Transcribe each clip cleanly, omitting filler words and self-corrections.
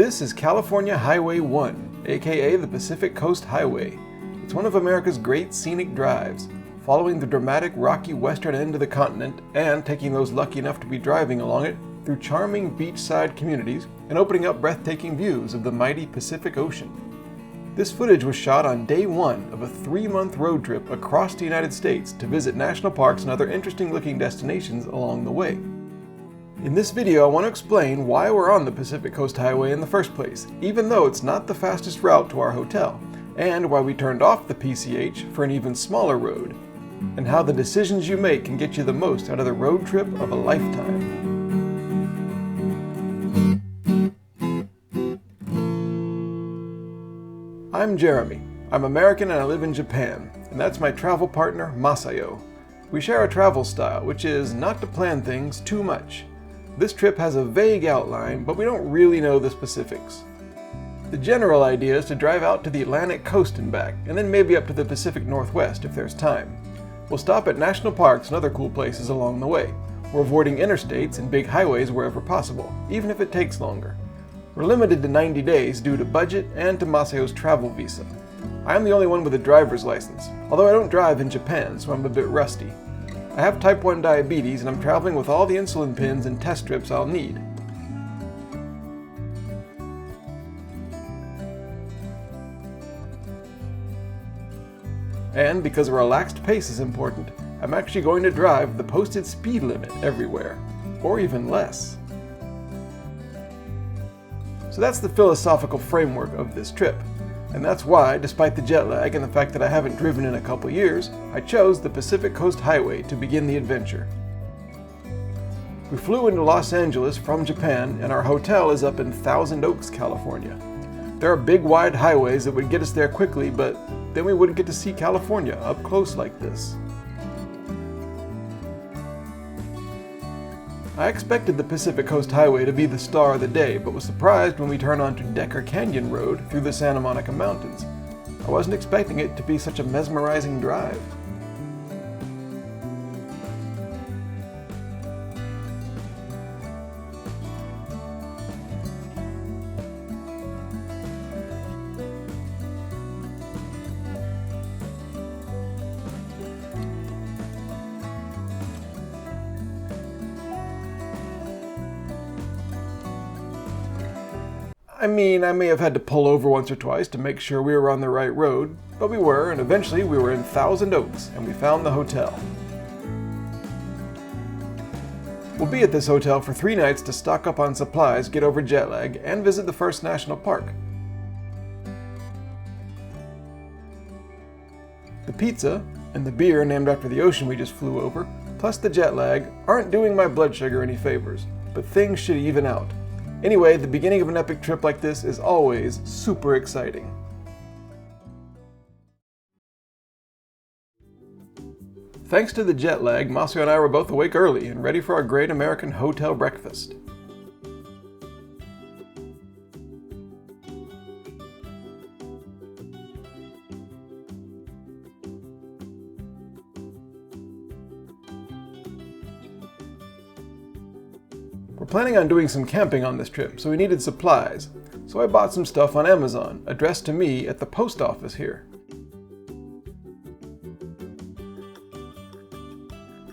This is California Highway 1, aka the Pacific Coast Highway. It's one of America's great scenic drives, following the dramatic rocky western end of the continent and taking those lucky enough to be driving along it through charming beachside communities and opening up breathtaking views of the mighty Pacific Ocean. This footage was shot on day one of a 3-month road trip across the United States to visit national parks and other interesting looking destinations along the way. In this video, I want to explain why we're on the Pacific Coast Highway in the first place, even though it's not the fastest route to our hotel, and why we turned off the PCH for an even smaller road, and how the decisions you make can get you the most out of the road trip of a lifetime. I'm Jeremy. I'm American and I live in Japan, and that's my travel partner, Masayo. We share a travel style, which is not to plan things too much. This trip has a vague outline, but we don't really know the specifics. The general idea is to drive out to the Atlantic coast and back, and then maybe up to the Pacific Northwest if there's time. We'll stop at national parks and other cool places along the way. We're avoiding interstates and big highways wherever possible, even if it takes longer. We're limited to 90 days due to budget and to Masayo's travel visa. I'm the only one with a driver's license, although I don't drive in Japan, so I'm a bit rusty. I have type 1 diabetes and I'm traveling with all the insulin pins and test strips I'll need. And because a relaxed pace is important, I'm actually going to drive the posted speed limit everywhere, or even less. So that's the philosophical framework of this trip. And that's why, despite the jet lag and the fact that I haven't driven in a couple years, I chose the Pacific Coast Highway to begin the adventure. We flew into Los Angeles from Japan, and our hotel is up in Thousand Oaks, California. There are big wide highways that would get us there quickly, but then we wouldn't get to see California up close like this. I expected the Pacific Coast Highway to be the star of the day, but was surprised when we turned onto Decker Canyon Road through the Santa Monica Mountains. I wasn't expecting it to be such a mesmerizing drive. I mean, I may have had to pull over once or twice to make sure we were on the right road, but we were, and eventually we were in Thousand Oaks, and we found the hotel. We'll be at this hotel for 3 nights to stock up on supplies, get over jet lag, and visit the first national park. The pizza, and the beer named after the ocean we just flew over, plus the jet lag, aren't doing my blood sugar any favors, but things should even out. Anyway, the beginning of an epic trip like this is always super exciting. Thanks to the jet lag, Masayo and I were both awake early and ready for our great American hotel breakfast. We're planning on doing some camping on this trip, so we needed supplies. So I bought some stuff on Amazon, addressed to me at the post office here.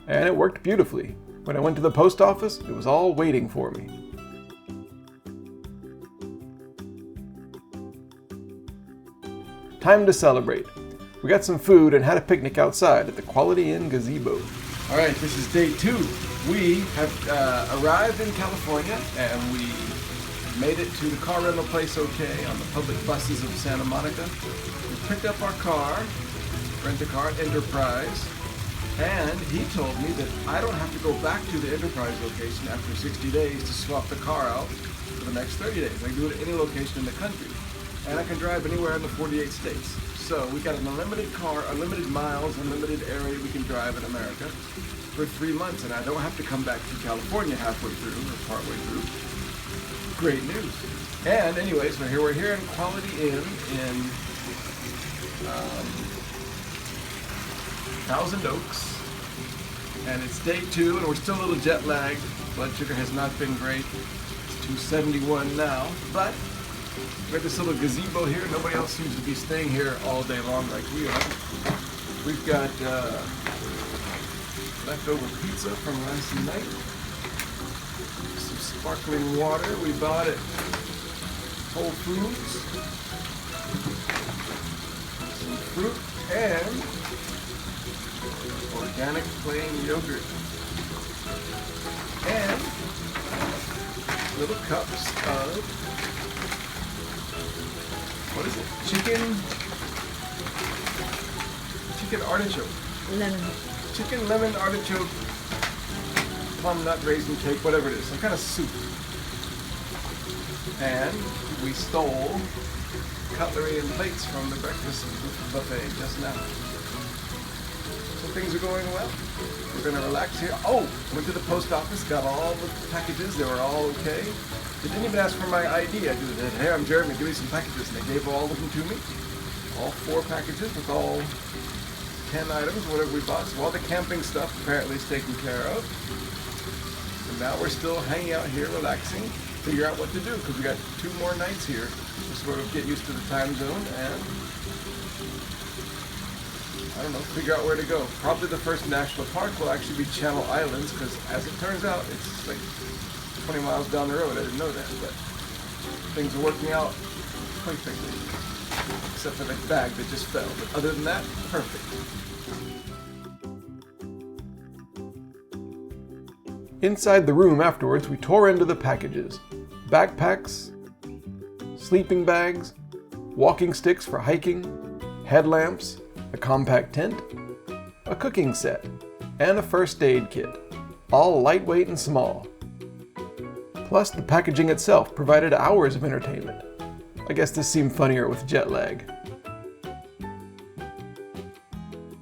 And it worked beautifully. When I went to the post office, it was all waiting for me. Time to celebrate. We got some food and had a picnic outside at the Quality Inn gazebo. Alright, this is day 2. We have arrived in California and we made it to the car rental place okay on the public buses of Santa Monica. We picked up our car, rent-a-car at Enterprise, and he told me that I don't have to go back to the Enterprise location after 60 days to swap the car out for the next 30 days. I can do it at any location in the country, and I can drive anywhere in the 48 states. So we got an unlimited car, unlimited miles, unlimited area we can drive in America for 3 months, and I don't have to come back to California halfway through or partway through. Great news. And anyway, so here we're here in Quality Inn in Thousand Oaks, and it's day 2, and we're still a little jet lagged. Blood sugar has not been great. It's 271 now, but We have this little gazebo here. Nobody else seems to be staying here all day long like we are. We've got leftover pizza from last night. Some sparkling water we bought at Whole Foods. Some fruit and organic plain yogurt. And little cups of, what is it? Chicken artichoke. Lemon. Chicken lemon artichoke, plum nut raisin cake, whatever it is, some kind of soup. And we stole cutlery and plates from the breakfast buffet just now. So things are going well. We're gonna relax here. Oh, went to the post office, got all the packages, they were all okay. They didn't even ask for my ID. I just said, hey, I'm Jeremy, give me some packages. And they gave all of them to me. All 4 packages with all 10 items, whatever we bought. So all the camping stuff apparently is taken care of. And now we're still hanging out here, relaxing, figure out what to do, because we got 2 more nights here to sort of get used to the time zone and, I don't know, figure out where to go. Probably the first national park will actually be Channel Islands, because as it turns out, it's like 20 miles down the road. I didn't know that, but things are working out perfectly, except for the bag that just fell. But other than that, perfect. Inside the room afterwards, we tore into the packages. Backpacks, sleeping bags, walking sticks for hiking, headlamps, a compact tent, a cooking set, and a first aid kit, all lightweight and small. Plus, the packaging itself provided hours of entertainment. I guess this seemed funnier with jet lag.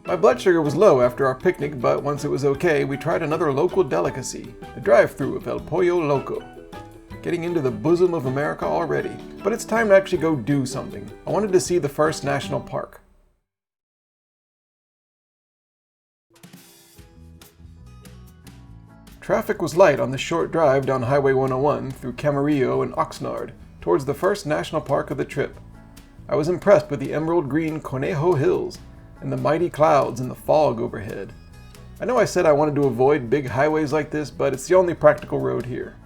My blood sugar was low after our picnic, but once it was okay, we tried another local delicacy, the drive-thru of El Pollo Loco. Getting into the bosom of America already, but it's time to actually go do something. I wanted to see the first national park. Traffic was light on the short drive down Highway 101 through Camarillo and Oxnard towards the first national park of the trip. I was impressed with the emerald green Conejo Hills and the mighty clouds and the fog overhead. I know I said I wanted to avoid big highways like this, but it's the only practical road here.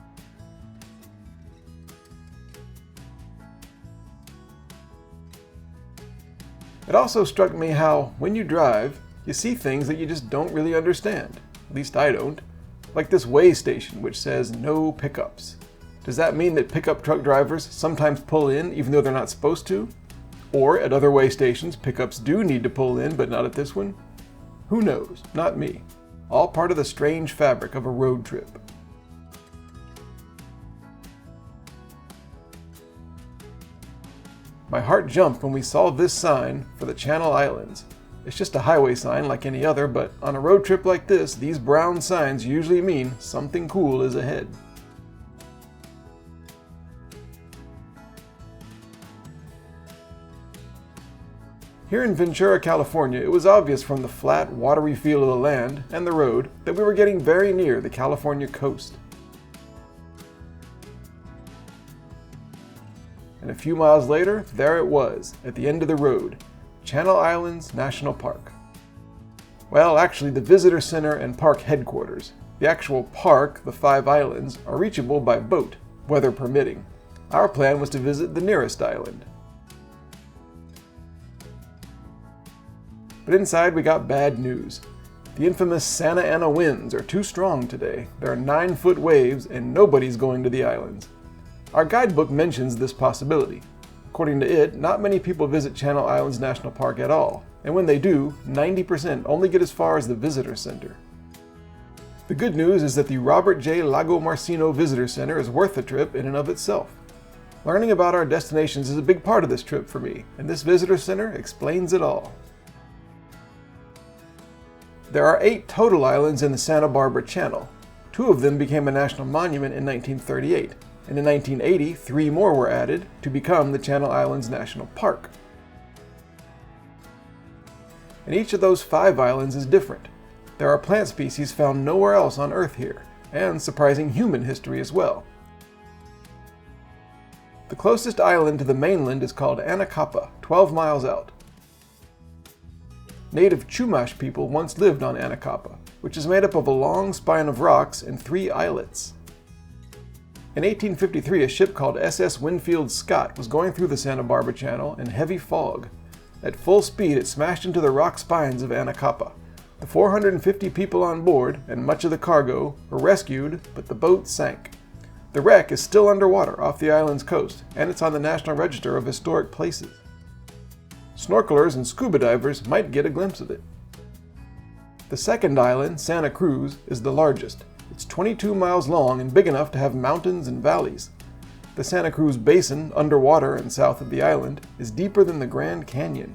It also struck me how, when you drive, you see things that you just don't really understand. At least I don't. Like this way station which says no pickups. Does that mean that pickup truck drivers sometimes pull in even though they're not supposed to? Or at other way stations, pickups do need to pull in but not at this one? Who knows? Not me. All part of the strange fabric of a road trip. My heart jumped when we saw this sign for the Channel Islands. It's just a highway sign like any other, but on a road trip like this, these brown signs usually mean something cool is ahead. Here in Ventura, California, it was obvious from the flat, watery feel of the land and the road that we were getting very near the California coast. And a few miles later, there it was, at the end of the road, Channel Islands National Park. Well, actually the visitor center and park headquarters. The actual park, the 5 islands, are reachable by boat, weather permitting. Our plan was to visit the nearest island. But inside we got bad news. The infamous Santa Ana winds are too strong today. There are 9-foot waves and nobody's going to the islands. Our guidebook mentions this possibility. According to it, not many people visit Channel Islands National Park at all, and when they do, 90% only get as far as the visitor center. The good news is that the Robert J. Lago Marcino Visitor Center is worth the trip in and of itself. Learning about our destinations is a big part of this trip for me, and this visitor center explains it all. There are 8 total islands in the Santa Barbara Channel. 2 of them became a national monument in 1938. And in 1980, 3 more were added to become the Channel Islands National Park. And each of those 5 islands is different. There are plant species found nowhere else on Earth here, and surprising human history as well. The closest island to the mainland is called Anacapa, 12 miles out. Native Chumash people once lived on Anacapa, which is made up of a long spine of rocks and 3 islets. In 1853, a ship called SS Winfield Scott was going through the Santa Barbara Channel in heavy fog. At full speed, it smashed into the rock spines of Anacapa. The 450 people on board and much of the cargo were rescued, but the boat sank. The wreck is still underwater off the island's coast, and it's on the National Register of Historic Places. Snorkelers and scuba divers might get a glimpse of it. The second island, Santa Cruz, is the largest. It's 22 miles long and big enough to have mountains and valleys. The Santa Cruz Basin, underwater and south of the island, is deeper than the Grand Canyon.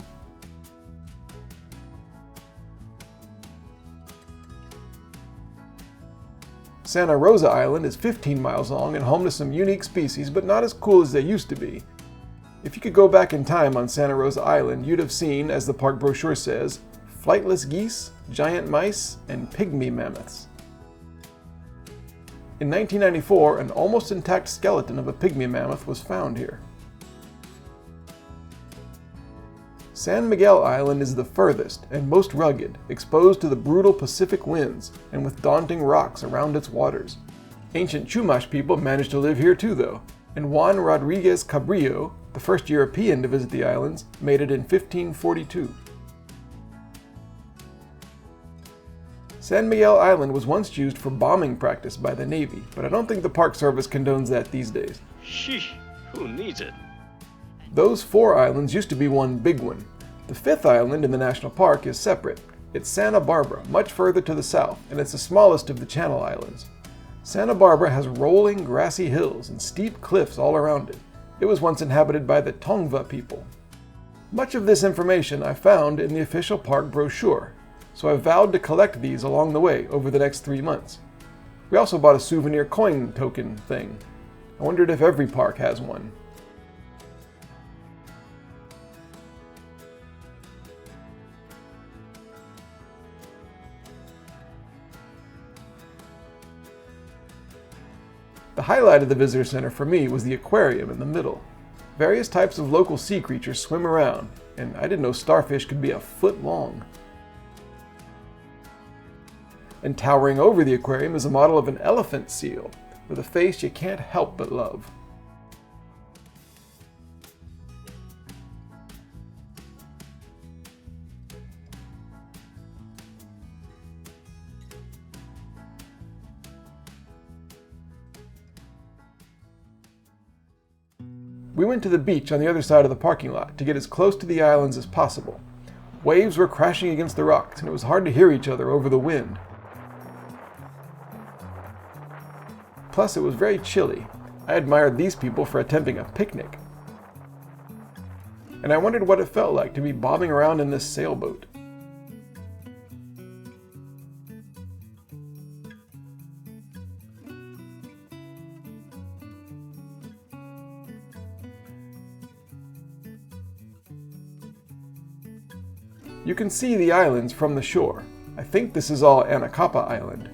Santa Rosa Island is 15 miles long and home to some unique species, but not as cool as they used to be. If you could go back in time on Santa Rosa Island, you'd have seen, as the park brochure says, flightless geese, giant mice, and pygmy mammoths. In 1994, an almost intact skeleton of a pygmy mammoth was found here. San Miguel Island is the furthest and most rugged, exposed to the brutal Pacific winds and with daunting rocks around its waters. Ancient Chumash people managed to live here too, though, and Juan Rodriguez Cabrillo, the first European to visit the islands, made it in 1542. San Miguel Island was once used for bombing practice by the Navy, but I don't think the Park Service condones that these days. Sheesh, who needs it? Those 4 islands used to be one big one. The 5th island in the national park is separate. It's Santa Barbara, much further to the south, and it's the smallest of the Channel Islands. Santa Barbara has rolling, grassy hills and steep cliffs all around it. It was once inhabited by the Tongva people. Much of this information I found in the official park brochure, so I vowed to collect these along the way over the next 3 months. We also bought a souvenir coin token thing. I wondered if every park has one. The highlight of the visitor center for me was the aquarium in the middle. Various types of local sea creatures swim around, and I didn't know starfish could be a foot long. And towering over the aquarium is a model of an elephant seal, with a face you can't help but love. We went to the beach on the other side of the parking lot to get as close to the islands as possible. Waves were crashing against the rocks, and it was hard to hear each other over the wind. Plus, it was very chilly. I admired these people for attempting a picnic. And I wondered what it felt like to be bobbing around in this sailboat. You can see the islands from the shore. I think this is all Anacapa Island.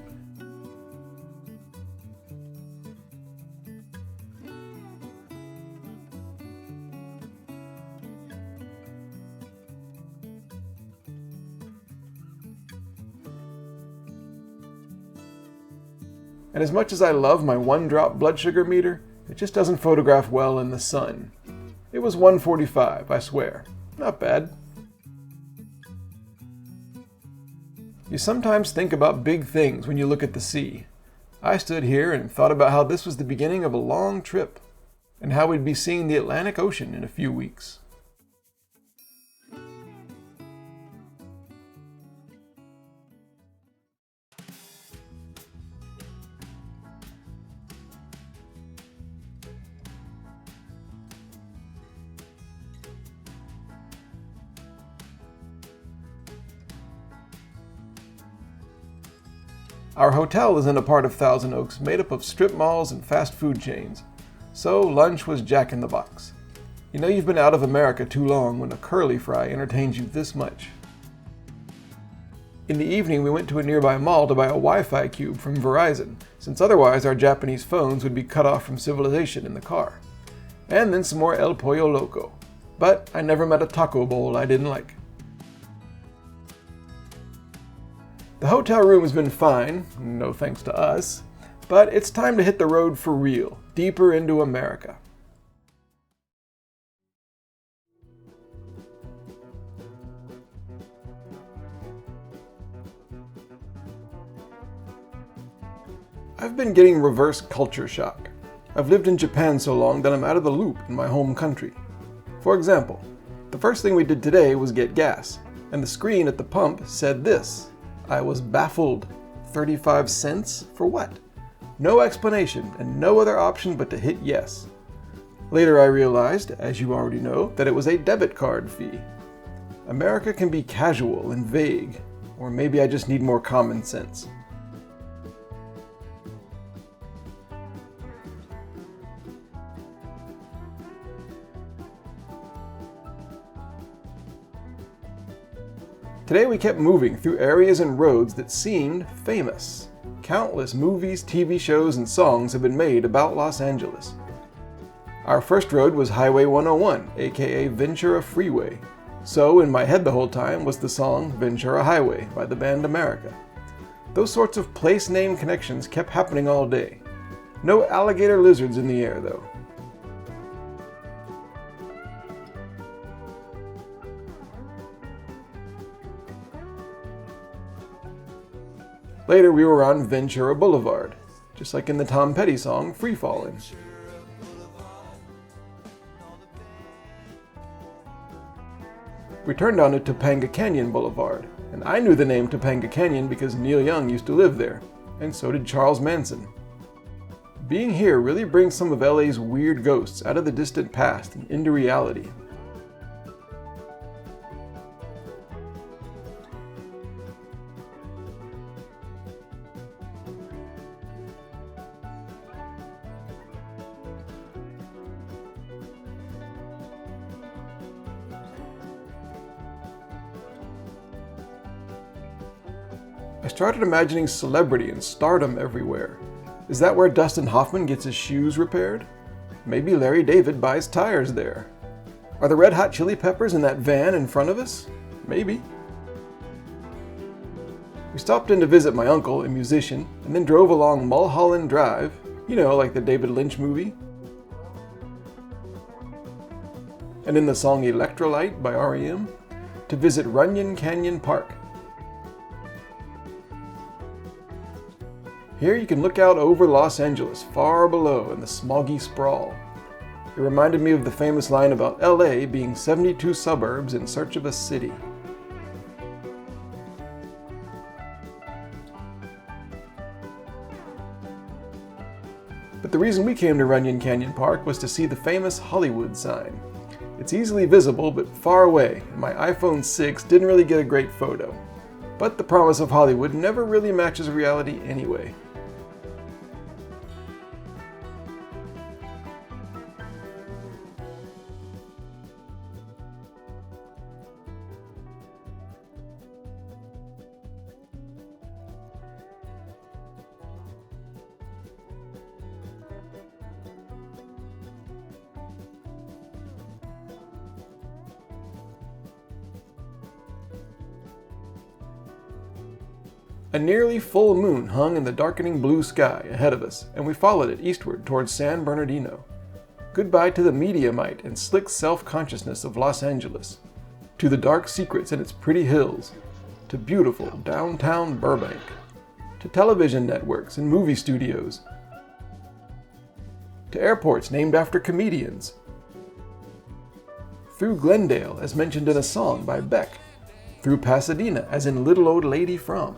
And as much as I love my 1-drop blood sugar meter, it just doesn't photograph well in the sun. It was 145, I swear. Not bad. You sometimes think about big things when you look at the sea. I stood here and thought about how this was the beginning of a long trip, and how we'd be seeing the Atlantic Ocean in a few weeks. Our hotel is in a part of Thousand Oaks made up of strip malls and fast food chains, so lunch was Jack in the Box. You know you've been out of America too long when a curly fry entertains you this much. In the evening we went to a nearby mall to buy a Wi-Fi cube from Verizon, since otherwise our Japanese phones would be cut off from civilization in the car. and then some more El Pollo Loco. But I never met a taco bowl I didn't like. The hotel room has been fine, no thanks to us, but it's time to hit the road for real, deeper into America. I've been getting reverse culture shock. I've lived in Japan so long that I'm out of the loop in my home country. For example, the first thing we did today was get gas, and the screen at the pump said this. I was baffled. 35 cents? For what? No explanation and no other option but to hit yes. Later I realized, as you already know, that it was a debit card fee. America can be casual and vague, or maybe I just need more common sense. Today we kept moving through areas and roads that seemed famous. Countless movies, TV shows, and songs have been made about Los Angeles. Our first road was Highway 101, aka Ventura Freeway. So in my head the whole time was the song Ventura Highway by the band America. Those sorts of place name connections kept happening all day. No alligator lizards in the air though. Later we were on Ventura Boulevard, just like in the Tom Petty song Free Fallin'. We turned onto Topanga Canyon Boulevard, and I knew the name Topanga Canyon because Neil Young used to live there, and so did Charles Manson. Being here really brings some of LA's weird ghosts out of the distant past and into reality. I started imagining celebrity and stardom everywhere. Is that where Dustin Hoffman gets his shoes repaired? Maybe Larry David buys tires there. Are the Red Hot Chili Peppers in that van in front of us? Maybe. We stopped in to visit my uncle, a musician, and then drove along Mulholland Drive, you know, like the David Lynch movie. And in the song Electrolyte by R.E.M., to visit Runyon Canyon Park. Here you can look out over Los Angeles, far below in the smoggy sprawl. It reminded me of the famous line about LA being 72 suburbs in search of a city. But the reason we came to Runyon Canyon Park was to see the famous Hollywood sign. It's easily visible but far away, and my iPhone 6 didn't really get a great photo. But the promise of Hollywood never really matches reality anyway. A nearly full moon hung in the darkening blue sky ahead of us, and we followed it eastward towards San Bernardino. Goodbye to the Mediumite and slick self-consciousness of Los Angeles, to the dark secrets in its pretty hills, to beautiful downtown Burbank, to television networks and movie studios, to airports named after comedians, through Glendale as mentioned in a song by Beck, through Pasadena as in Little Old Lady From.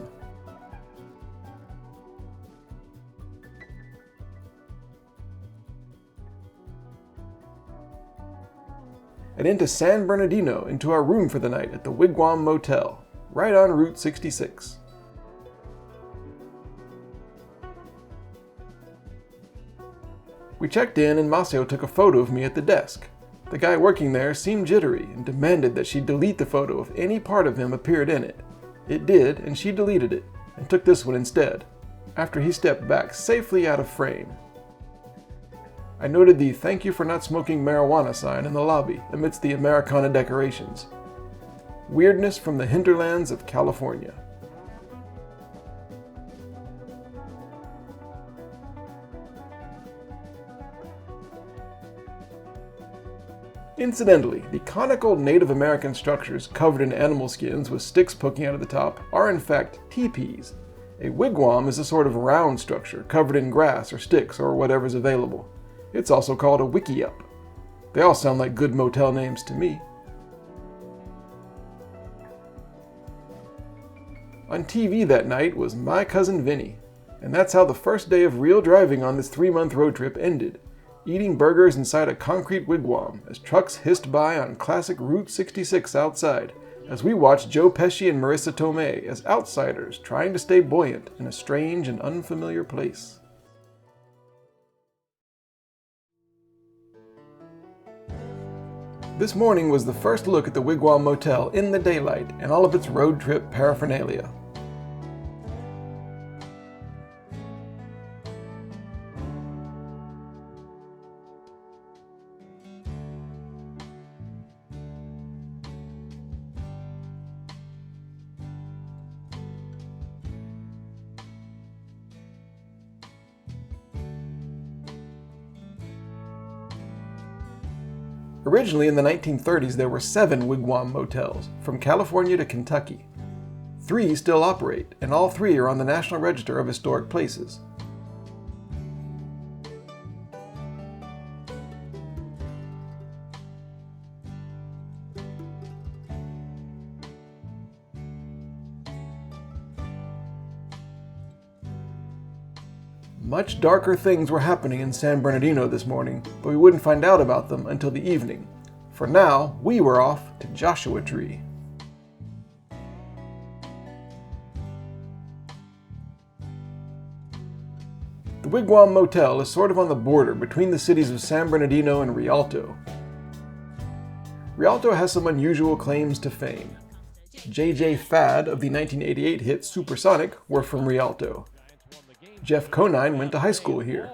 And into San Bernardino, into our room for the night at the Wigwam Motel, right on Route 66. We checked in and Maceo took a photo of me at the desk. The guy working there seemed jittery and demanded that she delete the photo if any part of him appeared in it. It did, and she deleted it, and took this one instead, after he stepped back safely out of frame. I noted the "Thank you for not smoking marijuana" sign in the lobby amidst the Americana decorations. Weirdness from the hinterlands of California. Incidentally, the conical Native American structures covered in animal skins with sticks poking out of the top are in fact teepees. A wigwam is a sort of round structure covered in grass or sticks or whatever's available. It's also called a wickiup. They all sound like good motel names to me. On TV that night was My Cousin Vinny, and that's how the first day of real driving on this 3-month road trip ended. Eating burgers inside a concrete wigwam as trucks hissed by on classic Route 66 outside, as we watched Joe Pesci and Marissa Tomei as outsiders trying to stay buoyant in a strange and unfamiliar place. This morning was the first look at the Wigwam Motel in the daylight and all of its road trip paraphernalia. Originally in the 1930s there were 7 wigwam motels, from California to Kentucky. 3 still operate, and all 3 are on the National Register of Historic Places. Much darker things were happening in San Bernardino this morning, but we wouldn't find out about them until the evening. For now, we were off to Joshua Tree. The Wigwam Motel is sort of on the border between the cities of San Bernardino and Rialto. Rialto has some unusual claims to fame. J.J. Fad of the 1988 hit Supersonic were from Rialto. Jeff Conine went to high school here.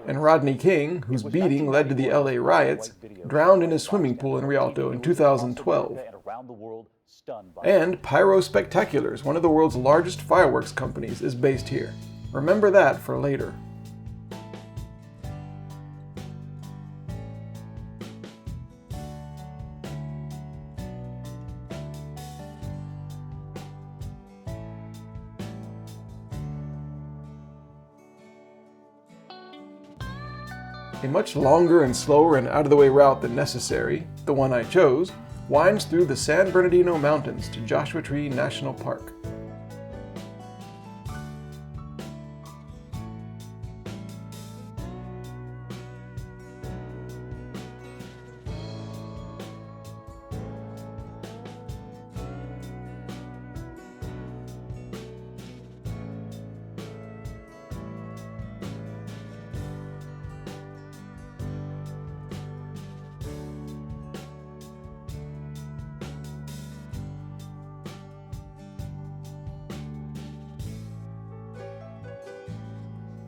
And Rodney King, whose beating led to the LA riots, drowned in his swimming pool in Rialto in 2012. And Pyro Spectaculars, one of the world's largest fireworks companies, is based here. Remember that for later. A much longer and slower and out-of-the-way route than necessary, the one I chose, winds through the San Bernardino Mountains to Joshua Tree National Park.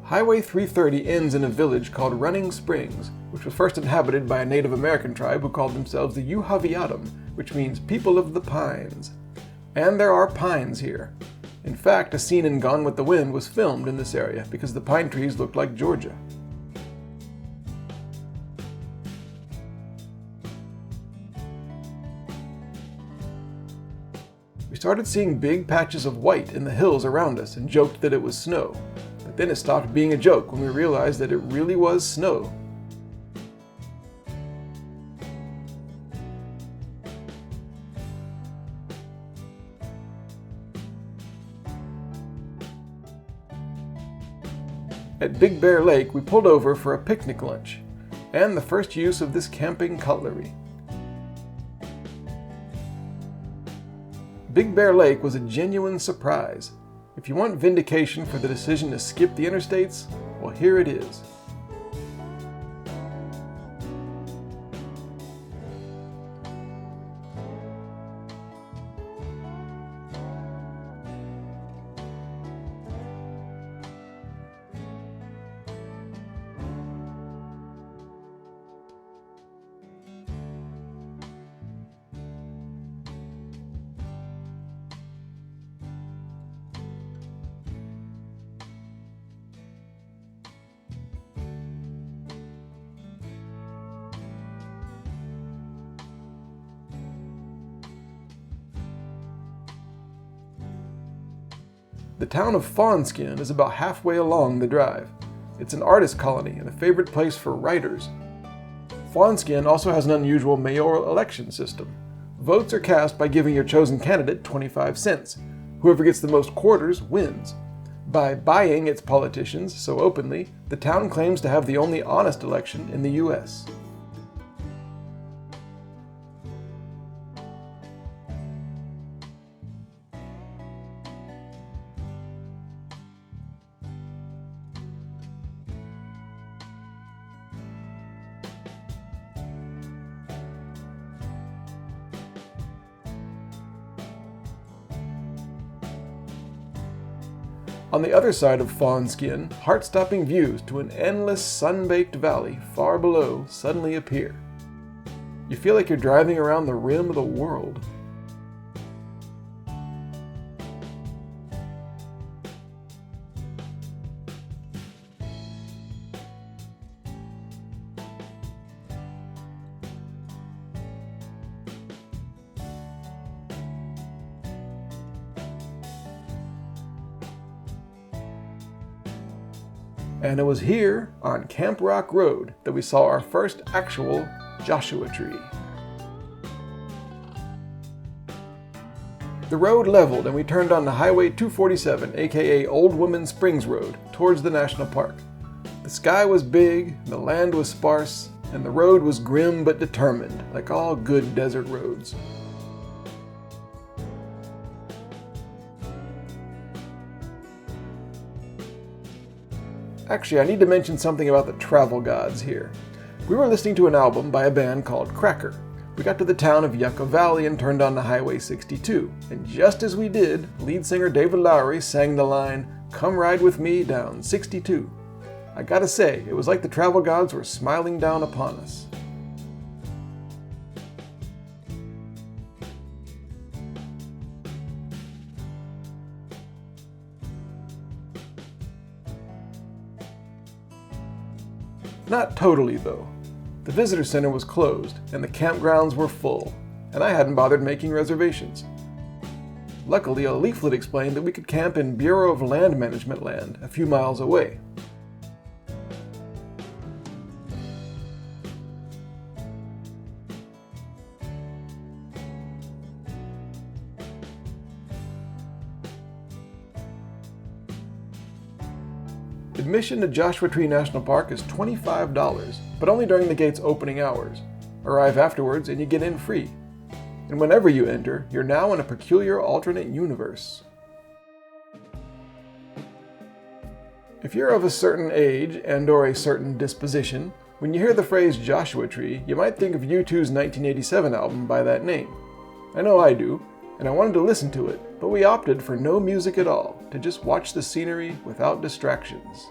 Highway 330 ends in a village called Running Springs, which was first inhabited by a Native American tribe who called themselves the Yuhaviatum, which means people of the pines. And there are pines here. In fact, a scene in Gone with the Wind was filmed in this area because the pine trees looked like Georgia. We started seeing big patches of white in the hills around us and joked that it was snow. But then it stopped being a joke when we realized that it really was snow. At Big Bear Lake, we pulled over for a picnic lunch, and the first use of this camping cutlery. Big Bear Lake was a genuine surprise. If you want vindication for the decision to skip the interstates, well, here it is. The town of Fawnskin is about halfway along the drive. It's an artist colony and a favorite place for writers. Fawnskin also has an unusual mayoral election system. Votes are cast by giving your chosen candidate 25 cents. Whoever gets the most quarters wins. By buying its politicians so openly, the town claims to have the only honest election in the U.S. On the other side of Fawnskin, heart-stopping views to an endless sun-baked valley far below suddenly appear. You feel like you're driving around the rim of the world. And it was here, on Camp Rock Road, that we saw our first actual Joshua tree. The road leveled and we turned onto Highway 247, aka Old Woman Springs Road, towards the national park. The sky was big, the land was sparse, and the road was grim but determined, like all good desert roads. Actually, I need to mention something about the travel gods here. We were listening to an album by a band called Cracker. We got to the town of Yucca Valley and turned on to Highway 62. And just as we did, lead singer David Lowery sang the line, "Come ride with me down 62." I gotta say, it was like the travel gods were smiling down upon us. Not totally, though. The visitor center was closed, and the campgrounds were full, and I hadn't bothered making reservations. Luckily, a leaflet explained that we could camp in Bureau of Land Management land a few miles away. Admission to Joshua Tree National Park is $25, but only during the gate's opening hours. Arrive afterwards and you get in free. And whenever you enter, you're now in a peculiar alternate universe. If you're of a certain age and/or a certain disposition, when you hear the phrase Joshua Tree, you might think of U2's 1987 album by that name. I know I do, and I wanted to listen to it, but we opted for no music at all, to just watch the scenery without distractions.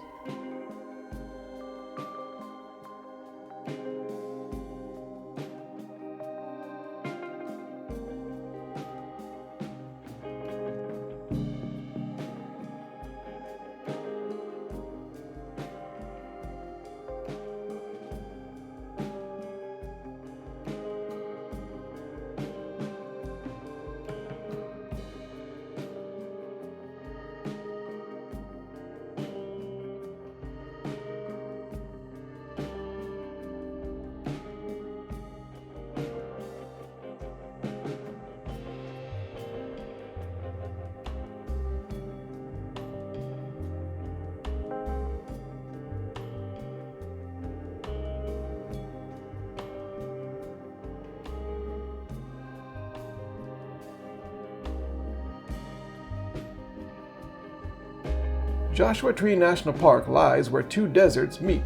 Joshua Tree National Park lies where two deserts meet.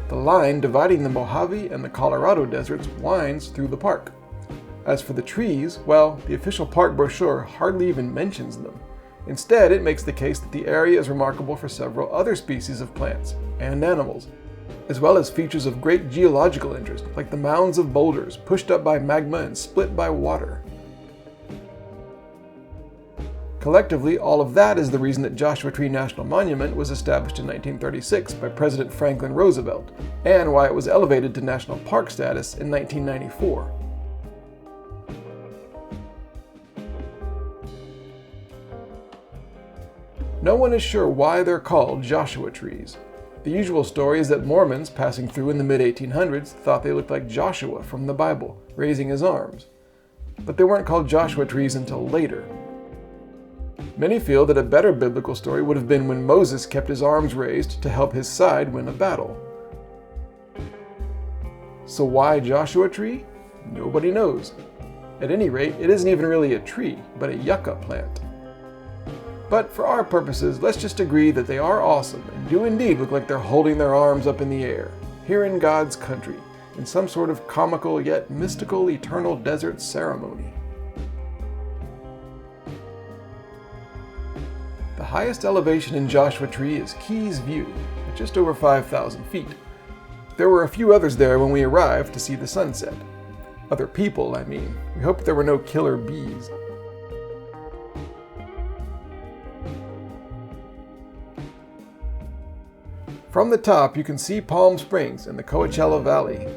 The line dividing the Mojave and the Colorado deserts winds through the park. As for the trees, well, the official park brochure hardly even mentions them. Instead, it makes the case that the area is remarkable for several other species of plants and animals, as well as features of great geological interest, like the mounds of boulders pushed up by magma and split by water. Collectively, all of that is the reason that Joshua Tree National Monument was established in 1936 by President Franklin Roosevelt, and why it was elevated to national park status in 1994. No one is sure why they're called Joshua trees. The usual story is that Mormons passing through in the mid-1800s thought they looked like Joshua from the Bible, raising his arms. But they weren't called Joshua trees until later. Many feel that a better biblical story would have been when Moses kept his arms raised to help his side win a battle. So why Joshua tree? Nobody knows. At any rate, it isn't even really a tree, but a yucca plant. But for our purposes, let's just agree that they are awesome and do indeed look like they're holding their arms up in the air, here in God's country, in some sort of comical yet mystical eternal desert ceremony. The highest elevation in Joshua Tree is Keys View, at just over 5,000 feet. There were a few others there when we arrived to see the sunset. Other people, I mean. We hoped there were no killer bees. From the top, you can see Palm Springs and the Coachella Valley.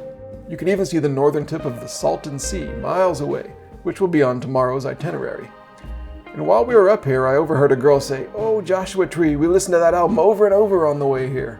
You can even see the northern tip of the Salton Sea miles away, which will be on tomorrow's itinerary. And while we were up here, I overheard a girl say, "Oh, Joshua Tree, we listened to that album over and over on the way here."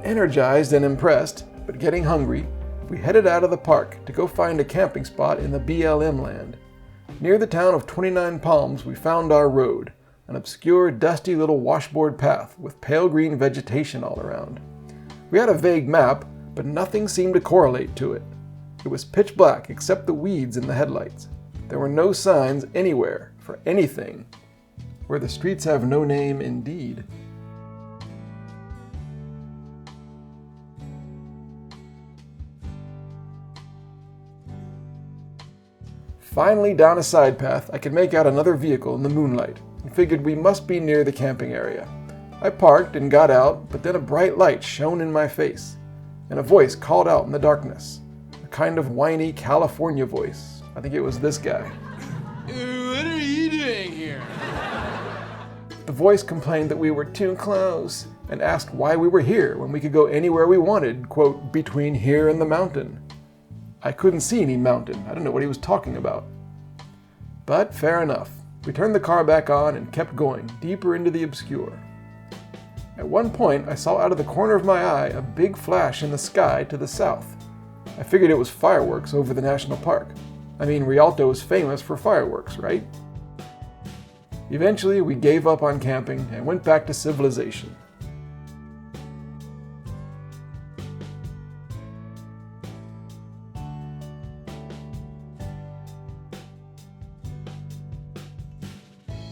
Energized and impressed, but getting hungry, we headed out of the park to go find a camping spot in the BLM land. Near the town of 29 Palms, we found our road, an obscure, dusty little washboard path with pale green vegetation all around. We had a vague map, but nothing seemed to correlate to it. It was pitch black except the weeds in the headlights. There were no signs anywhere for anything. Where the streets have no name indeed. Finally, down a side path, I could make out another vehicle in the moonlight and figured we must be near the camping area. I parked and got out, but then a bright light shone in my face, and a voice called out in the darkness. A kind of whiny California voice. I think it was this guy. What are you doing here? The voice complained that we were too close and asked why we were here when we could go anywhere we wanted, quote, between here and the mountain. I couldn't see any mountain. I don't know what he was talking about. But fair enough. We turned the car back on and kept going, deeper into the obscure. At one point, I saw out of the corner of my eye a big flash in the sky to the south. I figured it was fireworks over the national park. I mean, Rialto is famous for fireworks, right? Eventually, we gave up on camping and went back to civilization.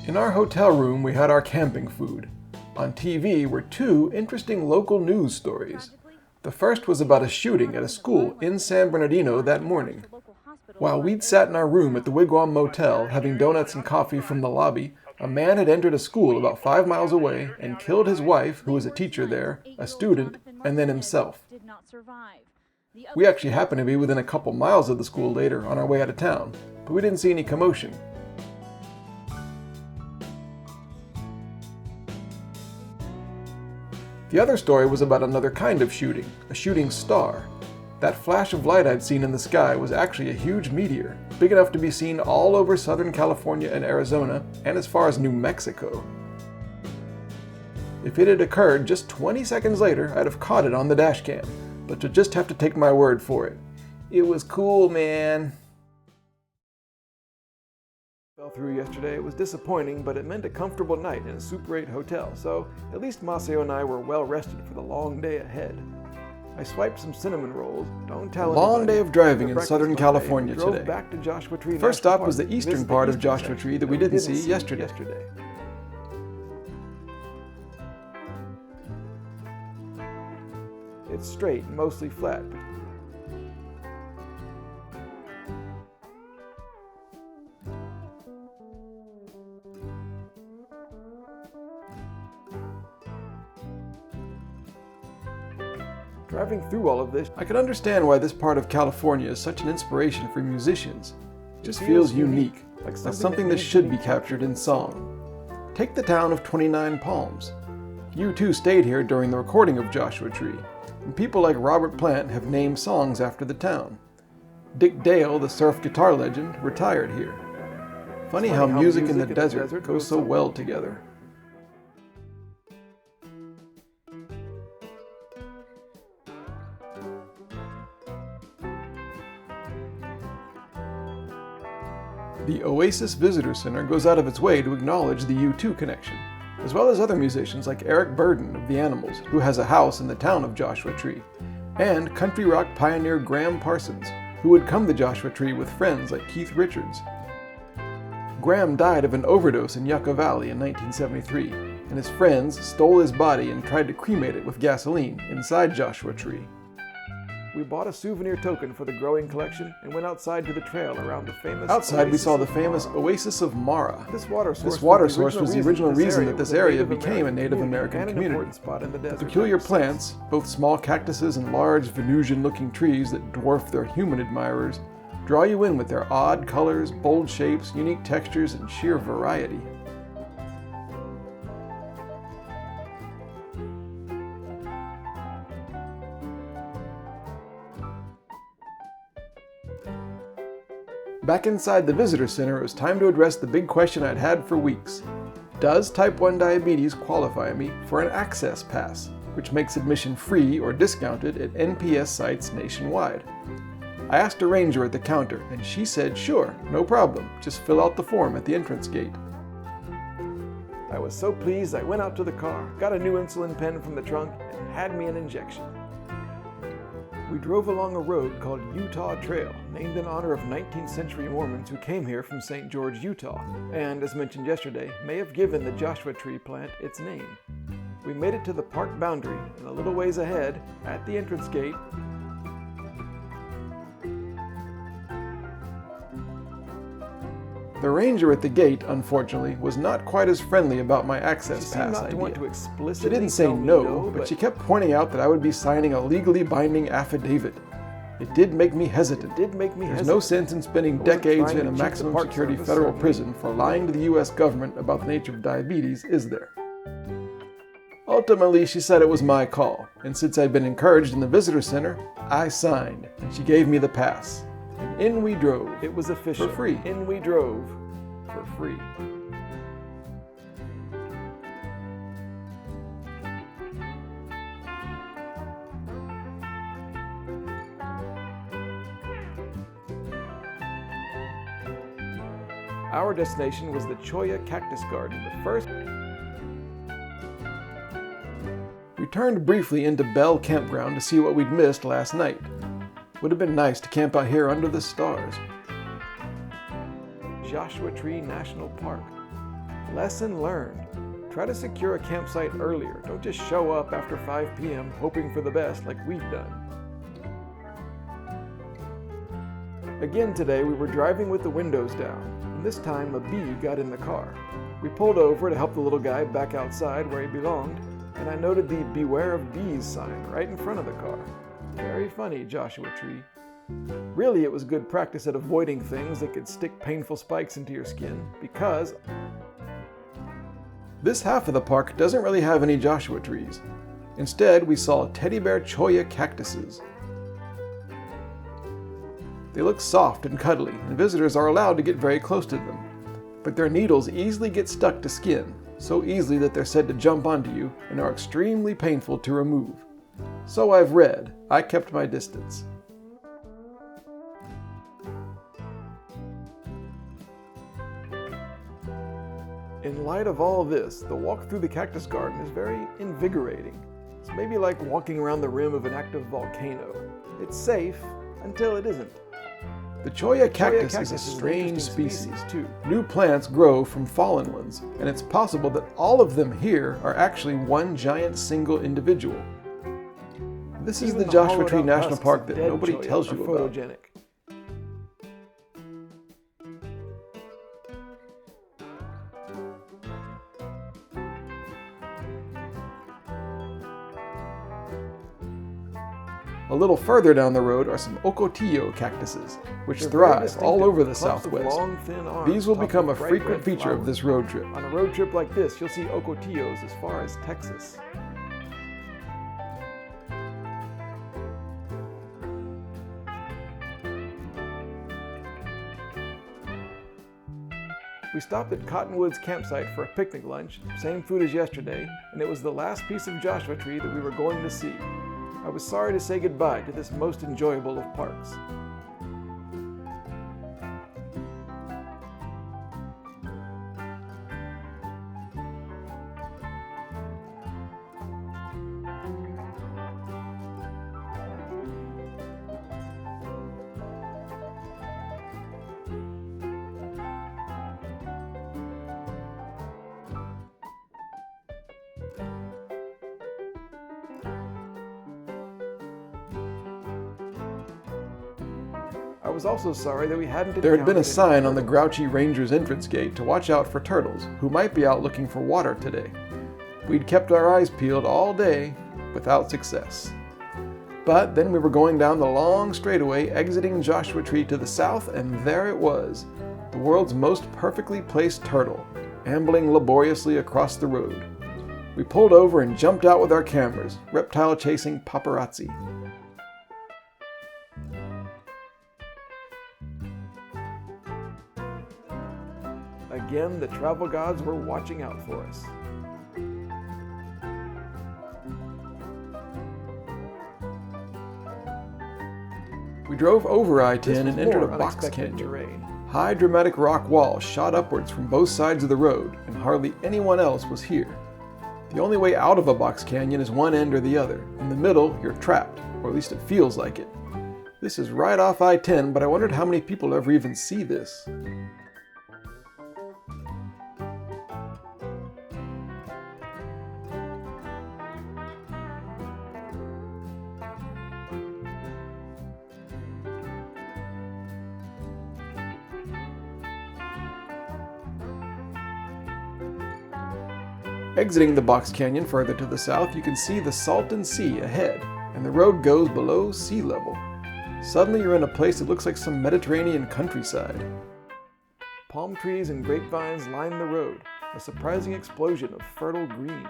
In our hotel room, we had our camping food. On TV were two interesting local news stories. The first was about a shooting at a school in San Bernardino that morning. While we'd sat in our room at the Wigwam Motel having donuts and coffee from the lobby, a man had entered a school about 5 miles away and killed his wife, who was a teacher there, a student, and then himself. We actually happened to be within a couple miles of the school later on our way out of town, but we didn't see any commotion. The other story was about another kind of shooting, a shooting star. That flash of light I'd seen in the sky was actually a huge meteor, big enough to be seen all over Southern California and Arizona, and as far as New Mexico. If it had occurred just 20 seconds later, I'd have caught it on the dash cam, but you'll just have to take my word for it. It was cool, man. Fell through yesterday. It was disappointing, but it meant a comfortable night in a Super 8 hotel, so at least Maceo and I were well rested for the long day ahead. I swiped some cinnamon rolls. Don't tell anybody. Long day of driving in Southern California today. Back to Joshua Tree. First stop was the eastern part of Joshua Tree that we didn't see yesterday. It's straight and mostly flat. Driving through all of this, I can understand why this part of California is such an inspiration for musicians. It just feels unique, like something that should be captured in song. Take the town of 29 Palms. U2 stayed here during the recording of Joshua Tree, and people like Robert Plant have named songs after the town. Dick Dale, the surf guitar legend, retired here. Funny how music and the desert go so well together. The Oasis Visitor Center goes out of its way to acknowledge the U2 connection, as well as other musicians like Eric Burdon of The Animals, who has a house in the town of Joshua Tree, and country rock pioneer Graham Parsons, who would come to Joshua Tree with friends like Keith Richards. Graham died of an overdose in Yucca Valley in 1973, and his friends stole his body and tried to cremate it with gasoline inside Joshua Tree. We bought a souvenir token for the growing collection and went outside to the trail around the famous Outside we saw the famous Oasis of Mara. This water source was the original reason that this area became a Native American community. The peculiar plants, both small cactuses and large Venusian-looking trees that dwarf their human admirers, draw you in with their odd colors, bold shapes, unique textures, and sheer variety. Back inside the visitor center, it was time to address the big question I'd had for weeks. Does type 1 diabetes qualify me for an access pass, which makes admission free or discounted at NPS sites nationwide? I asked a ranger at the counter, and she said, sure, no problem, just fill out the form at the entrance gate. I was so pleased I went out to the car, got a new insulin pen from the trunk, and had me an injection. We drove along a road called Utah Trail, named in honor of 19th century Mormons who came here from St. George, Utah, and, as mentioned yesterday, may have given the Joshua Tree plant its name. We made it to the park boundary, and a little ways ahead, at the entrance gate, the ranger at the gate, unfortunately, was not quite as friendly about my access pass idea. She didn't say no, but she kept pointing out that I would be signing a legally binding affidavit. It did make me hesitant. There's no sense in spending decades in a maximum security federal prison for lying to the U.S. government about the nature of diabetes, is there? Ultimately, she said it was my call, and since I'd been encouraged in the visitor center, I signed, and she gave me the pass. And in we drove. It was official. For free. In we drove. For free. Our destination was the Choya Cactus Garden, the first. We turned briefly into Bell Campground to see what we'd missed last night. Would have been nice to camp out here under the stars. Joshua Tree National Park. Lesson learned. Try to secure a campsite earlier. Don't just show up after 5 p.m. hoping for the best like we've done. Again today, we were driving with the windows down, and this time a bee got in the car. We pulled over to help the little guy back outside where he belonged, and I noted the "Beware of Bees" sign right in front of the car. Very funny, Joshua Tree. Really, it was good practice at avoiding things that could stick painful spikes into your skin, because this half of the park doesn't really have any Joshua trees. Instead, we saw teddy bear Choya cactuses. They look soft and cuddly, and visitors are allowed to get very close to them. but their needles easily get stuck to skin, so easily that they're said to jump onto you and are extremely painful to remove. So I've read. I kept my distance. In light of all this, the walk through the cactus garden is very invigorating. It's maybe like walking around the rim of an active volcano. It's safe until it isn't. The Choya cactus is a strange species too. New plants grow from fallen ones, and it's possible that all of them here are actually one giant single individual. This is the Joshua Tree National Park that nobody tells you about. A little further down the road are some ocotillo cactuses, which thrive all over the Southwest. These will become a frequent feature of this road trip. On a road trip like this, you'll see ocotillos as far as Texas. We stopped at Cottonwood's campsite for a picnic lunch, same food as yesterday, and it was the last piece of Joshua Tree that we were going to see. I was sorry to say goodbye to this most enjoyable of parks. I was also sorry that we hadn't. There had been a sign on the Grouchy Ranger's entrance gate to watch out for turtles, who might be out looking for water today. We'd kept our eyes peeled all day, without success. But then we were going down the long straightaway, exiting Joshua Tree to the south, and there it was, the world's most perfectly placed turtle, ambling laboriously across the road. We pulled over and jumped out with our cameras, reptile-chasing paparazzi. Again, the travel gods were watching out for us. We drove over I-10 and entered a box canyon. High dramatic rock walls shot upwards from both sides of the road, and hardly anyone else was here. The only way out of a box canyon is one end or the other. In the middle, you're trapped, or at least it feels like it. This is right off I-10, but I wondered how many people ever even see this. Exiting the box canyon further to the south, you can see the Salton Sea ahead, and the road goes below sea level. Suddenly you're in a place that looks like some Mediterranean countryside. Palm trees and grapevines line the road, a surprising explosion of fertile green.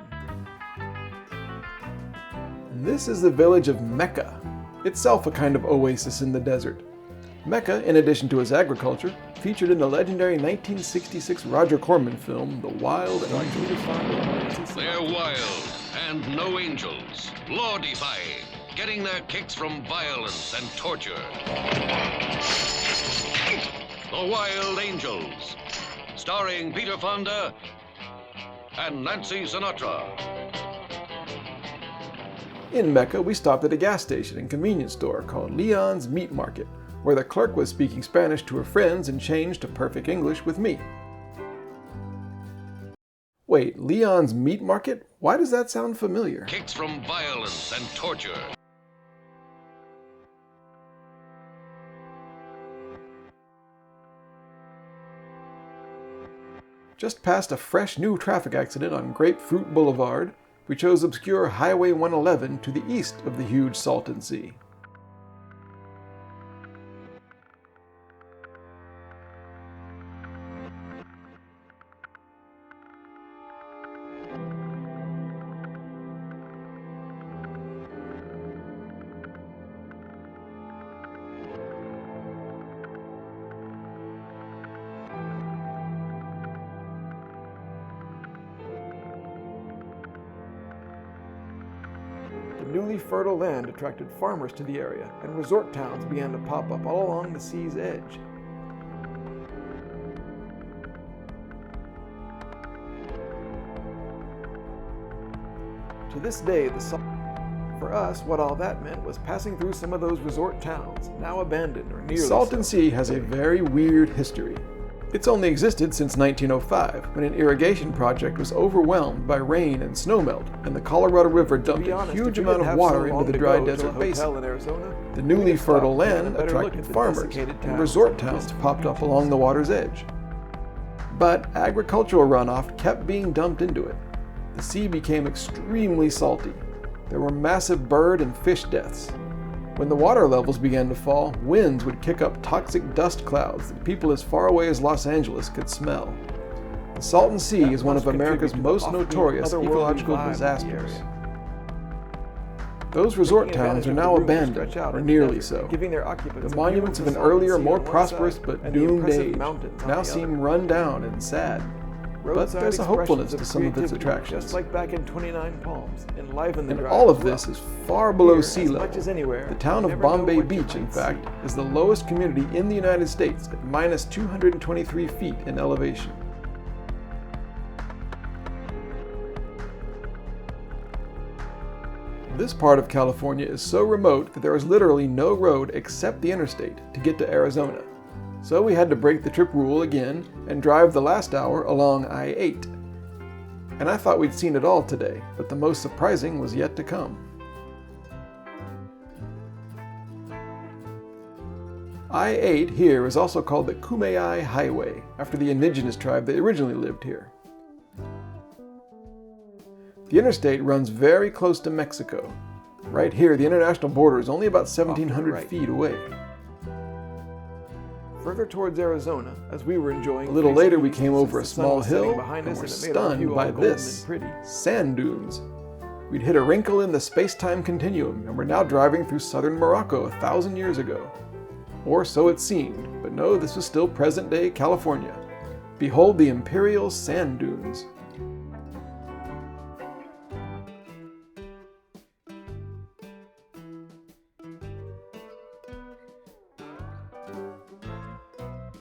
And this is the village of Mecca, itself a kind of oasis in the desert. Mecca, in addition to its agriculture, featured in the legendary 1966 Roger Corman film, The Wild Angels. They're wild and no angels, law-defying, getting their kicks from violence and torture. The Wild Angels, starring Peter Fonda and Nancy Sinatra. In Mecca, we stopped at a gas station and convenience store called Leon's Meat Market, where the clerk was speaking Spanish to her friends and changed to perfect English with me. Wait, Leon's Meat Market? Why does that sound familiar? Kicks from violence and torture. Just past a fresh new traffic accident on Grapefruit Boulevard, we chose obscure Highway 111 to the east of the huge Salton Sea. newly fertile land attracted farmers to the area, and resort towns began to pop up all along the sea's edge. To this day, for us, what all that meant was passing through some of those resort towns, now abandoned or nearly so. Salton Sea has a very weird history. It's only existed since 1905, when an irrigation project was overwhelmed by rain and snowmelt, and the Colorado River dumped a huge amount of water into the dry desert basin. The newly fertile land attracted farmers, and resort towns popped up along the water's edge. But agricultural runoff kept being dumped into it. The sea became extremely salty. There were massive bird and fish deaths. When the water levels began to fall, winds would kick up toxic dust clouds that people as far away as Los Angeles could smell. The Salton Sea is one of America's most notorious ecological disasters. Those resort towns are now abandoned, or nearly so. The monuments of an earlier, more prosperous but doomed age now seem run down and sad. But there's a hopefulness to some of its attractions. Just like back in 29 Palms, and all of this is far below sea level. The town of Bombay Beach, in fact, is the lowest community in the United States at minus 223 feet in elevation. This part of California is so remote that there is literally no road except the interstate to get to Arizona. So we had to break the trip rule again and drive the last hour along I-8. And I thought we'd seen it all today, but the most surprising was yet to come. I-8 here is also called the Kumeyaay Highway, after the indigenous tribe that originally lived here. The interstate runs very close to Mexico. Right here, the international border is only about 1,700 feet away. Further towards Arizona, as we were enjoying. A little later, we came over a small hill and were stunned by this: sand dunes. We'd hit a wrinkle in the space-time continuum, and we're now driving through southern Morocco 1,000 years ago. Or so it seemed, but no, this was still present-day California. Behold the Imperial sand dunes.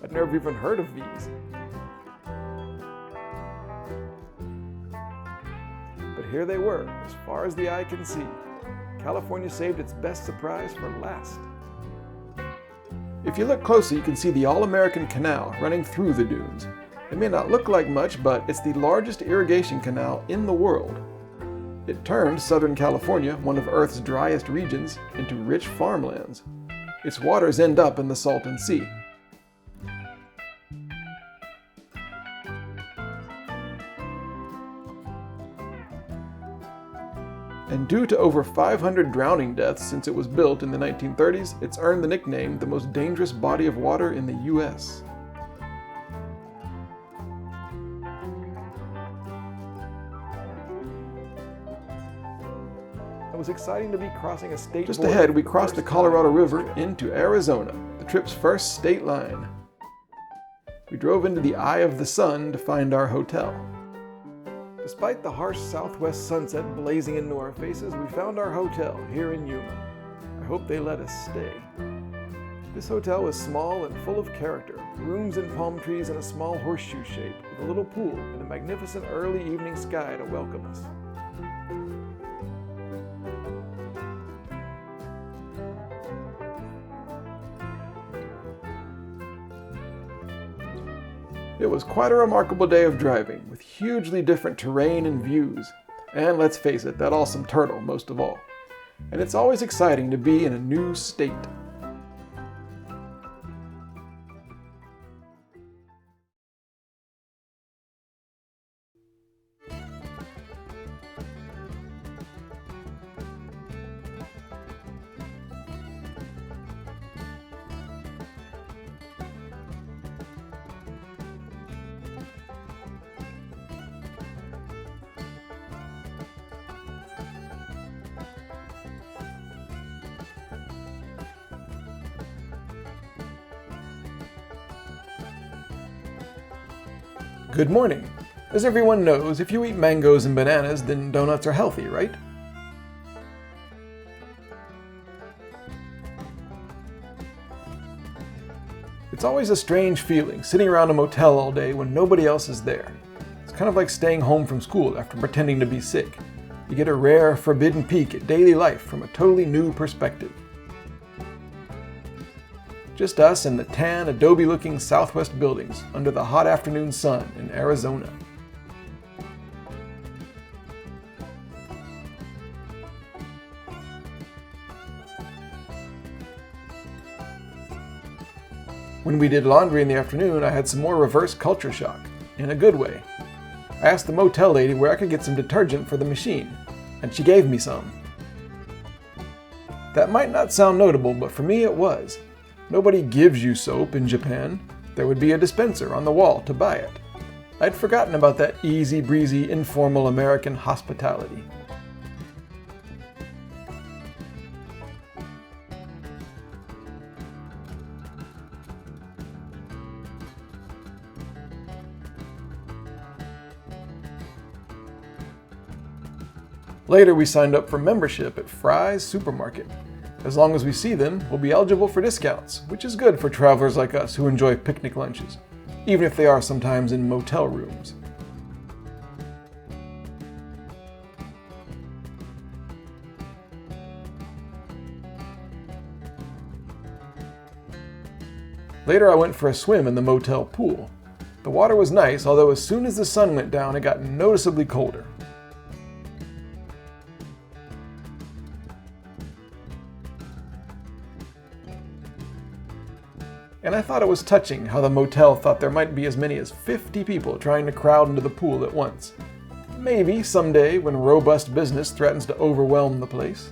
I'd never even heard of these. But here they were, as far as the eye can see. California saved its best surprise for last. If you look closely, you can see the All-American Canal running through the dunes. It may not look like much, but it's the largest irrigation canal in the world. It turned Southern California, one of Earth's driest regions, into rich farmlands. Its waters end up in the Salton Sea. And due to over 500 drowning deaths since it was built in the 1930s, it's earned the nickname the most dangerous body of water in the U.S. It was exciting to be crossing a state border. Just ahead, we crossed the Colorado River into Arizona, the trip's first state line. We drove into the eye of the sun to find our hotel. Despite the harsh southwest sunset blazing into our faces, we found our hotel here in Yuma. I hope they let us stay. This hotel was small and full of character, rooms and palm trees in a small horseshoe shape, with a little pool and a magnificent early evening sky to welcome us. It was quite a remarkable day of driving, with hugely different terrain and views. And let's face it, that awesome turtle most of all. And it's always exciting to be in a new state. Good morning. As everyone knows, if you eat mangoes and bananas, then donuts are healthy, right? It's always a strange feeling sitting around a motel all day when nobody else is there. It's kind of like staying home from school after pretending to be sick. You get a rare, forbidden peek at daily life from a totally new perspective. Just us and the tan, adobe-looking southwest buildings under the hot afternoon sun in Arizona. When we did laundry in the afternoon, I had some more reverse culture shock, in a good way. I asked the motel lady where I could get some detergent for the machine, and she gave me some. That might not sound notable, but for me it was. Nobody gives you soap in Japan. There would be a dispenser on the wall to buy it. I'd forgotten about that easy breezy, informal American hospitality. Later, we signed up for membership at Fry's Supermarket. As long as we see them, we'll be eligible for discounts, which is good for travelers like us who enjoy picnic lunches, even if they are sometimes in motel rooms. Later, I went for a swim in the motel pool. The water was nice, although as soon as the sun went down, it got noticeably colder. And I thought it was touching how the motel thought there might be as many as 50 people trying to crowd into the pool at once. Maybe someday when robust business threatens to overwhelm the place.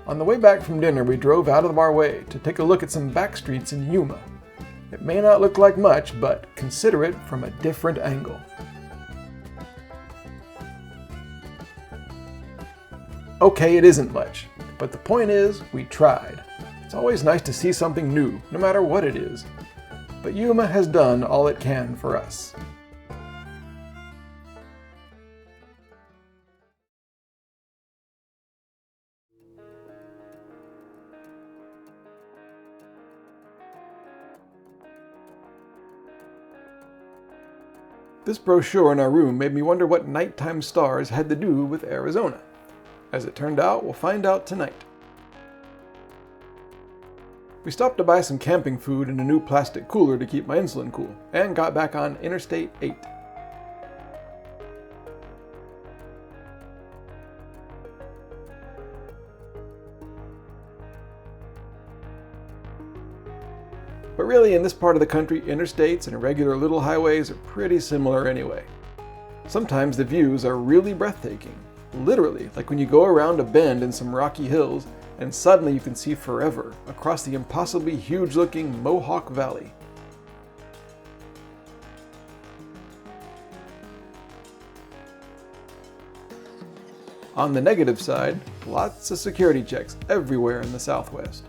On the way back from dinner, we drove out of our way to take a look at some back streets in Yuma. It may not look like much, but consider it from a different angle. Okay, it isn't much, but the point is, we tried. It's always nice to see something new, no matter what it is. But Yuma has done all it can for us. This brochure in our room made me wonder what nighttime stars had to do with Arizona. As it turned out, we'll find out tonight. We stopped to buy some camping food and a new plastic cooler to keep my insulin cool, and got back on Interstate 8. But really, in this part of the country, interstates and regular little highways are pretty similar anyway. Sometimes the views are really breathtaking. Literally, like when you go around a bend in some rocky hills, and suddenly you can see forever across the impossibly huge-looking Mohawk Valley. On the negative side, lots of security checks everywhere in the Southwest.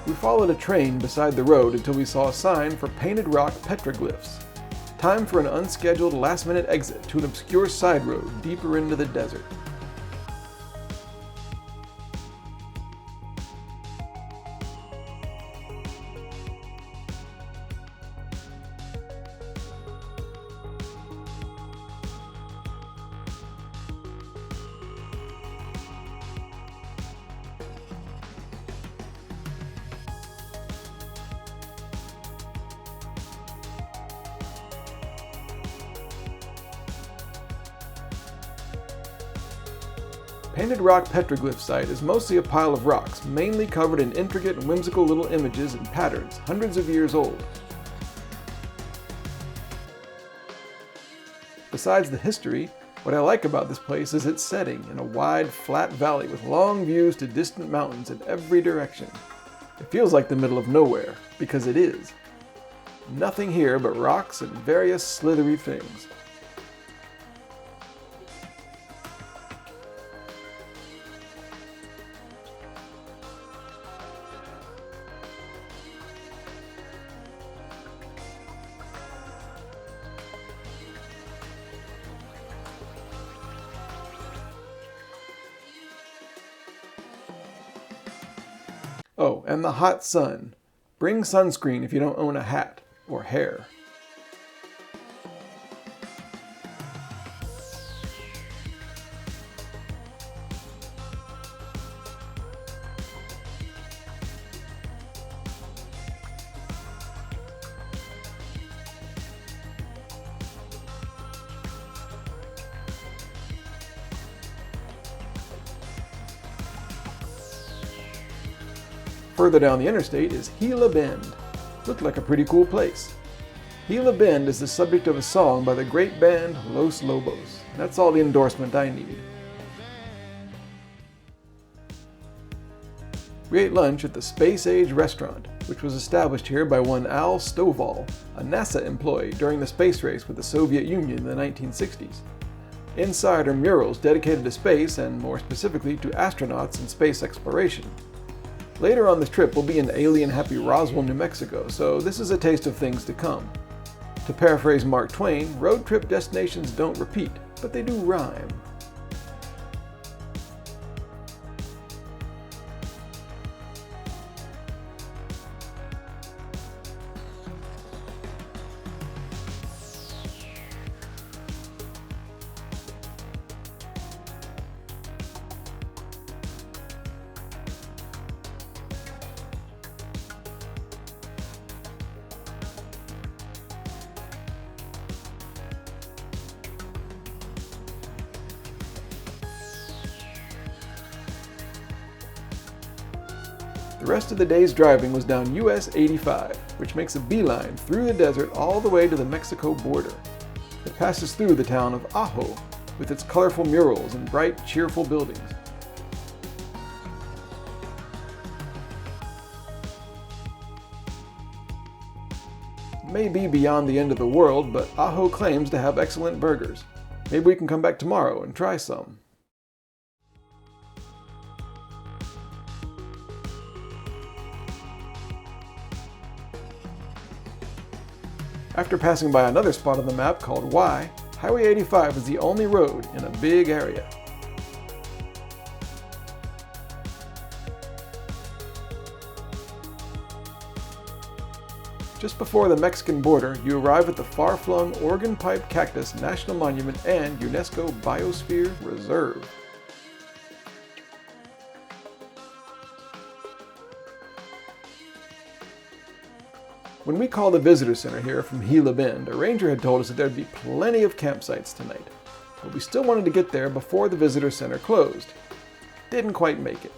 We followed a train beside the road until we saw a sign for painted rock petroglyphs. Time for an unscheduled last-minute exit to an obscure side road deeper into the desert. Painted Rock Petroglyph Site is mostly a pile of rocks, mainly covered in intricate and whimsical little images and patterns, hundreds of years old. Besides the history, what I like about this place is its setting in a wide, flat valley with long views to distant mountains in every direction. It feels like the middle of nowhere, because it is. Nothing here but rocks and various slithery things. Oh, and the hot sun. Bring sunscreen if you don't own a hat or hair. Further down the interstate is Gila Bend. Looked like a pretty cool place. Gila Bend is the subject of a song by the great band Los Lobos. That's all the endorsement I need. We ate lunch at the Space Age restaurant, which was established here by one Al Stovall, a NASA employee during the space race with the Soviet Union in the 1960s. Inside are murals dedicated to space and, more specifically, to astronauts and space exploration. Later on this trip we'll be in alien-happy Roswell, New Mexico, so this is a taste of things to come. To paraphrase Mark Twain, road trip destinations don't repeat, but they do rhyme. The rest of the day's driving was down US 85, which makes a beeline through the desert all the way to the Mexico border. It passes through the town of Ajo, with its colorful murals and bright, cheerful buildings. It may be beyond the end of the world, but Ajo claims to have excellent burgers. Maybe we can come back tomorrow and try some. After passing by another spot on the map called Y, Highway 85 is the only road in a big area. Just before the Mexican border, you arrive at the far-flung Organ Pipe Cactus National Monument and UNESCO Biosphere Reserve. When we called the visitor center here from Gila Bend, a ranger had told us that there'd be plenty of campsites tonight, but we still wanted to get there before the visitor center closed. Didn't quite make it.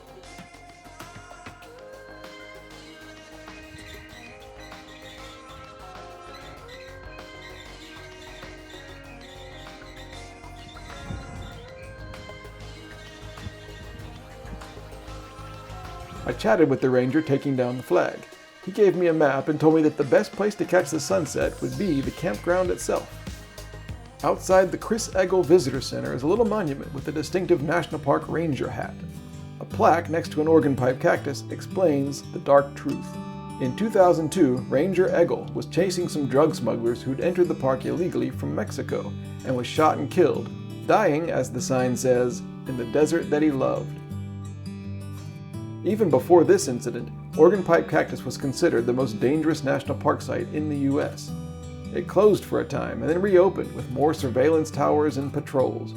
I chatted with the ranger taking down the flag. He gave me a map and told me that the best place to catch the sunset would be the campground itself. Outside the Chris Eggle Visitor Center is a little monument with a distinctive National Park ranger hat. A A plaque next to an organ pipe cactus explains the dark truth. In 2002, Ranger Eggle was chasing some drug smugglers who'd entered the park illegally from Mexico and was shot and killed, dying, as the sign says, in the desert that he loved. Even before this incident, Organ Pipe Cactus was considered the most dangerous national park site in the U.S. It closed for a time and then reopened with more surveillance towers and patrols.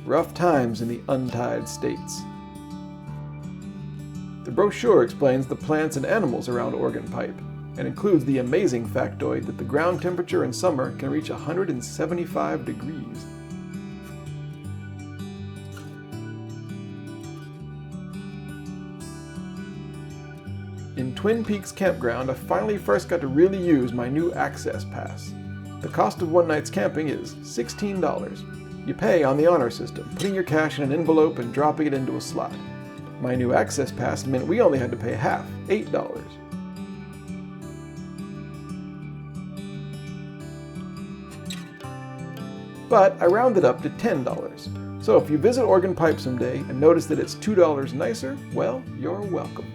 Rough times in the untied states. The brochure explains the plants and animals around Organ Pipe, and includes the amazing factoid that the ground temperature in summer can reach 175 degrees. In Twin Peaks Campground, I finally first got to really use my new Access Pass. The cost of one night's camping is $16. You pay on the honor system, putting your cash in an envelope and dropping it into a slot. My new Access Pass meant we only had to pay half, $8. But I rounded up to $10. So if you visit Organ Pipe someday and notice that it's $2 nicer, well, you're welcome.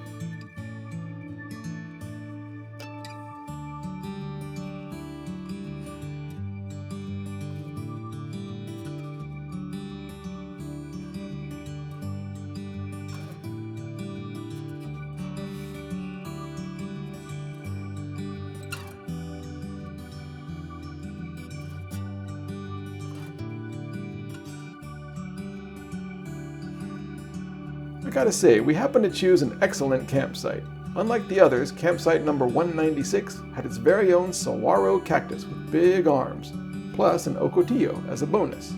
I gotta say, we happened to choose an excellent campsite. Unlike the others, campsite number 196 had its very own saguaro cactus with big arms, plus an ocotillo as a bonus.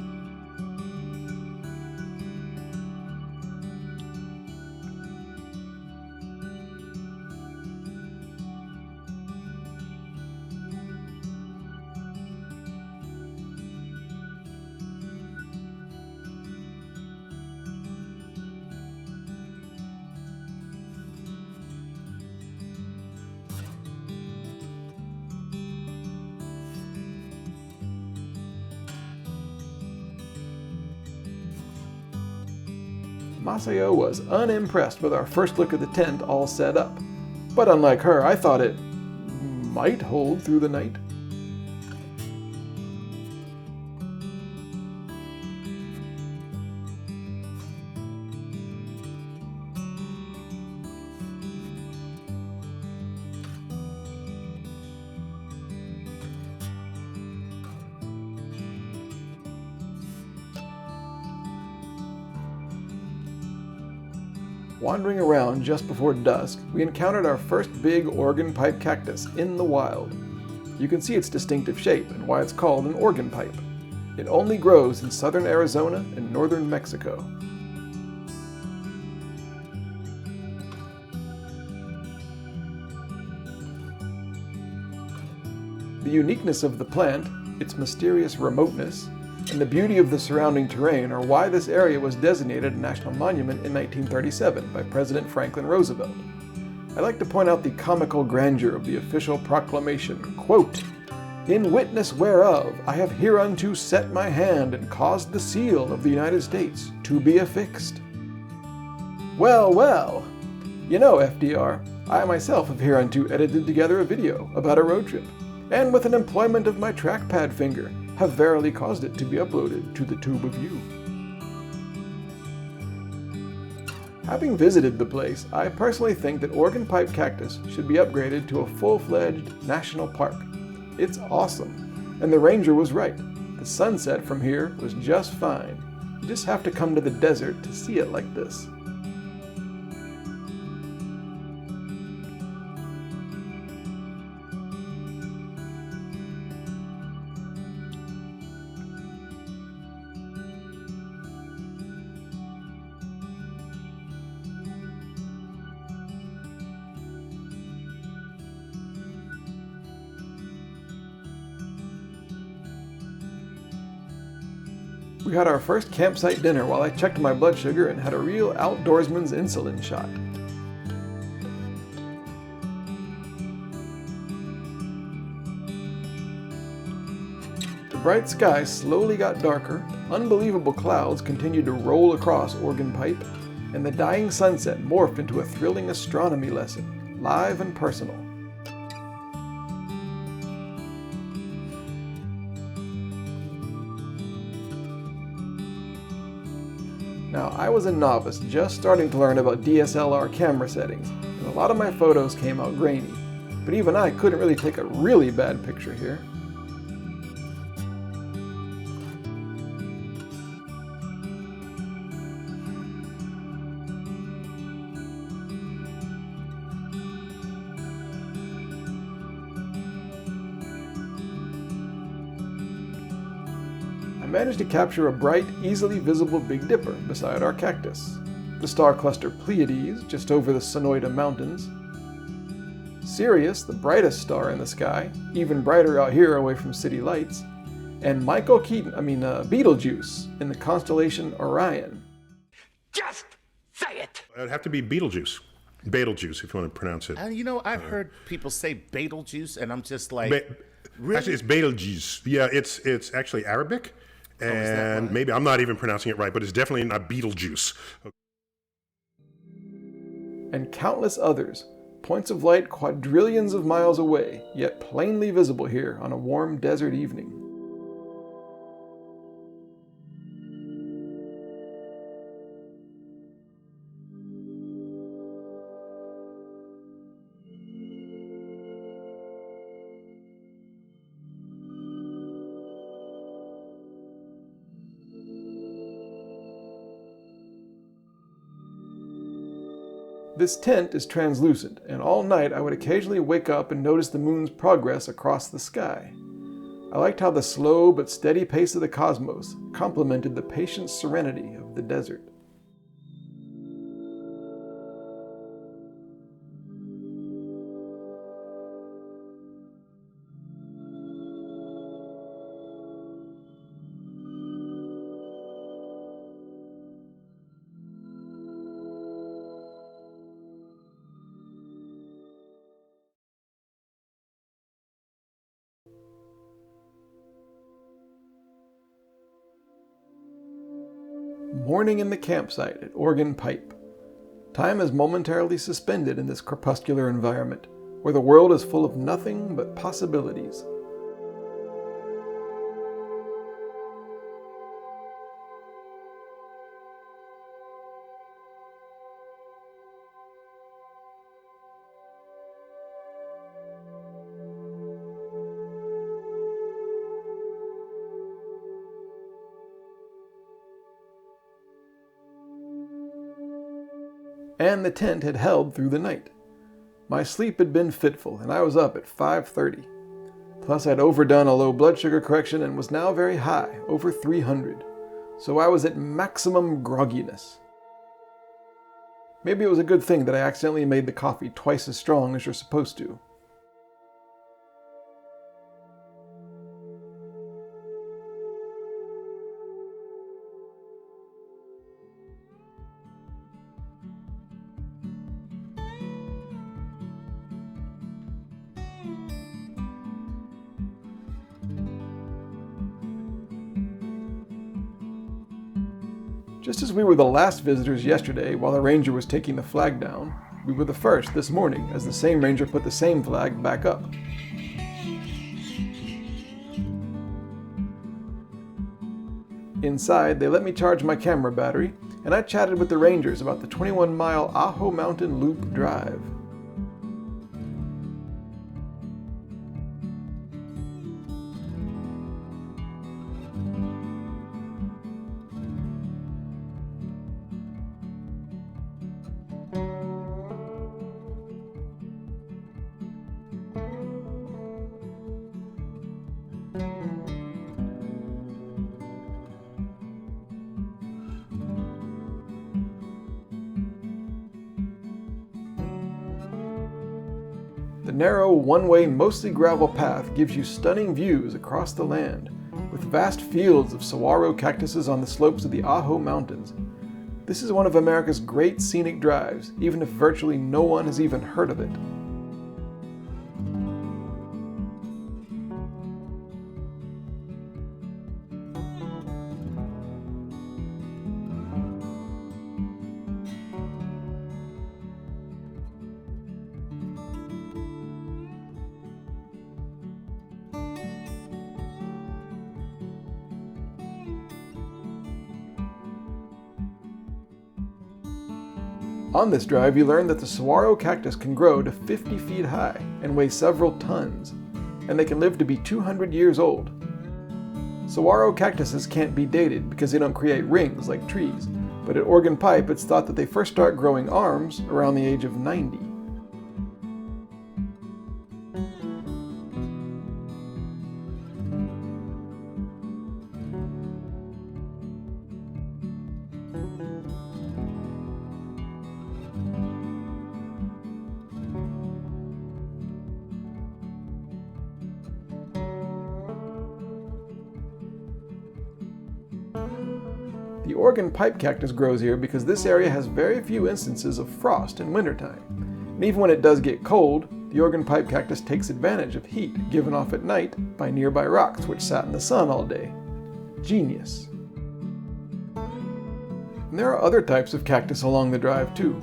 Masao was unimpressed with our first look at the tent all set up, but unlike her, I thought it might hold through the night. Wandering around just before dusk, we encountered our first big organ pipe cactus in the wild. You can see its distinctive shape and why it's called an organ pipe. It only grows in southern Arizona and northern Mexico. The uniqueness of the plant, its mysterious remoteness, and the beauty of the surrounding terrain are why this area was designated a national monument in 1937 by President Franklin Roosevelt. I'd like to point out the comical grandeur of the official proclamation, quote, "In witness whereof I have hereunto set my hand and caused the seal of the United States to be affixed." Well, well! You know, FDR, I myself have hereunto edited together a video about a road trip, and with an employment of my trackpad finger, have verily caused it to be uploaded to the tube of you. Having visited the place, I personally think that Organ Pipe Cactus should be upgraded to a full-fledged national park. It's awesome, and the ranger was right. The sunset from here was just fine. You just have to come to the desert to see it like this. We had our first campsite dinner while I checked my blood sugar and had a real outdoorsman's insulin shot. The bright sky slowly got darker, unbelievable clouds continued to roll across Organ Pipe, and the dying sunset morphed into a thrilling astronomy lesson, live and personal. Now, I was a novice just starting to learn about DSLR camera settings, and a lot of my photos came out grainy, but even I couldn't really take a really bad picture here. I managed to capture a bright, easily visible Big Dipper beside our cactus, the star cluster Pleiades just over the Sonoyta Mountains, Sirius, the brightest star in the sky, even brighter out here away from city lights, and Betelgeuse in the constellation Orion. Just say it! It would have to be Betelgeuse. Betelgeuse, if you want to pronounce it. I've heard people say Betelgeuse, and I'm just like, really? Actually, it's Betelgeuse. Yeah, it's actually Arabic, and right? maybe I'm not even pronouncing it right, but it's definitely not Betelgeuse. And countless others, points of light quadrillions of miles away, yet plainly visible here on a warm desert evening. This tent is translucent, and all night I would occasionally wake up and notice the moon's progress across the sky. I liked how the slow but steady pace of the cosmos complemented the patient serenity of the desert. Morning in the campsite at Organ Pipe. Time is momentarily suspended in this crepuscular environment, where the world is full of nothing but possibilities. And the tent had held through the night. My sleep had been fitful, and I was up at 5:30. Plus I'd overdone a low blood sugar correction and was now very high, over 300. So I was at maximum grogginess. Maybe it was a good thing that I accidentally made the coffee twice as strong as you're supposed to. Just as we were the last visitors yesterday while the ranger was taking the flag down, we were the first this morning as the same ranger put the same flag back up. Inside, they let me charge my camera battery, and I chatted with the rangers about the 21-mile Ajo Mountain Loop drive. The narrow, one-way, mostly gravel path gives you stunning views across the land, with vast fields of saguaro cactuses on the slopes of the Ajo Mountains. This is one of America's great scenic drives, even if virtually no one has even heard of it. On this drive, you learn that the saguaro cactus can grow to 50 feet high and weigh several tons, and they can live to be 200 years old. Saguaro cactuses can't be dated because they don't create rings like trees, but at Organ Pipe it's thought that they first start growing arms around the age of 90. The Organ pipe cactus grows here because this area has very few instances of frost in wintertime. And even when it does get cold, the Organ pipe cactus takes advantage of heat given off at night by nearby rocks which sat in the sun all day. Genius. And there are other types of cactus along the drive too.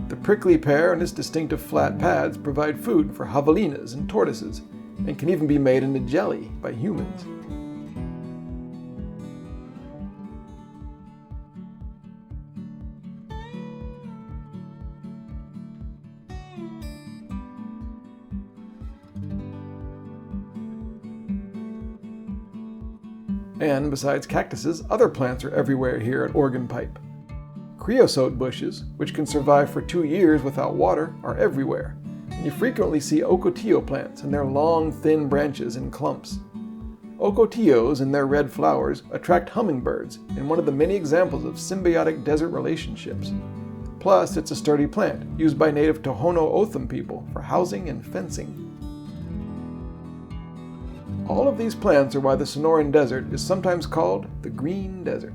The prickly pear and its distinctive flat pads provide food for javelinas and tortoises, and can even be made into jelly by humans. And besides cactuses, other plants are everywhere here at Organ Pipe. Creosote bushes, which can survive for 2 years without water, are everywhere, and you frequently see ocotillo plants and their long, thin branches in clumps. Ocotillos and their red flowers attract hummingbirds in one of the many examples of symbiotic desert relationships. Plus, it's a sturdy plant used by native Tohono O'odham people for housing and fencing. All of these plants are why the Sonoran Desert is sometimes called the Green Desert.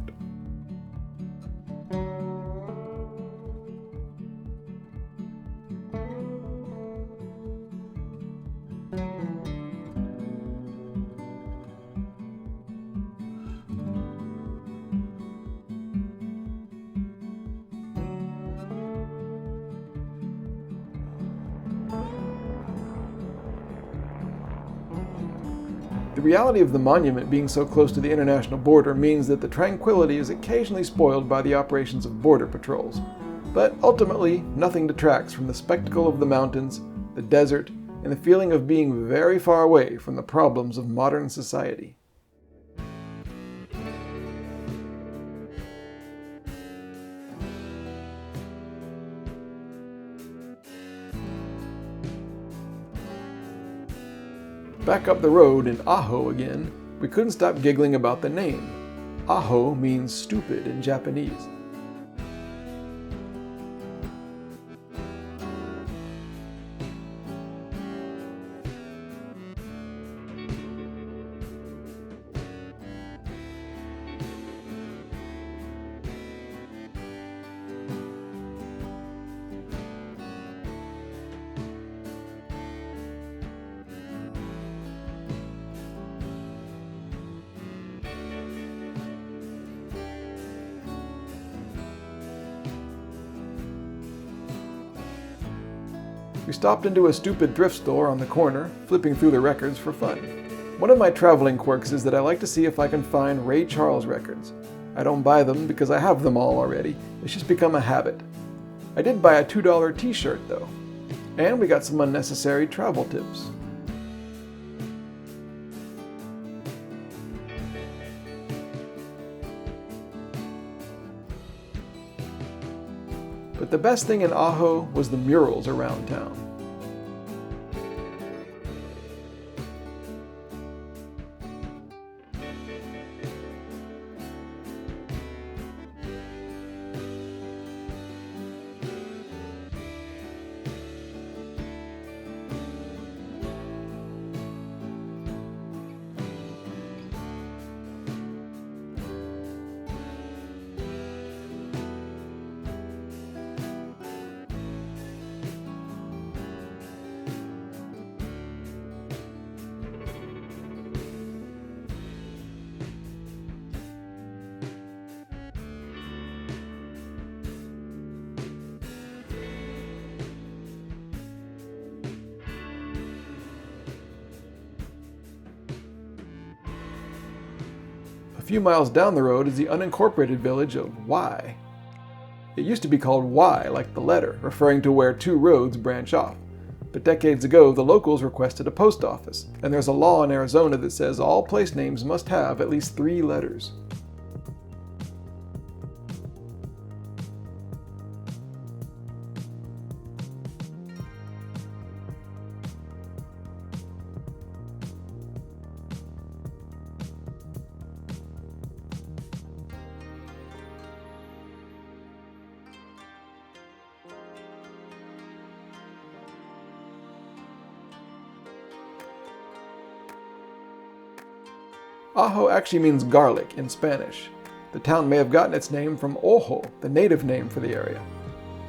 The reality of the monument being so close to the international border means that the tranquility is occasionally spoiled by the operations of border patrols. But ultimately, nothing detracts from the spectacle of the mountains, the desert, and the feeling of being very far away from the problems of modern society. Back up the road in Ajo again, we couldn't stop giggling about the name. Ajo means stupid in Japanese. We stopped into a stupid thrift store on the corner, flipping through the records for fun. One of my traveling quirks is that I like to see if I can find Ray Charles records. I don't buy them because I have them all already. It's just become a habit. I did buy a $2 t-shirt though. And we got some unnecessary travel tips. But the best thing in Ajo was the murals around town. A few miles down the road is the unincorporated village of Y. It used to be called Y, like the letter, referring to where two roads branch off. But decades ago, the locals requested a post office, and there's a law in Arizona that says all place names must have at least 3 letters. Ajo actually means garlic in Spanish. The town may have gotten its name from Ojo, the native name for the area.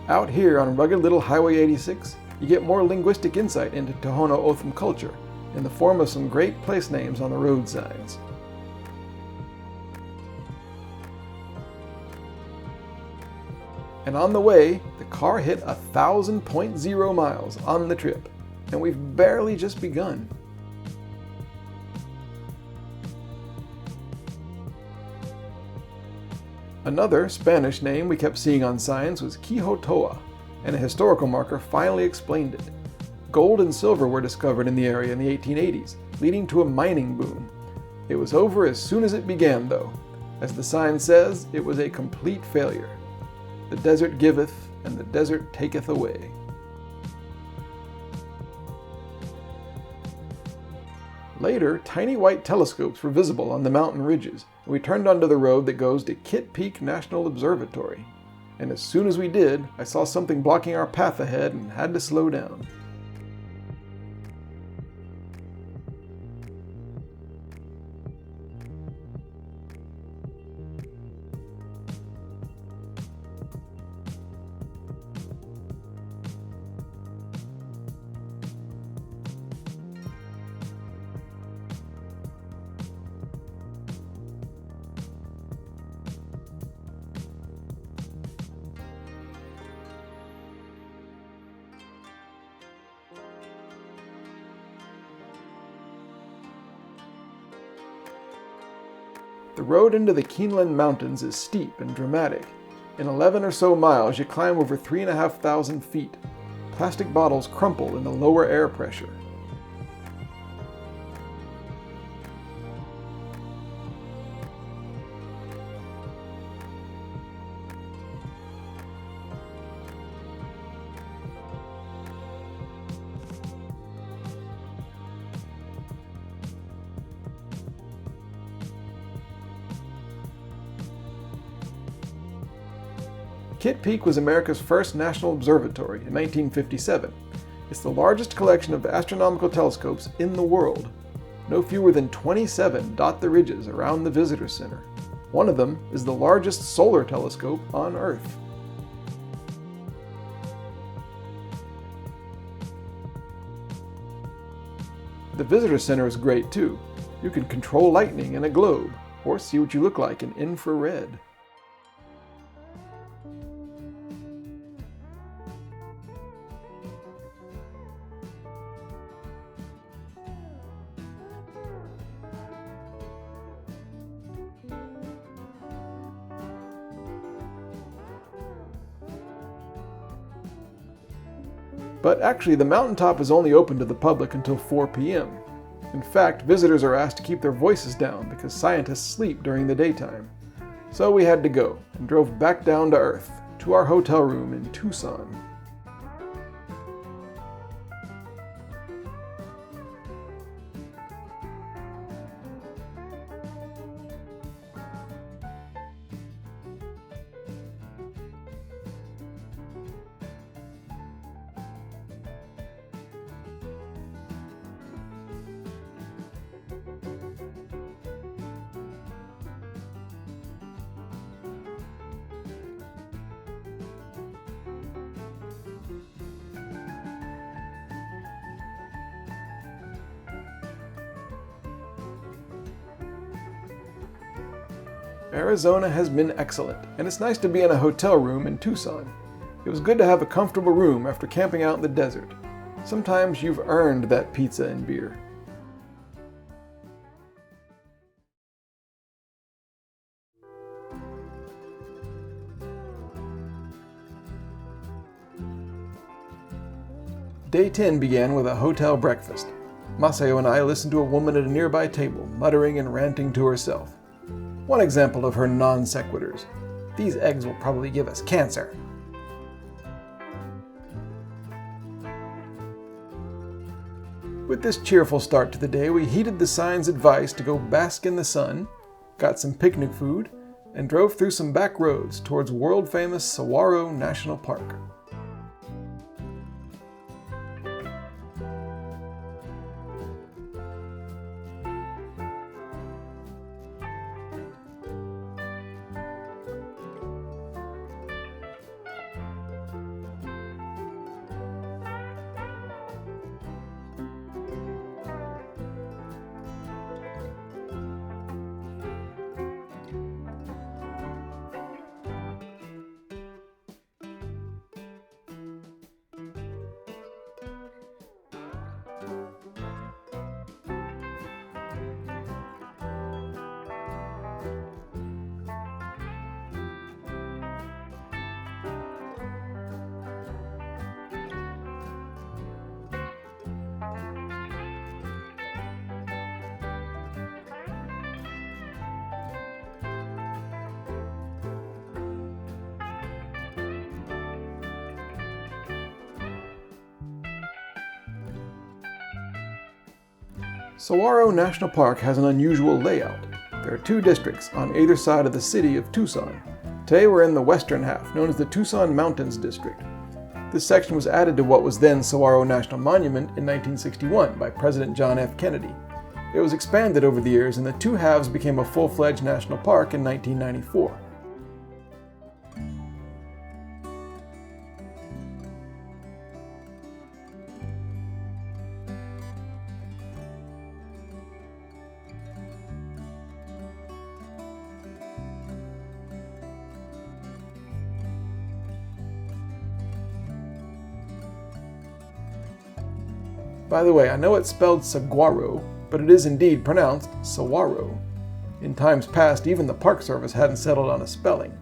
Out here on rugged little Highway 86, you get more linguistic insight into Tohono O'odham culture in the form of some great place names on the road signs. And on the way, the car hit 1,000.0 miles on the trip, and we've barely just begun. Another Spanish name we kept seeing on signs was Quijotoa, and a historical marker finally explained it. Gold and silver were discovered in the area in the 1880s, leading to a mining boom. It was over as soon as it began, though. As the sign says, it was a complete failure. The desert giveth, and the desert taketh away. Later, tiny white telescopes were visible on the mountain ridges, and we turned onto the road that goes to Kitt Peak National Observatory. And as soon as we did, I saw something blocking our path ahead and had to slow down. The road into the Keeneland Mountains is steep and dramatic. In 11 or so miles, you climb over 3,500 feet. Plastic bottles crumple in the lower air pressure. Kitt Peak was America's first national observatory in 1957. It's the largest collection of astronomical telescopes in the world. No fewer than 27 dot the ridges around the visitor center. One of them is the largest solar telescope on Earth. The visitor center is great too. You can control lightning in a globe, or see what you look like in infrared. But actually, the mountaintop is only open to the public until 4 p.m. In fact, visitors are asked to keep their voices down because scientists sleep during the daytime. So we had to go, and drove back down to Earth, to our hotel room in Tucson. Arizona has been excellent, and it's nice to be in a hotel room in Tucson. It was good to have a comfortable room after camping out in the desert. Sometimes you've earned that pizza and beer. Day 10 began with a hotel breakfast. Maceo and I listened to a woman at a nearby table, muttering and ranting to herself. One example of her non sequiturs. These eggs will probably give us cancer. With this cheerful start to the day, we heeded the sign's advice to go bask in the sun, got some picnic food, and drove through some back roads towards world-famous Saguaro National Park. Saguaro National Park has an unusual layout. There are two districts on either side of the city of Tucson. Today we're in the western half, known as the Tucson Mountains District. This section was added to what was then Saguaro National Monument in 1961 by President John F. Kennedy. It was expanded over the years and the two halves became a full-fledged national park in 1994. By the way, I know it's spelled Saguaro, but it is indeed pronounced Saguaro. In times past, even the Park Service hadn't settled on a spelling.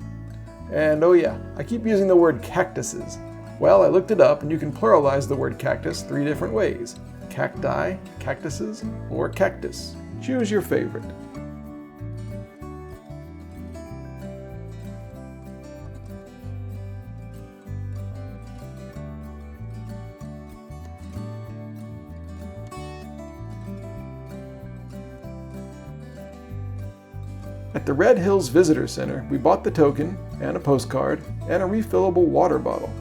And oh yeah, I keep using the word cactuses. Well, I looked it up and you can pluralize the word cactus 3 different ways. Cacti, cactuses, or cactus. Choose your favorite. At the Red Hills Visitor Center, we bought the token, and a postcard, and a refillable water bottle.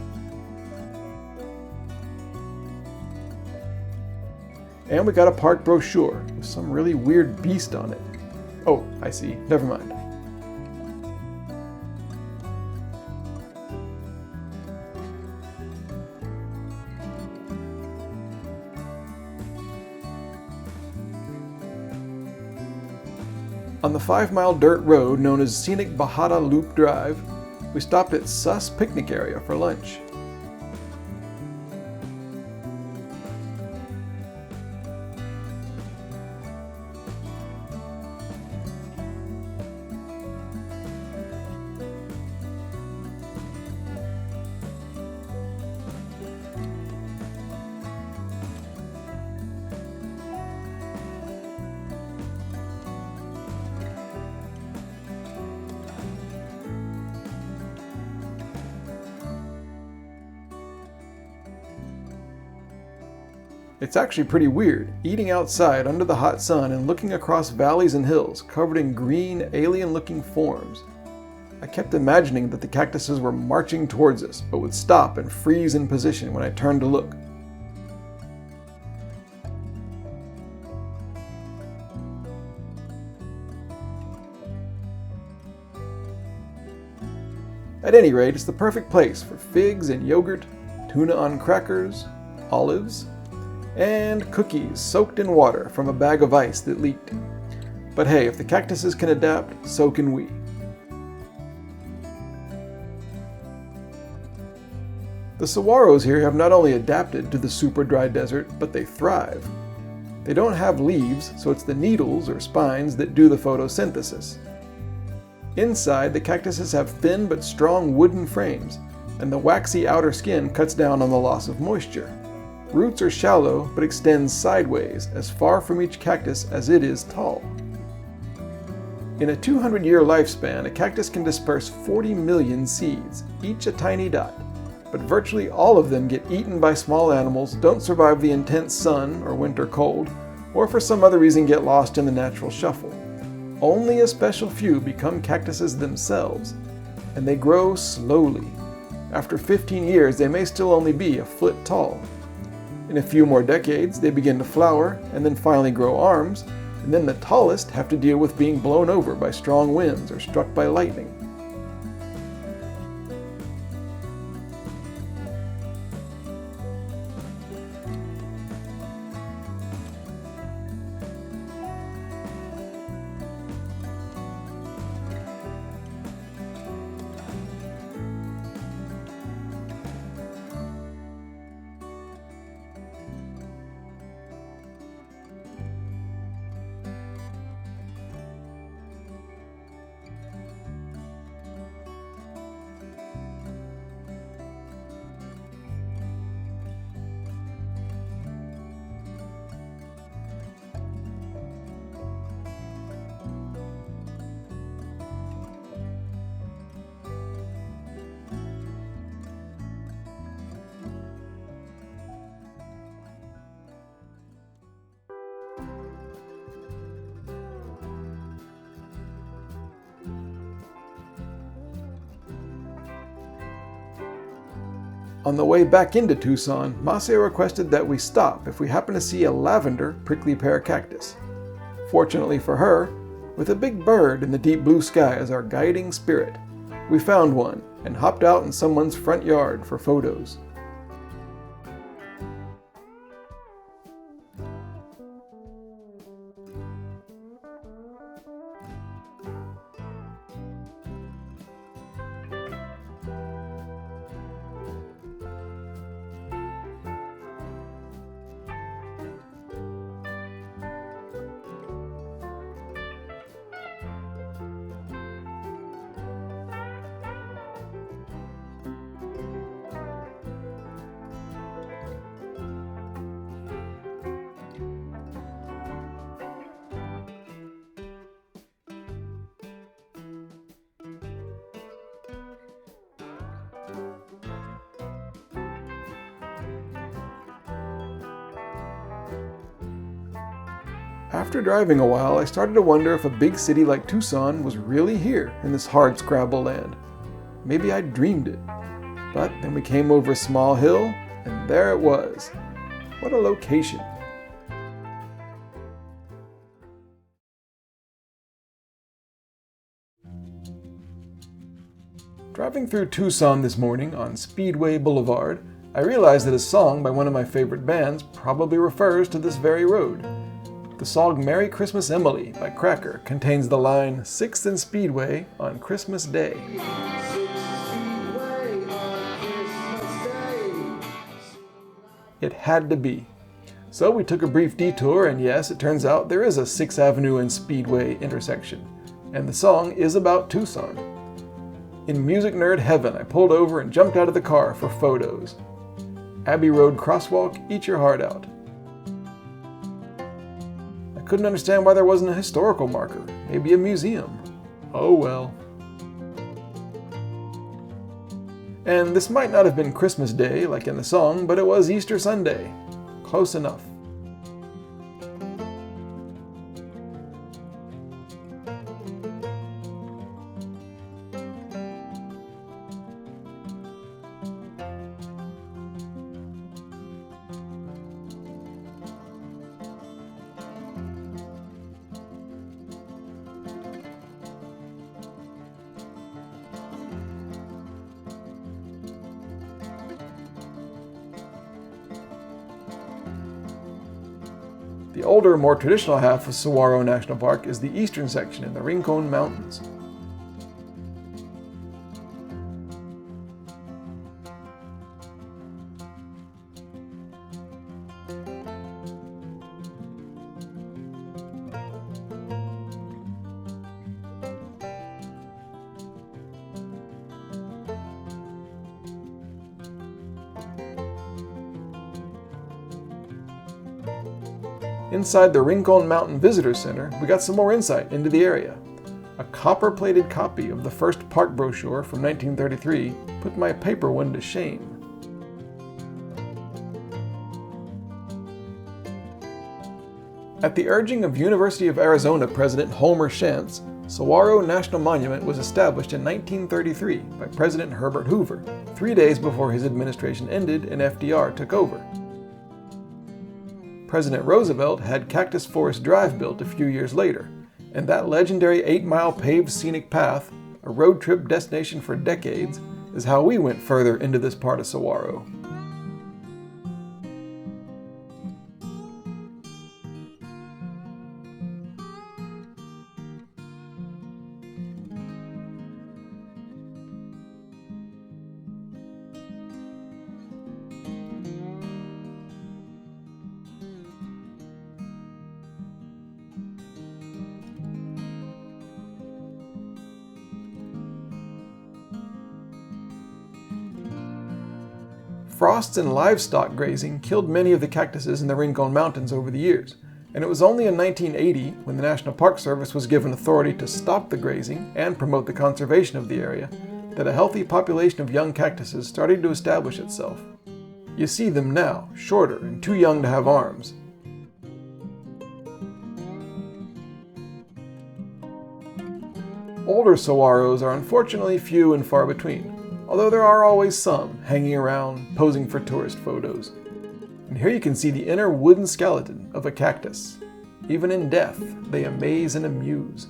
And we got a park brochure with some really weird beast on it. Oh, I see. Never mind. On the 5-mile dirt road known as Scenic Bajada Loop Drive, we stopped at Sus Picnic Area for lunch. It's actually pretty weird, eating outside under the hot sun and looking across valleys and hills covered in green, alien-looking forms. I kept imagining that the cactuses were marching towards us, but would stop and freeze in position when I turned to look. At any rate, it's the perfect place for figs and yogurt, tuna on crackers, olives, and cookies soaked in water from a bag of ice that leaked. But hey, if the cactuses can adapt, so can we. The saguaros here have not only adapted to the super dry desert, but they thrive. They don't have leaves, so it's the needles or spines that do the photosynthesis. Inside, the cactuses have thin but strong wooden frames, and the waxy outer skin cuts down on the loss of moisture. Roots are shallow but extend sideways, as far from each cactus as it is tall. In a 200-year lifespan, a cactus can disperse 40 million seeds, each a tiny dot. But virtually all of them get eaten by small animals, don't survive the intense sun or winter cold, or for some other reason get lost in the natural shuffle. Only a special few become cactuses themselves, and they grow slowly. After 15 years, they may still only be a foot tall. In a few more decades, they begin to flower, and then finally grow arms, and then the tallest have to deal with being blown over by strong winds or struck by lightning. On the way back into Tucson, Maceo requested that we stop if we happen to see a lavender prickly pear cactus. Fortunately for her, with a big bird in the deep blue sky as our guiding spirit, we found one and hopped out in someone's front yard for photos. After driving a while, I started to wonder if a big city like Tucson was really here in this hard-scrabble land. Maybe I dreamed it. But then we came over a small hill, and there it was. What a location. Driving through Tucson this morning on Speedway Boulevard, I realized that a song by one of my favorite bands probably refers to this very road. The song Merry Christmas Emily by Cracker contains the line 6th and Speedway on Christmas Day. It had to be. So we took a brief detour, and yes, it turns out there is a 6th Avenue and Speedway intersection, and the song is about Tucson. In music nerd heaven, I pulled over and jumped out of the car for photos. Abbey Road Crosswalk, eat your heart out. Couldn't understand why there wasn't a historical marker, maybe a museum. Oh well. And this might not have been Christmas Day like in the song, but it was Easter Sunday. Close enough. The older, more traditional half of Saguaro National Park is the eastern section in the Rincon Mountains. Inside the Rincon Mountain Visitor Center, we got some more insight into the area. A copper-plated copy of the first park brochure from 1933 put my paper one to shame. At the urging of University of Arizona President Homer Shantz, Saguaro National Monument was established in 1933 by President Herbert Hoover, 3 days before his administration ended and FDR took over. President Roosevelt had Cactus Forest Drive built a few years later, and that legendary 8-mile paved scenic path, a road trip destination for decades, is how we went further into this part of Saguaro. Frosts and livestock grazing killed many of the cactuses in the Rincon Mountains over the years, and it was only in 1980, when the National Park Service was given authority to stop the grazing and promote the conservation of the area, that a healthy population of young cactuses started to establish itself. You see them now, shorter and too young to have arms. Older saguaros are unfortunately few and far between, although there are always some hanging around, posing for tourist photos. And here you can see the inner wooden skeleton of a cactus. Even in death, they amaze and amuse.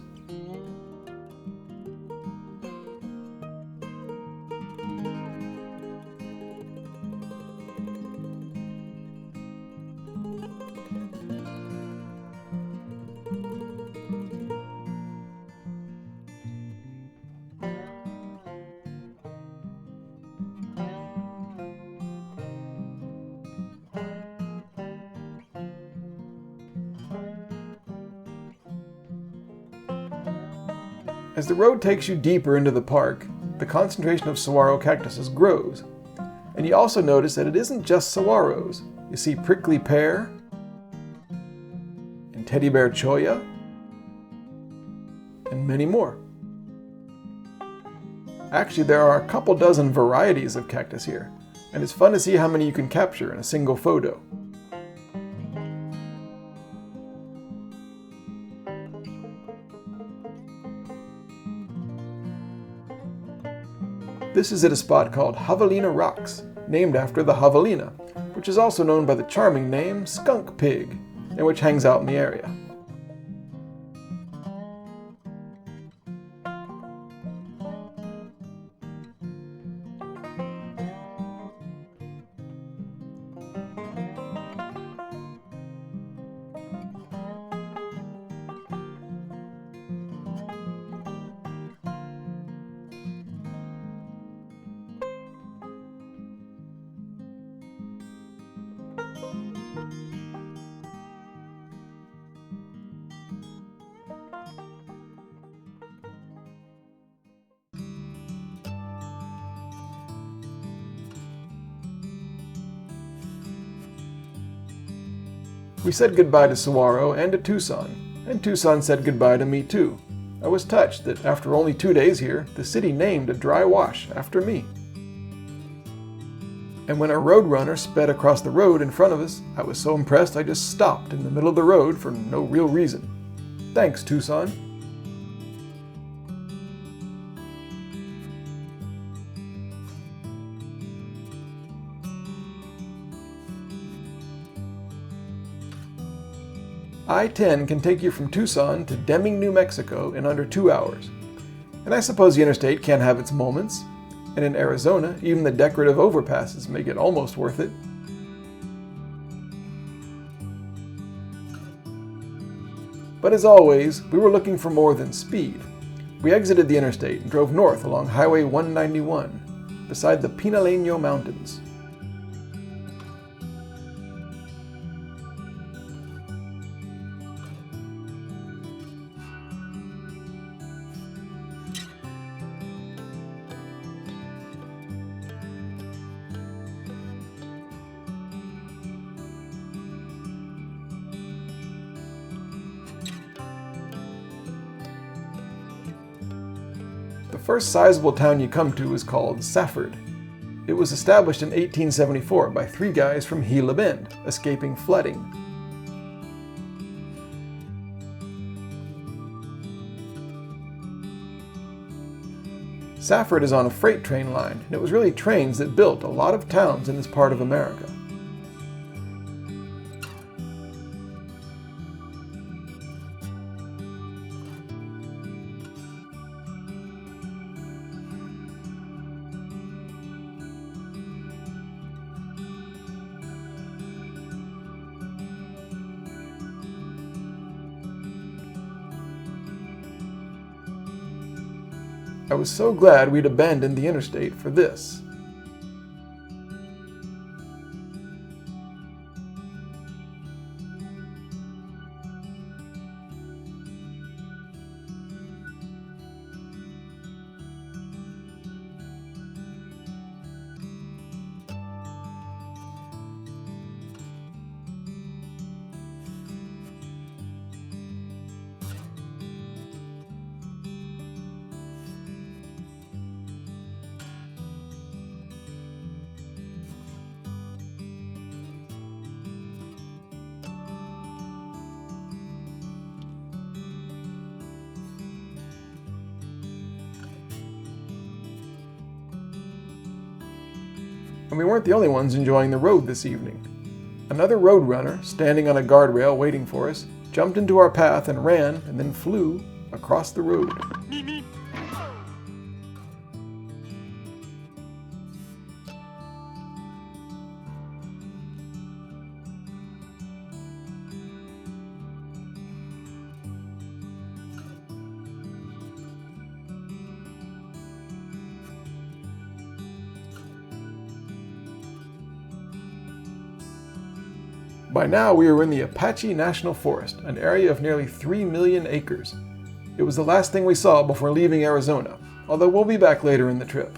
As the road takes you deeper into the park, the concentration of saguaro cactuses grows. And you also notice that it isn't just saguaros. You see prickly pear, and teddy bear choya, and many more. Actually, there are a couple dozen varieties of cactus here, and it's fun to see how many you can capture in a single photo. This is at a spot called Javelina Rocks, named after the javelina, which is also known by the charming name skunk pig, and which hangs out in the area. We said goodbye to Saguaro and to Tucson, and Tucson said goodbye to me too. I was touched that after only 2 days here, the city named a dry wash after me. And when a roadrunner sped across the road in front of us, I was so impressed I just stopped in the middle of the road for no real reason. Thanks, Tucson. I-10 can take you from Tucson to Deming, New Mexico in under 2 hours. And I suppose the interstate can have its moments. And in Arizona, even the decorative overpasses make it almost worth it. But as always, we were looking for more than speed. We exited the interstate and drove north along Highway 191, beside the Pinaleño Mountains. first sizable town you come to is called Safford. It was established in 1874 by 3 guys from Gila Bend, escaping flooding. Safford is on a freight train line, and it was really trains that built a lot of towns in this part of America. I was so glad we'd abandoned the interstate for this. And we weren't the only ones enjoying the road this evening. Another road runner, standing on a guardrail waiting for us, jumped into our path and ran, and then flew across the road. By now we were in the Apache National Forest, an area of nearly 3 million acres. It was the last thing we saw before leaving Arizona, although we'll be back later in the trip.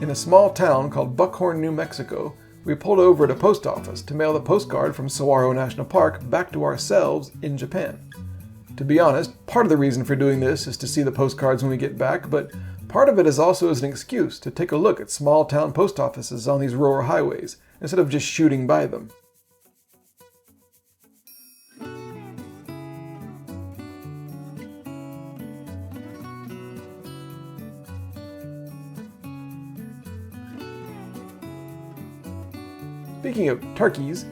In a small town called Buckhorn, New Mexico, we pulled over at a post office to mail the postcard from Saguaro National Park back to ourselves in Japan. To be honest, part of the reason for doing this is to see the postcards when we get back, but part of it is also as an excuse to take a look at small town post offices on these rural highways, instead of just shooting by them. Speaking of turkeys,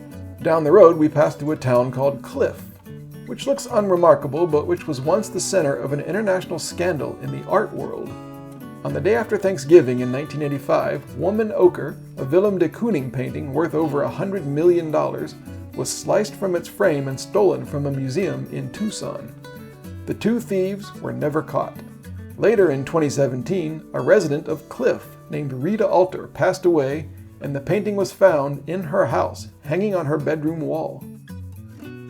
down the road we passed through a town called Cliff, which looks unremarkable but which was once the center of an international scandal in the art world. On the day after Thanksgiving in 1985, Woman Ochre, a Willem de Kooning painting worth over $100 million, was sliced from its frame and stolen from a museum in Tucson. The 2 thieves were never caught. Later in 2017, a resident of Cliff named Rita Alter passed away, and the painting was found in her house, hanging on her bedroom wall.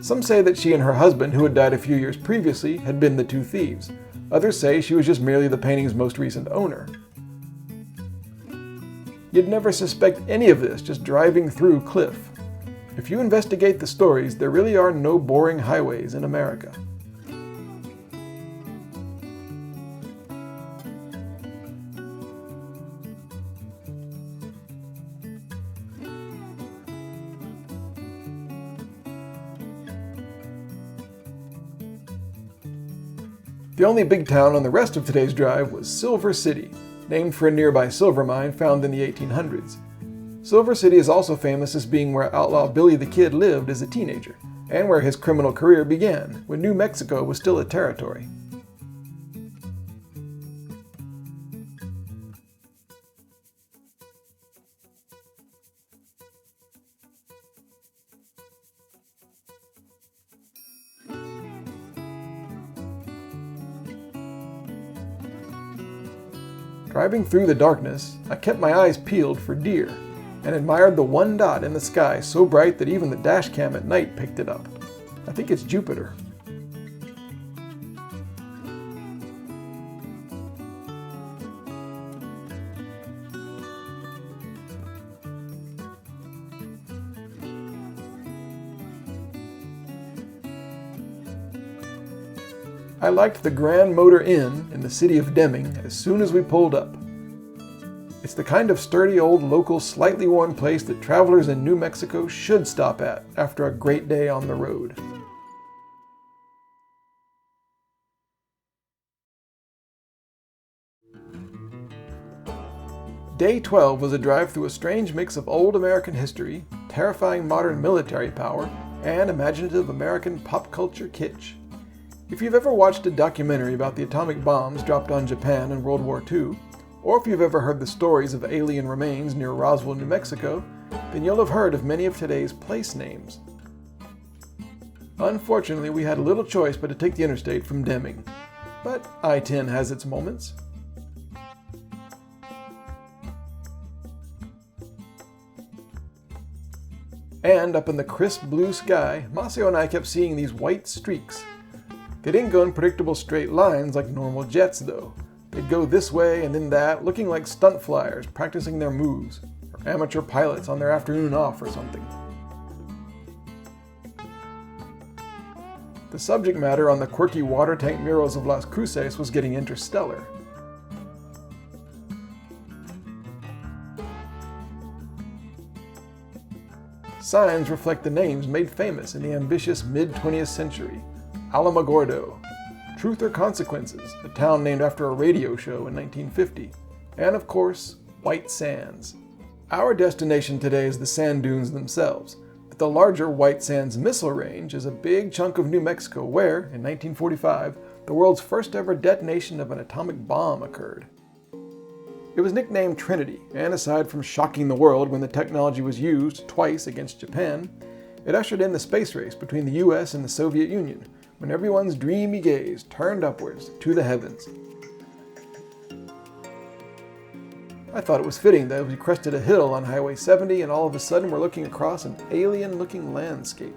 Some say that she and her husband, who had died a few years previously, had been the 2 thieves. Others say she was just merely the painting's most recent owner. You'd never suspect any of this just driving through Cliff. If you investigate the stories, there really are no boring highways in America. The only big town on the rest of today's drive was Silver City, named for a nearby silver mine found in the 1800s. Silver City is also famous as being where outlaw Billy the Kid lived as a teenager, and where his criminal career began, when New Mexico was still a territory. Driving through the darkness, I kept my eyes peeled for deer, and admired the one dot in the sky so bright that even the dash cam at night picked it up. I think it's Jupiter. I liked the Grand Motor Inn in the city of Deming as soon as we pulled up. It's the kind of sturdy old local slightly worn place that travelers in New Mexico should stop at after a great day on the road. Day 12 was a drive through a strange mix of old American history, terrifying modern military power, and imaginative American pop culture kitsch. If you've ever watched a documentary about the atomic bombs dropped on Japan in World War II, or if you've ever heard the stories of alien remains near Roswell, New Mexico, then you'll have heard of many of today's place names. Unfortunately, we had little choice but to take the interstate from Deming. But I-10 has its moments. And up in the crisp blue sky, Maceo and I kept seeing these white streaks. They didn't go in predictable straight lines like normal jets, though. They'd go this way and then that, looking like stunt flyers practicing their moves, or amateur pilots on their afternoon off or something. The subject matter on the quirky water tank murals of Las Cruces was getting interstellar. Signs reflect the names made famous in the ambitious mid-20th century. Alamogordo, Truth or Consequences, a town named after a radio show in 1950, and of course, White Sands. Our destination today is the sand dunes themselves, but the larger White Sands Missile Range is a big chunk of New Mexico where, in 1945, the world's first ever detonation of an atomic bomb occurred. It was nicknamed Trinity, and aside from shocking the world when the technology was used twice against Japan, it ushered in the space race between the US and the Soviet Union, when everyone's dreamy gaze turned upwards to the heavens. I thought it was fitting that we crested a hill on Highway 70 and all of a sudden we're looking across an alien-looking landscape.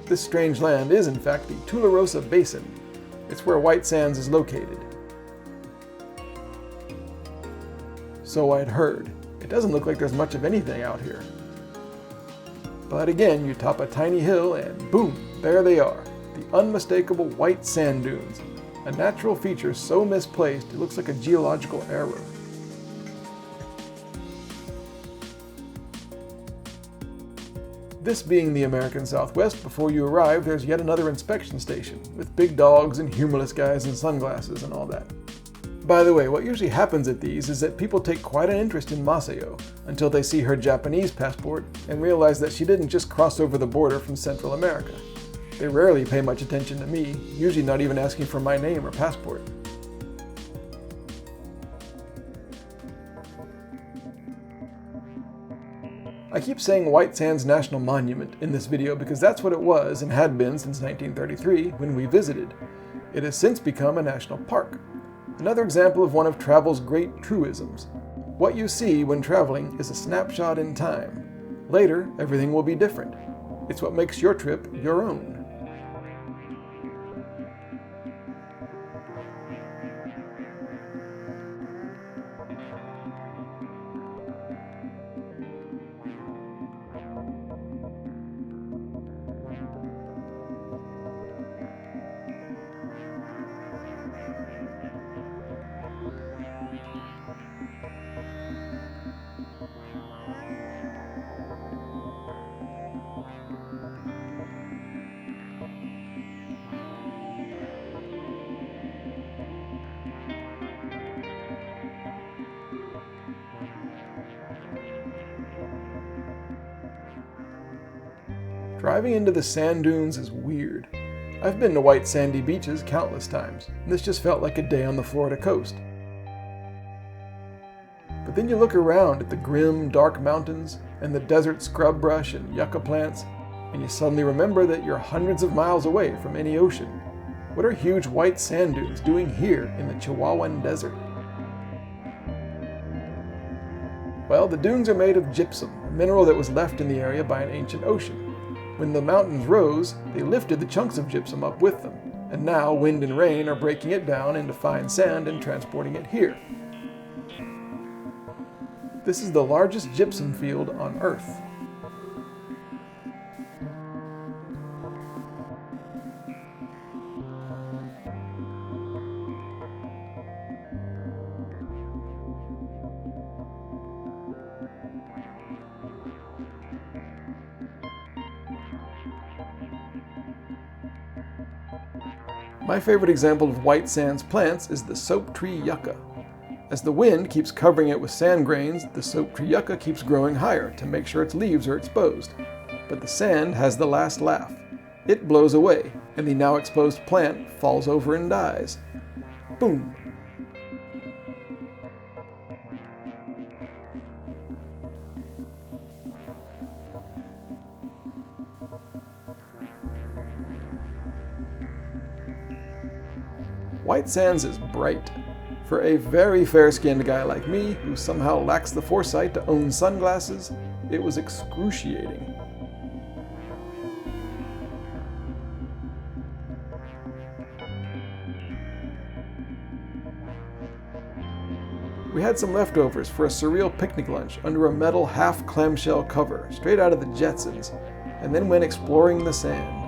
This strange land is in fact the Tularosa Basin. It's where White Sands is located. So I'd heard. It doesn't look like there's much of anything out here. But again, you top a tiny hill and boom, there they are, the unmistakable white sand dunes, a natural feature so misplaced it looks like a geological error. This being the American Southwest, before you arrive, there's yet another inspection station, with big dogs and humorless guys in sunglasses and all that. By the way, what usually happens at these is that people take quite an interest in Maceo, until they see her Japanese passport and realize that she didn't just cross over the border from Central America. They rarely pay much attention to me, usually not even asking for my name or passport. I keep saying White Sands National Monument in this video because that's what it was and had been since 1933 when we visited. It has since become a national park. Another example of one of travel's great truisms. What you see when traveling is a snapshot in time. Later, everything will be different. It's what makes your trip your own. Driving into the sand dunes is weird. I've been to white sandy beaches countless times, and this just felt like a day on the Florida coast. But then you look around at the grim, dark mountains and the desert scrub brush and yucca plants, and you suddenly remember that you're hundreds of miles away from any ocean. What are huge white sand dunes doing here in the Chihuahuan Desert? Well, the dunes are made of gypsum, a mineral that was left in the area by an ancient ocean. When the mountains rose, they lifted the chunks of gypsum up with them, and now wind and rain are breaking it down into fine sand and transporting it here. This is the largest gypsum field on Earth. My favorite example of white sands plants is the soap tree yucca. As the wind keeps covering it with sand grains, the soap tree yucca keeps growing higher to make sure its leaves are exposed. But the sand has the last laugh. It blows away, and the now exposed plant falls over and dies. Boom! White sands is bright. For a very fair-skinned guy like me, who somehow lacks the foresight to own sunglasses, it was excruciating. We had some leftovers for a surreal picnic lunch under a metal half-clamshell cover, straight out of the Jetsons, and then went exploring the sand.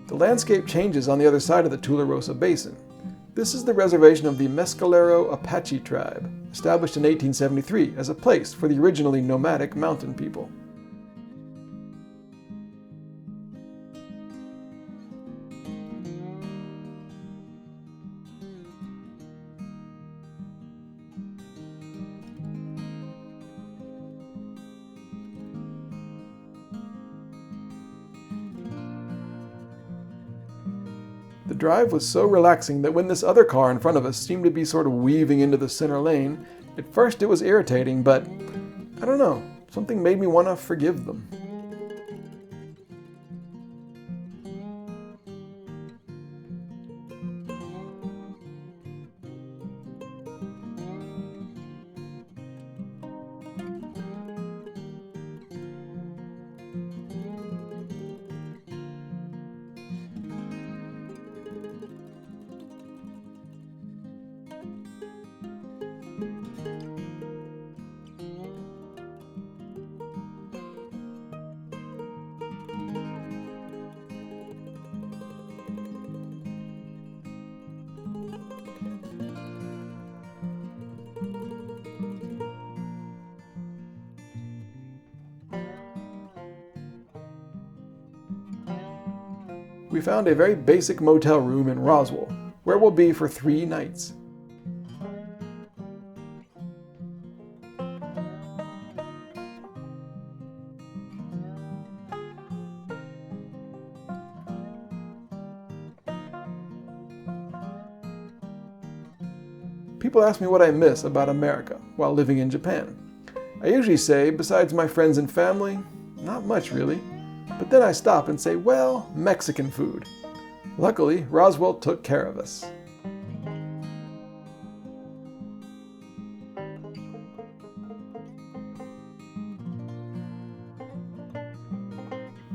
The landscape changes on the other side of the Tularosa Basin. This is the reservation of the Mescalero Apache tribe, established in 1873 as a place for the originally nomadic mountain people. The drive was so relaxing that when this other car in front of us seemed to be sort of weaving into the center lane, at first it was irritating, but I don't know, something made me want to forgive them. We found a very basic motel room in Roswell, where we'll be for 3 nights. People ask me what I miss about America while living in Japan. I usually say, besides my friends and family, not much really. But then I stop and say, well, Mexican food. Luckily, Roswell took care of us.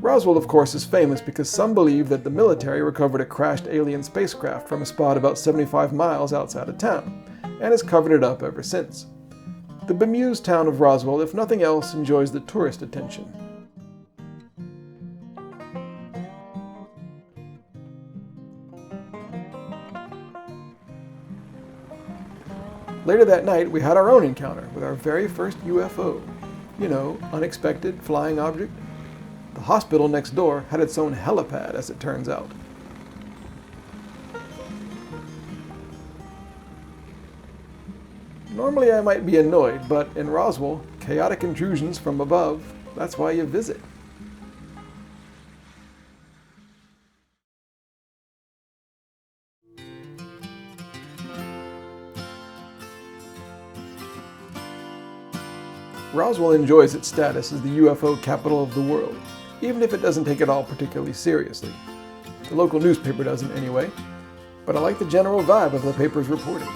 Roswell, of course, is famous because some believe that the military recovered a crashed alien spacecraft from a spot about 75 miles outside of town, and has covered it up ever since. The bemused town of Roswell, if nothing else, enjoys the tourist attention. Later that night, we had our own encounter with our very first UFO. You know, unexpected flying object. The hospital next door had its own helipad, as it turns out. Normally I might be annoyed, but in Roswell, chaotic intrusions from above, that's why you visit. Roswell enjoys its status as the UFO capital of the world, even if it doesn't take it all particularly seriously. The local newspaper doesn't anyway, but I like the general vibe of the paper's reporting.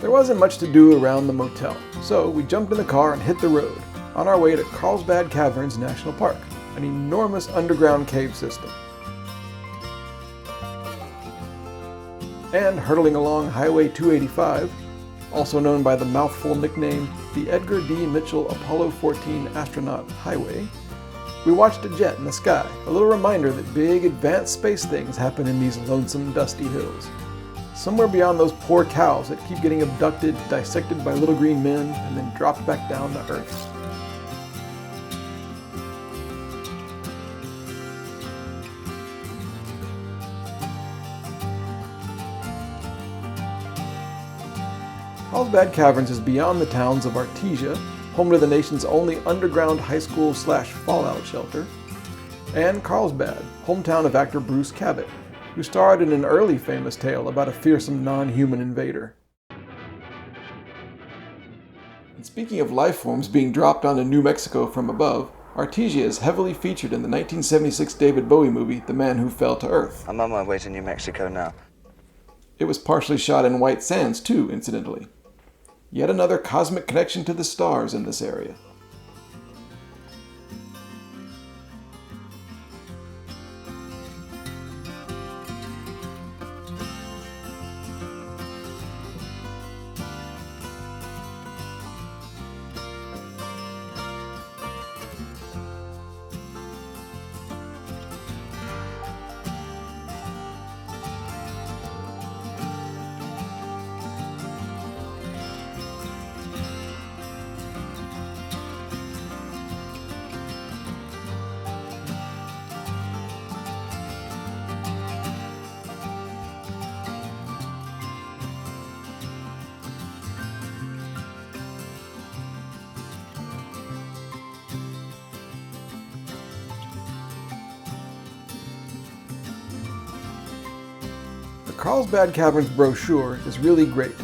There wasn't much to do around the motel, so we jumped in the car and hit the road, on our way to Carlsbad Caverns National Park, an enormous underground cave system. And hurtling along Highway 285, also known by the mouthful nickname the Edgar D. Mitchell Apollo 14 Astronaut Highway, we watched a jet in the sky, a little reminder that big advanced space things happen in these lonesome, dusty hills. Somewhere beyond those poor cows that keep getting abducted, dissected by little green men, and then dropped back down to Earth. Carlsbad Caverns is beyond the towns of Artesia, home to the nation's only underground high school/fallout shelter, and Carlsbad, hometown of actor Bruce Cabot, who starred in an early famous tale about a fearsome non-human invader. And speaking of life forms being dropped onto New Mexico from above, Artesia is heavily featured in the 1976 David Bowie movie The Man Who Fell to Earth. I'm on my way to New Mexico now. It was partially shot in White Sands too, incidentally. Yet another cosmic connection to the stars in this area. The Carlsbad Caverns brochure is really great.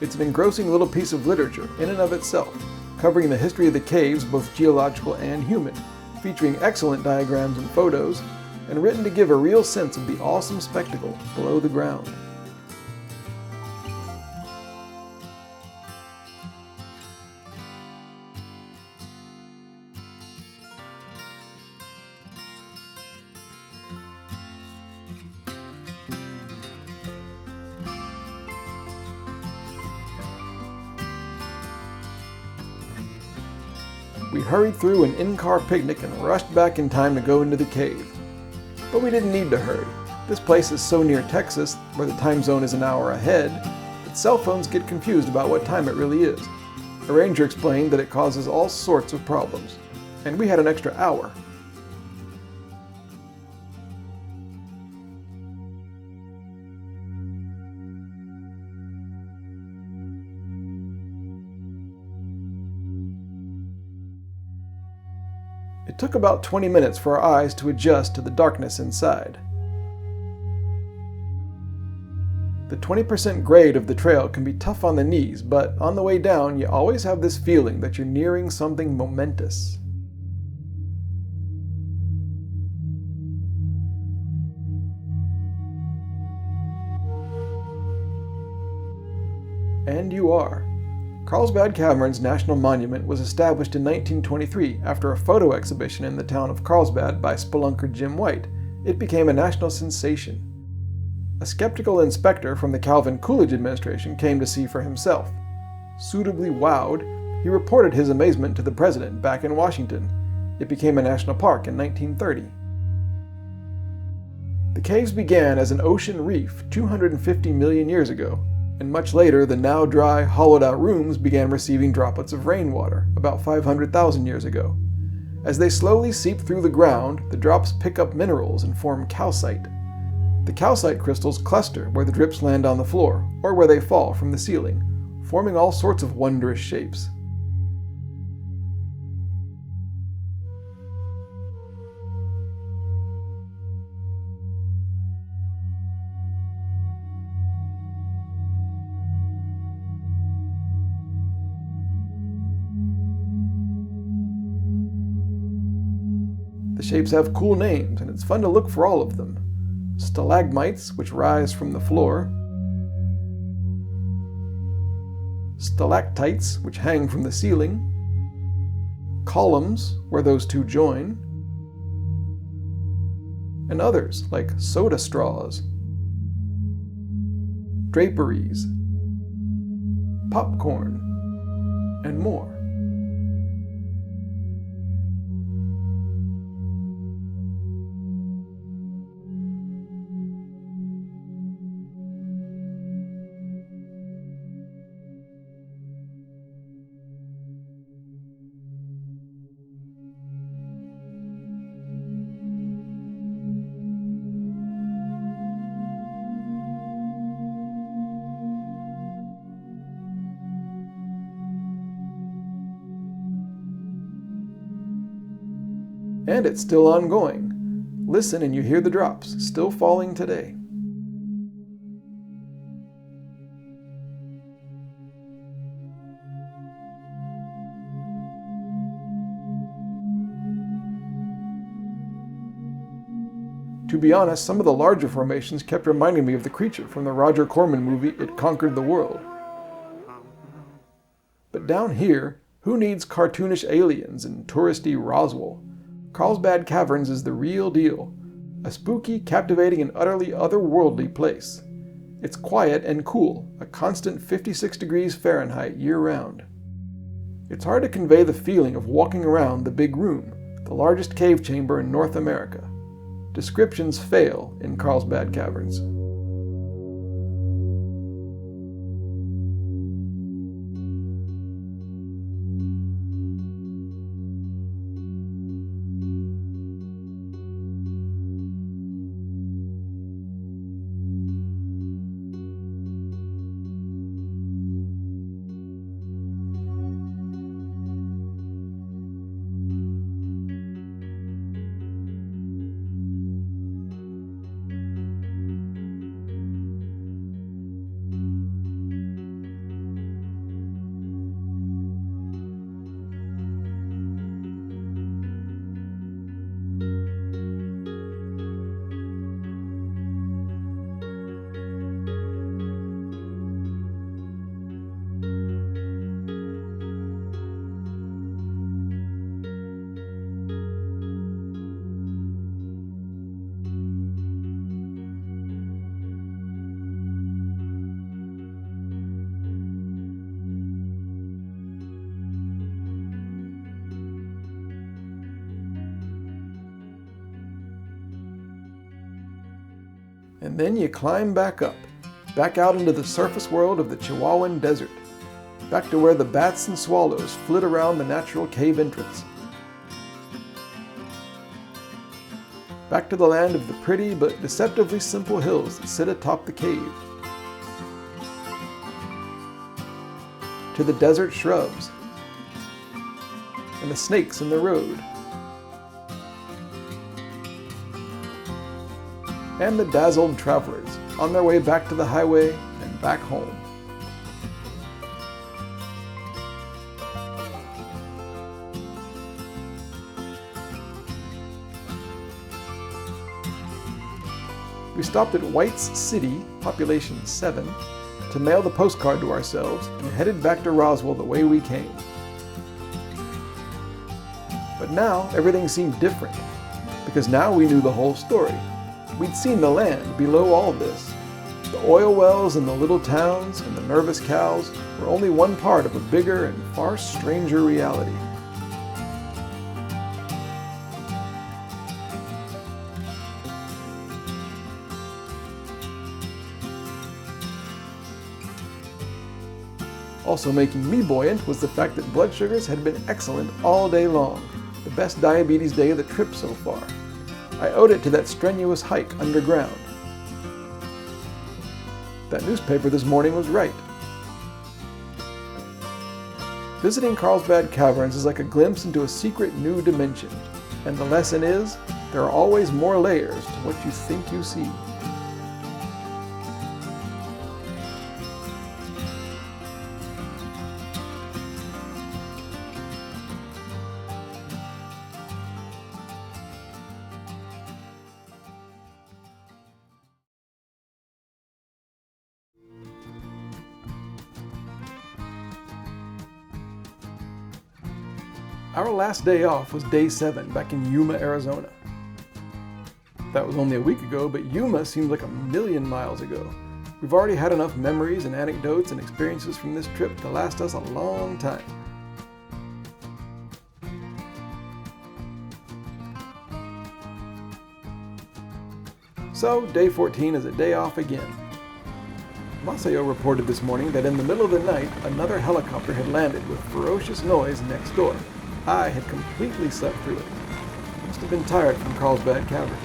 It's an engrossing little piece of literature in and of itself, covering the history of the caves, both geological and human, featuring excellent diagrams and photos, and written to give a real sense of the awesome spectacle below the ground. We hurried through an in-car picnic and rushed back in time to go into the cave. But we didn't need to hurry. This place is so near Texas, where the time zone is an hour ahead, that cell phones get confused about what time it really is. A ranger explained that it causes all sorts of problems. And we had an extra hour. It took about 20 minutes for our eyes to adjust to the darkness inside. The 20% grade of the trail can be tough on the knees, but on the way down, you always have this feeling that you're nearing something momentous. And you are. Carlsbad Caverns National Monument was established in 1923 after a photo exhibition in the town of Carlsbad by spelunker Jim White. It became a national sensation. A skeptical inspector from the Calvin Coolidge administration came to see for himself. Suitably wowed, he reported his amazement to the president back in Washington. It became a national park in 1930. The caves began as an ocean reef 250 million years ago, and much later the now dry, hollowed-out rooms began receiving droplets of rainwater about 500,000 years ago. As they slowly seep through the ground, the drops pick up minerals and form calcite. The calcite crystals cluster where the drips land on the floor, or where they fall from the ceiling, forming all sorts of wondrous shapes. The shapes have cool names, and it's fun to look for all of them. Stalagmites, which rise from the floor. Stalactites, which hang from the ceiling. Columns, where those two join. And others, like soda straws. Draperies. Popcorn. And more. And it's still ongoing. Listen and you hear the drops, still falling today. To be honest, some of the larger formations kept reminding me of the creature from the Roger Corman movie It Conquered the World. But down here, who needs cartoonish aliens and touristy Roswell? Carlsbad Caverns is the real deal. A spooky, captivating, and utterly otherworldly place. It's quiet and cool, a constant 56 degrees Fahrenheit year-round. It's hard to convey the feeling of walking around the big room, the largest cave chamber in North America. Descriptions fail in Carlsbad Caverns. And then you climb back up, back out into the surface world of the Chihuahuan Desert, back to where the bats and swallows flit around the natural cave entrance. Back to the land of the pretty but deceptively simple hills that sit atop the cave. To the desert shrubs and the snakes in the road. and the dazzled travelers on their way back to the highway and back home. We stopped at White's City, population 7, to mail the postcard to ourselves and headed back to Roswell the way we came. But now everything seemed different, because now we knew the whole story. We'd seen the land below all this. The oil wells and the little towns and the nervous cows were only one part of a bigger and far stranger reality. Also making me buoyant was the fact that blood sugars had been excellent all day long, the best diabetes day of the trip so far. I owed it to that strenuous hike underground. That newspaper this morning was right. Visiting Carlsbad Caverns is like a glimpse into a secret new dimension, and the lesson is, there are always more layers to what you think you see. Our last day off was day 7 back in Yuma, Arizona. That was only a week ago, but Yuma seemed like a million miles ago. We've already had enough memories and anecdotes and experiences from this trip to last us a long time. So, day 14 is a day off again. Maceo reported this morning that in the middle of the night, another helicopter had landed with ferocious noise next door. I had completely slept through it. Must have been tired from Carlsbad Caverns.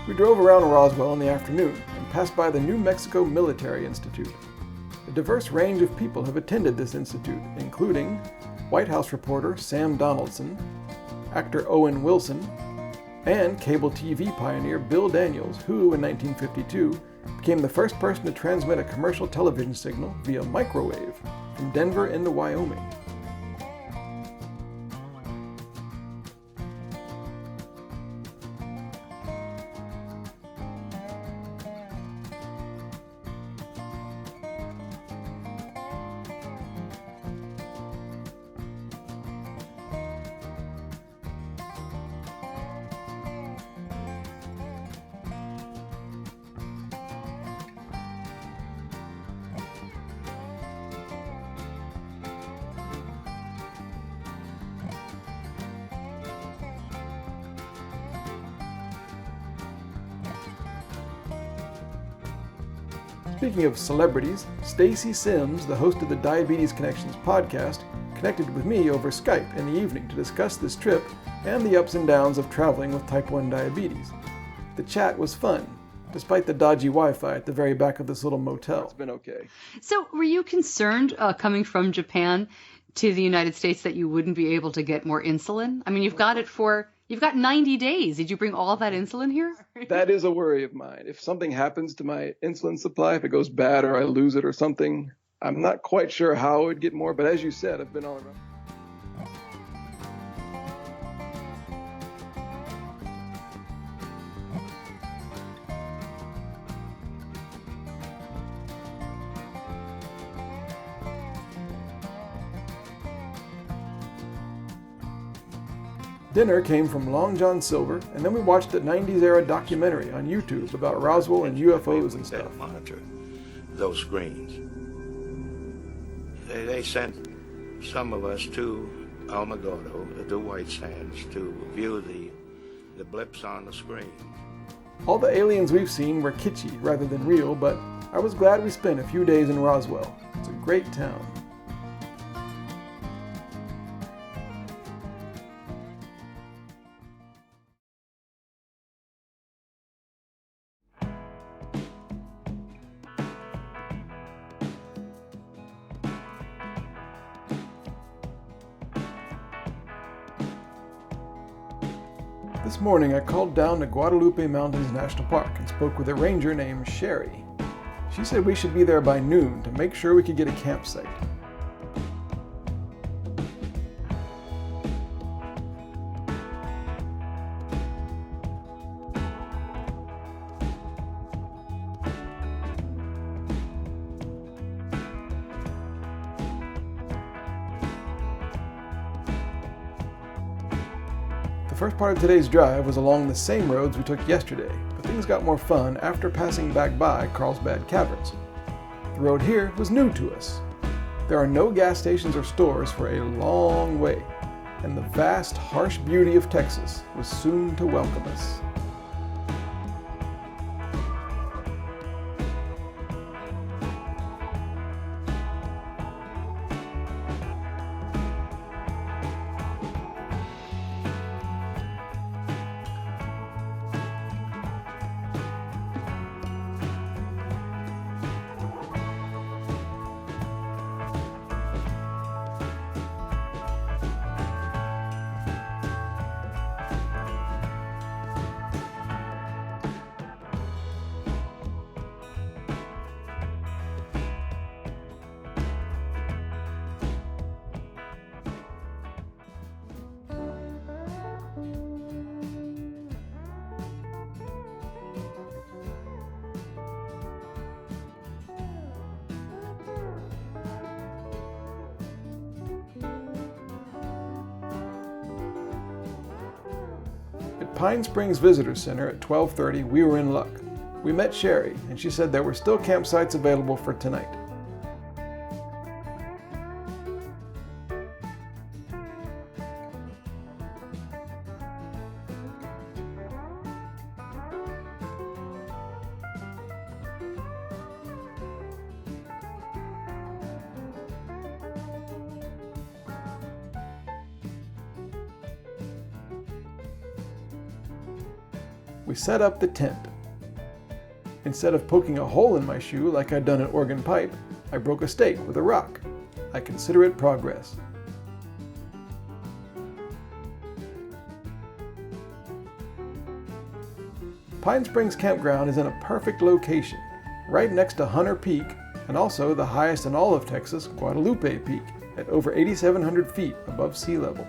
We drove around Roswell in the afternoon and passed by the New Mexico Military Institute. A diverse range of people have attended this institute, including White House reporter Sam Donaldson, actor Owen Wilson, and cable TV pioneer Bill Daniels, who in 1952 became the first person to transmit a commercial television signal via microwave from Denver into Wyoming. Speaking of celebrities, Stacy Sims, the host of the Diabetes Connections podcast, connected with me over Skype in the evening to discuss this trip and the ups and downs of traveling with type 1 diabetes. The chat was fun, despite the dodgy Wi-Fi at the very back of this little motel. It's been okay. So were you concerned coming from Japan to the United States that you wouldn't be able to get more insulin? I mean, you've got 90 days. Did you bring all that insulin here? That is a worry of mine. If something happens to my insulin supply, if it goes bad or I lose it or something, I'm not quite sure how I would get more, but as you said, I've been all around. Dinner came from Long John Silver, and then we watched a 90s era documentary on YouTube about Roswell and UFOs and stuff. Monitor those screens. They sent some of us to Alamogordo, the White Sands, to view the blips on the screen. All the aliens we've seen were kitschy rather than real, but I was glad we spent a few days in Roswell. It's a great town. This morning I called down to Guadalupe Mountains National Park and spoke with a ranger named Sherry. She said we should be there by noon to make sure we could get a campsite. The first part of today's drive was along the same roads we took yesterday, but things got more fun after passing back by Carlsbad Caverns. The road here was new to us. There are no gas stations or stores for a long way, and the vast, harsh beauty of Texas was soon to welcome us. Pine Springs Visitor Center at 12:30, we were in luck. We met Sherry, and she said there were still campsites available for tonight. We set up the tent. Instead of poking a hole in my shoe like I'd done at Oregon Pipe, I broke a stake with a rock. I consider it progress. Pine Springs Campground is in a perfect location, right next to Hunter Peak and also the highest in all of Texas, Guadalupe Peak, at over 8,700 feet above sea level.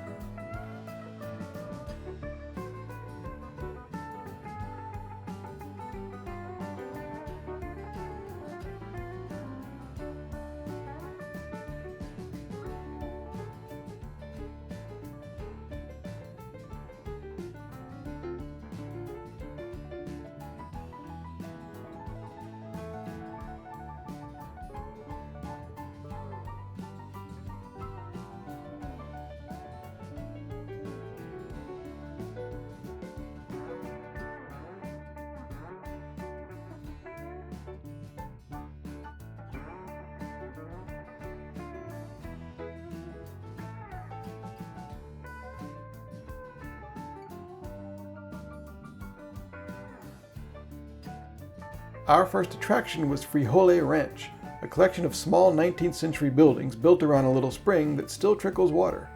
Our first attraction was Frijole Ranch, a collection of small 19th century buildings built around a little spring that still trickles water.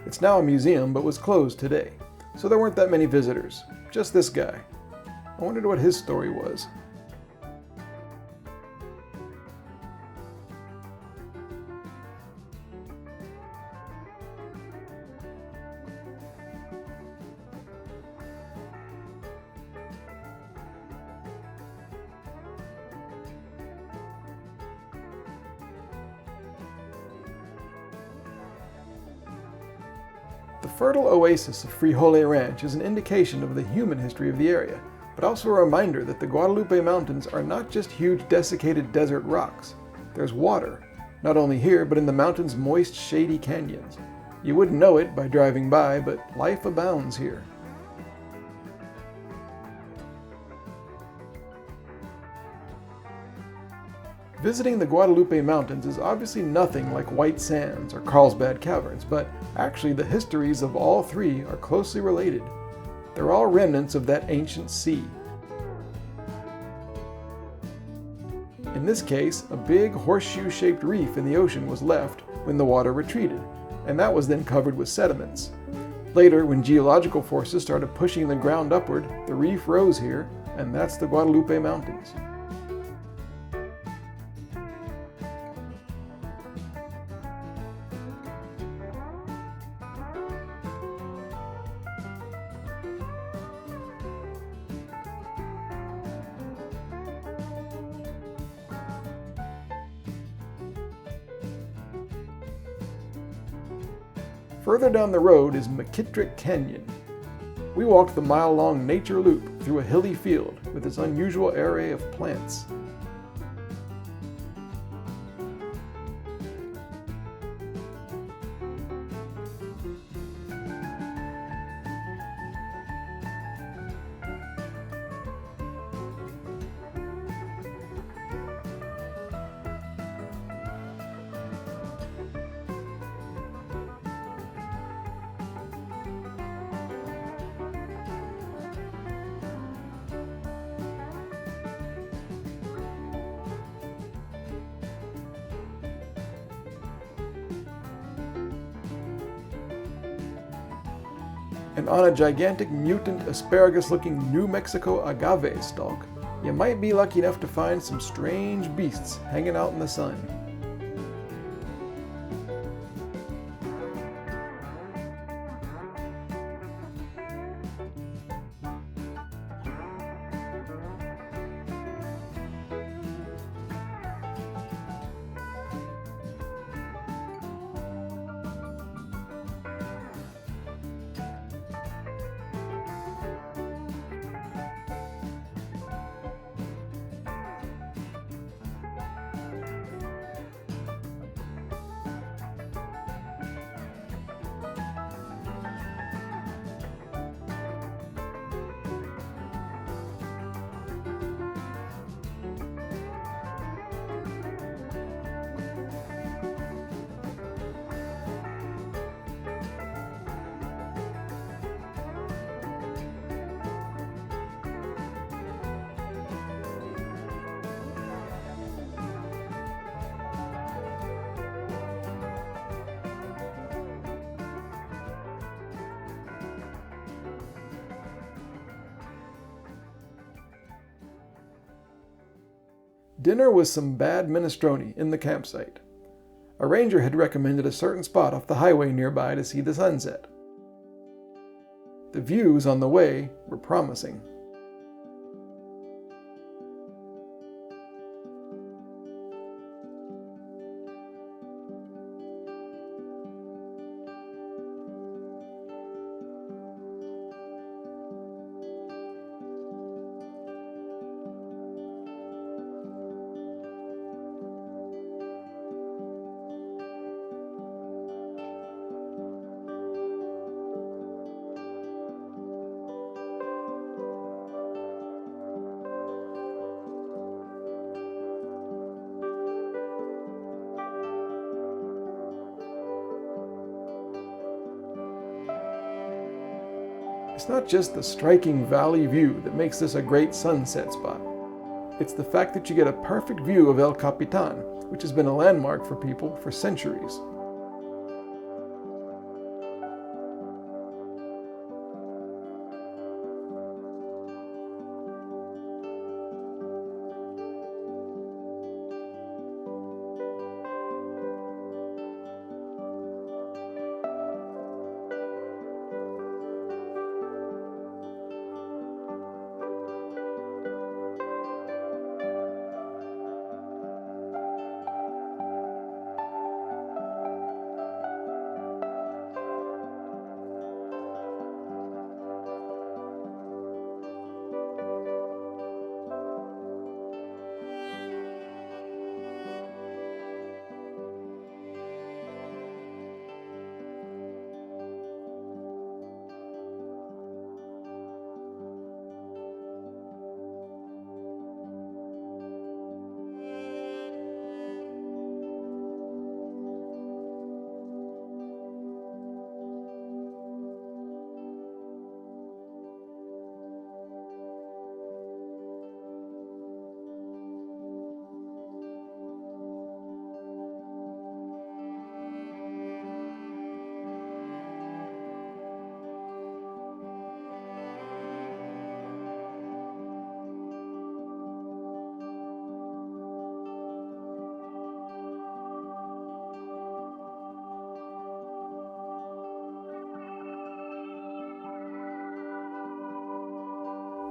It's now a museum but was closed today, so there weren't that many visitors, just this guy. I wondered what his story was. The fertile oasis of Frijole Ranch is an indication of the human history of the area, but also a reminder that the Guadalupe Mountains are not just huge desiccated desert rocks. There's water, not only here, but in the mountain's moist, shady canyons. You wouldn't know it by driving by, but life abounds here. Visiting the Guadalupe Mountains is obviously nothing like White Sands or Carlsbad Caverns, but actually the histories of all three are closely related. They're all remnants of that ancient sea. In this case, a big horseshoe-shaped reef in the ocean was left when the water retreated, and that was then covered with sediments. Later, when geological forces started pushing the ground upward, the reef rose here, and that's the Guadalupe Mountains. Further down the road is McKittrick Canyon. We walked the mile-long nature loop through a hilly field with its unusual array of plants. And on a gigantic mutant asparagus-looking New Mexico agave stalk, you might be lucky enough to find some strange beasts hanging out in the sun. Dinner was some bad minestrone in the campsite. A ranger had recommended a certain spot off the highway nearby to see the sunset. The views on the way were promising. It's not just the striking valley view that makes this a great sunset spot. It's the fact that you get a perfect view of El Capitan, which has been a landmark for people for centuries.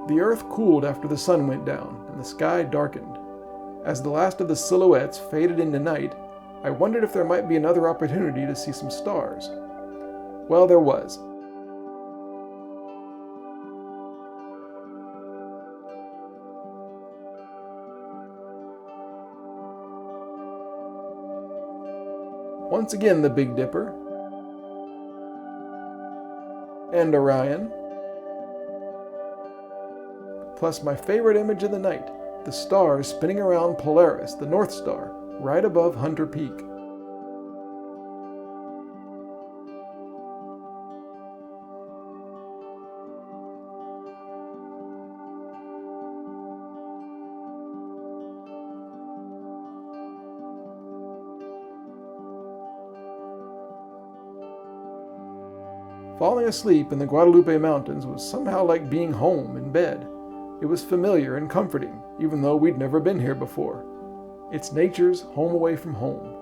The earth cooled after the sun went down, and the sky darkened. As the last of the silhouettes faded into night, I wondered if there might be another opportunity to see some stars. Well, there was. Once again, the Big Dipper, and Orion, plus my favorite image of the night, the stars spinning around Polaris, the North Star, right above Hunter Peak. Falling asleep in the Guadalupe Mountains was somehow like being home in bed. It was familiar and comforting, even though we'd never been here before. It's nature's home away from home.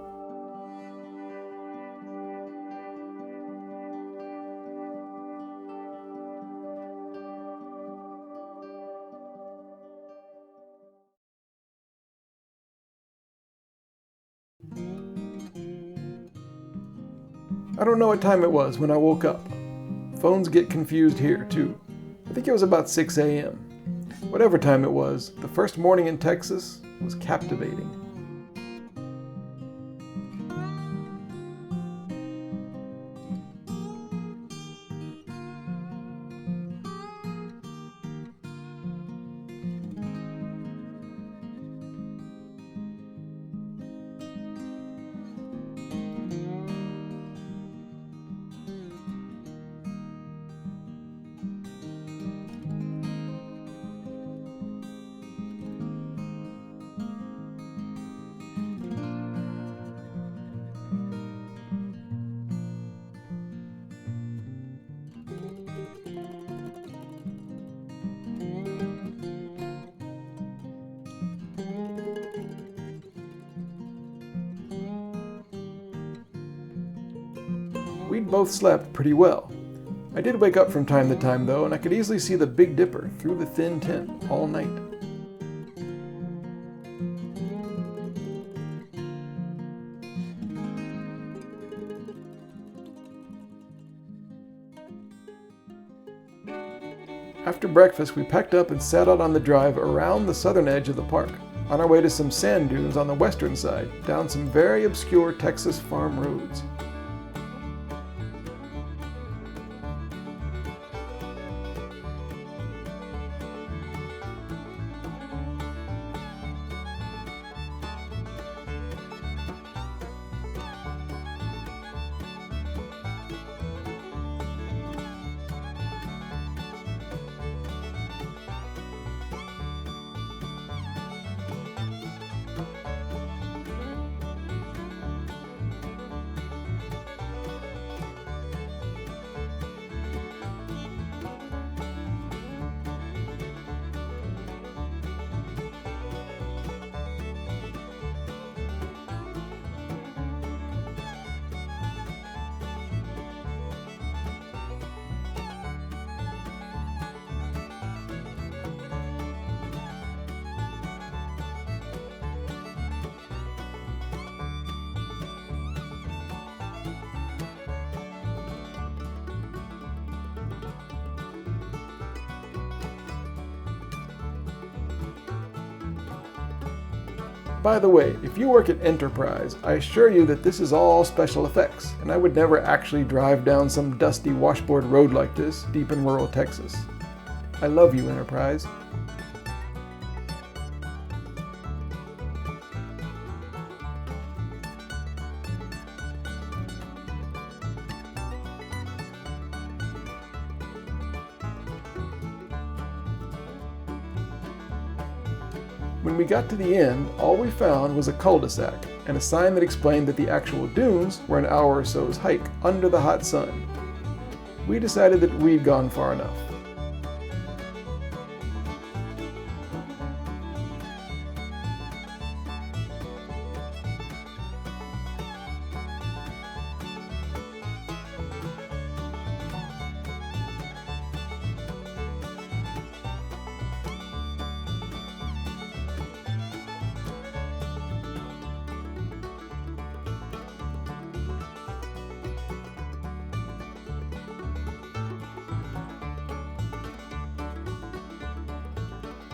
I don't know what time it was when I woke up. Phones get confused here, too. I think it was about 6 a.m. Whatever time it was, the first morning in Texas was captivating. We'd both slept pretty well. I did wake up from time to time though, and I could easily see the Big Dipper through the thin tent all night. After breakfast, we packed up and set out on the drive around the southern edge of the park, on our way to some sand dunes on the western side, down some very obscure Texas farm roads. By the way, if you work at Enterprise, I assure you that this is all special effects, and I would never actually drive down some dusty washboard road like this deep in rural Texas. I love you, Enterprise. When we got to the end, all we found was a cul-de-sac and a sign that explained that the actual dunes were an hour or so's hike under the hot sun. We decided that we'd gone far enough.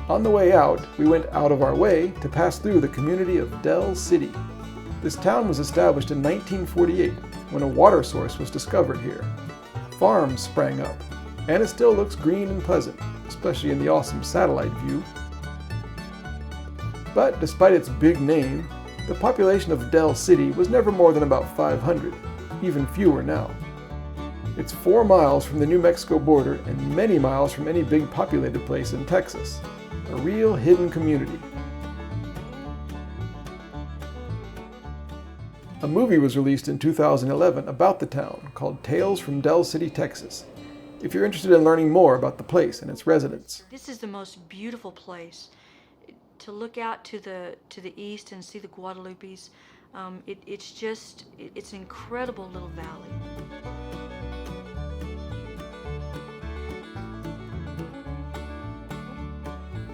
On the way out, we went out of our way to pass through the community of Del City. This town was established in 1948 when a water source was discovered here. Farms sprang up, and it still looks green and pleasant, especially in the awesome satellite view. But despite its big name, the population of Del City was never more than about 500, even fewer now. It's 4 miles from the New Mexico border and many miles from any big populated place in Texas. A real hidden community. A movie was released in 2011 about the town called Tales from Del City, Texas. If you're interested in learning more about the place and its residents. This is the most beautiful place. To look out to the east and see the Guadalupes, it's an incredible little valley.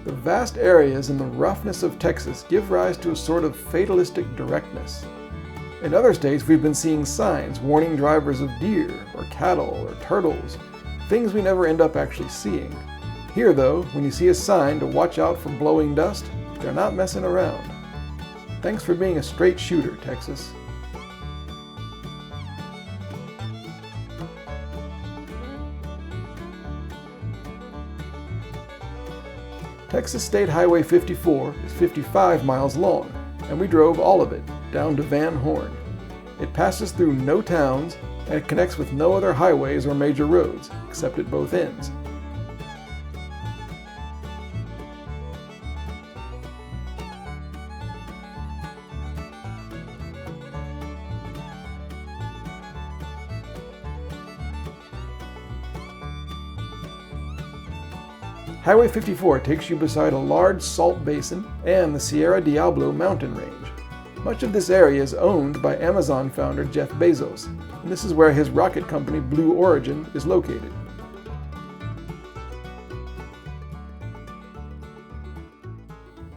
The vast areas and the roughness of Texas give rise to a sort of fatalistic directness. In other states, we've been seeing signs warning drivers of deer, or cattle, or turtles, things we never end up actually seeing. Here, though, when you see a sign to watch out for blowing dust, they're not messing around. Thanks for being a straight shooter, Texas. Texas State Highway 54 is 55 miles long, and we drove all of it down to Van Horn. It passes through no towns, and it connects with no other highways or major roads, except at both ends. Highway 54 takes you beside a large salt basin and the Sierra Diablo mountain range. Much of this area is owned by Amazon founder Jeff Bezos, and this is where his rocket company Blue Origin is located.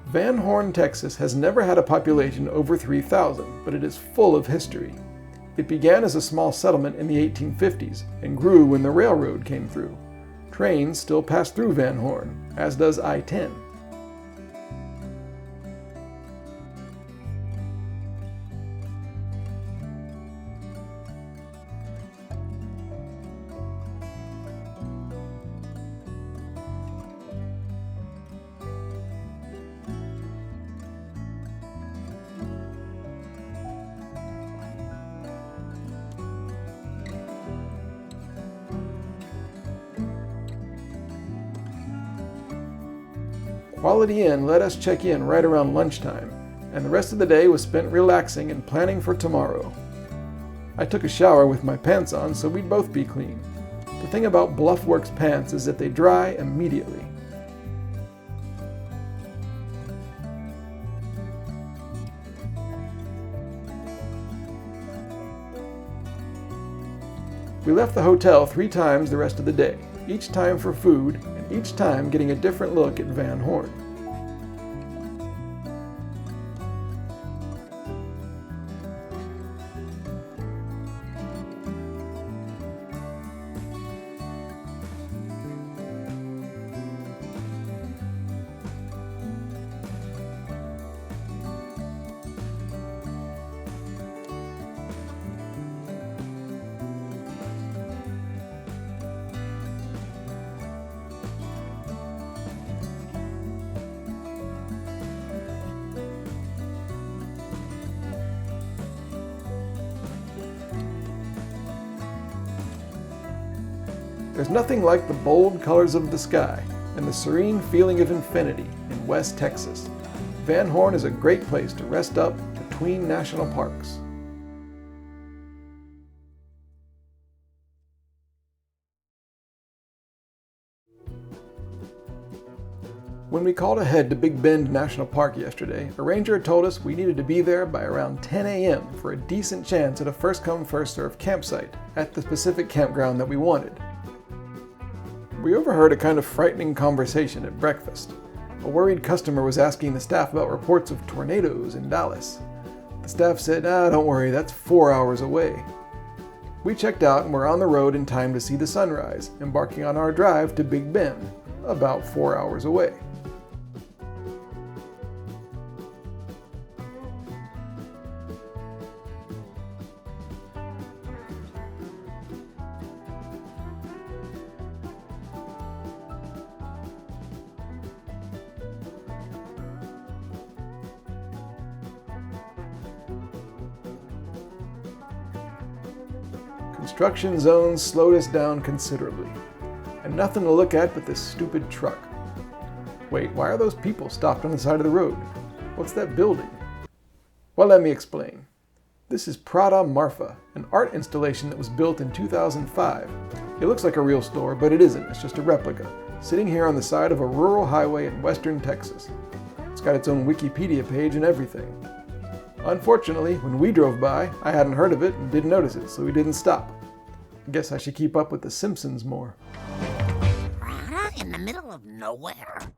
Van Horn, Texas has never had a population over 3,000, but it is full of history. It began as a small settlement in the 1850s and grew when the railroad came through. Trains still pass through Van Horn, as does I-10. Quality Inn let us check in right around lunchtime, and the rest of the day was spent relaxing and planning for tomorrow. I took a shower with my pants on so we'd both be clean. The thing about Bluffworks pants is that they dry immediately. We left the hotel 3 times the rest of the day, each time for food, and each time getting a different look at Van Horn. There's nothing like the bold colors of the sky and the serene feeling of infinity in West Texas. Van Horn is a great place to rest up between national parks. When we called ahead to Big Bend National Park yesterday, a ranger told us we needed to be there by around 10 a.m. for a decent chance at a first-come, first-served campsite at the specific campground that we wanted. We overheard a kind of frightening conversation at breakfast. A worried customer was asking the staff about reports of tornadoes in Dallas. The staff said, don't worry, that's 4 hours away. We checked out and were on the road in time to see the sunrise, embarking on our drive to Big Bend, about 4 hours away. Construction zones slowed us down considerably. And nothing to look at but this stupid truck. Wait, why are those people stopped on the side of the road? What's that building? Well, let me explain. This is Prada Marfa, an art installation that was built in 2005. It looks like a real store, but it isn't. It's just a replica, sitting here on the side of a rural highway in western Texas. It's got its own Wikipedia page and everything. Unfortunately, when we drove by, I hadn't heard of it and didn't notice it, so we didn't stop. I guess I should keep up with The Simpsons more. Prada in the middle of nowhere.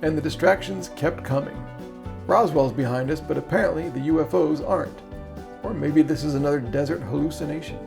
And the distractions kept coming. Roswell's behind us, but apparently the UFOs aren't. Or maybe this is another desert hallucination.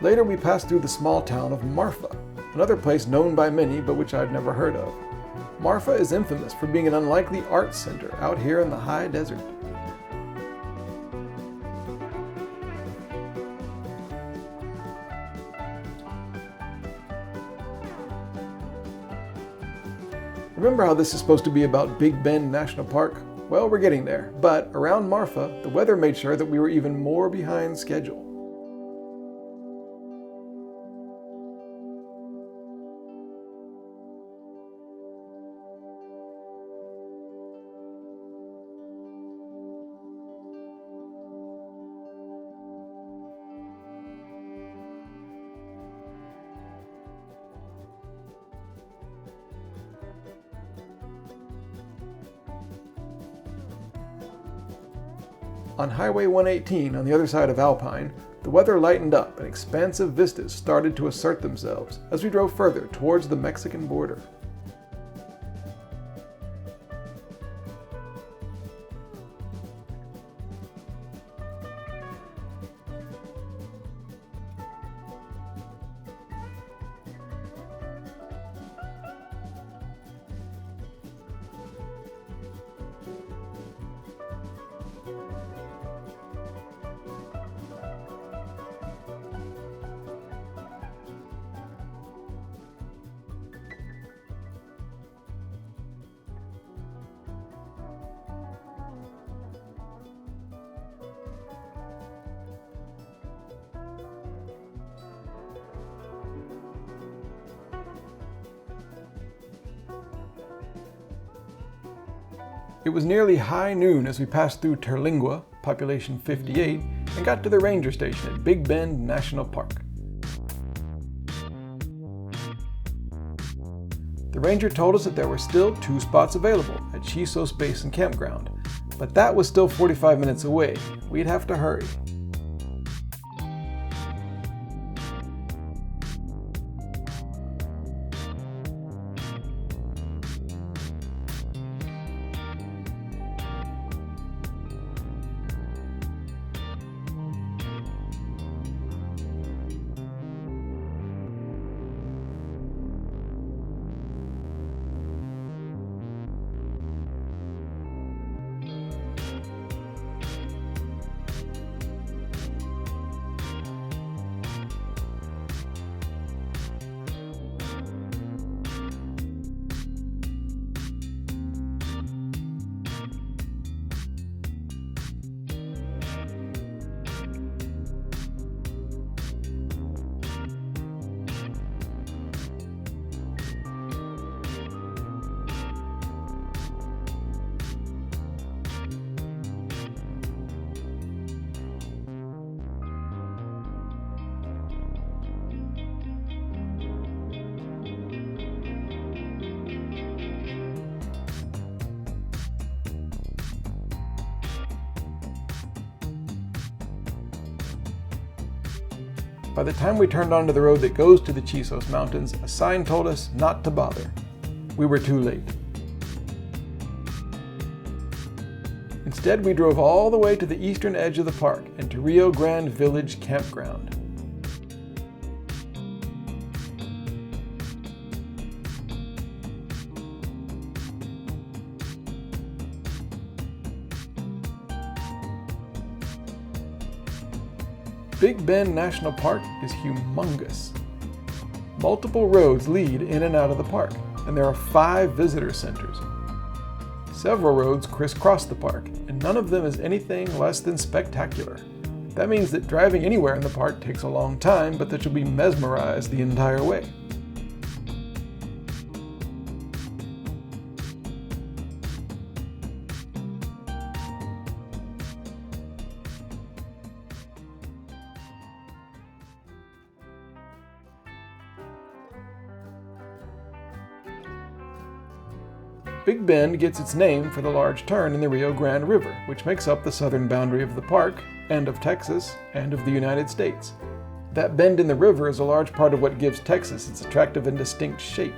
Later we passed through the small town of Marfa, another place known by many but which I'd never heard of. Marfa is infamous for being an unlikely art center out here in the high desert. Remember how this is supposed to be about Big Bend National Park? Well, we're getting there, but around Marfa, the weather made sure that we were even more behind schedule. On Highway 118 on the other side of Alpine, the weather lightened up and expansive vistas started to assert themselves as we drove further towards the Mexican border. It was nearly high noon as we passed through Terlingua, population 58, and got to the ranger station at Big Bend National Park. The ranger told us that there were still 2 spots available at Chisos Basin Campground, but that was still 45 minutes away. We'd have to hurry. By the time we turned onto the road that goes to the Chisos Mountains, a sign told us not to bother. We were too late. Instead, we drove all the way to the eastern edge of the park and to Rio Grande Village Campground. Big Bend National Park is humongous. Multiple roads lead in and out of the park, and there are 5 visitor centers. Several roads crisscross the park, and none of them is anything less than spectacular. That means that driving anywhere in the park takes a long time, but that you'll be mesmerized the entire way. Big Bend gets its name for the large turn in the Rio Grande River, which makes up the southern boundary of the park, and of Texas, and of the United States. That bend in the river is a large part of what gives Texas its attractive and distinct shape.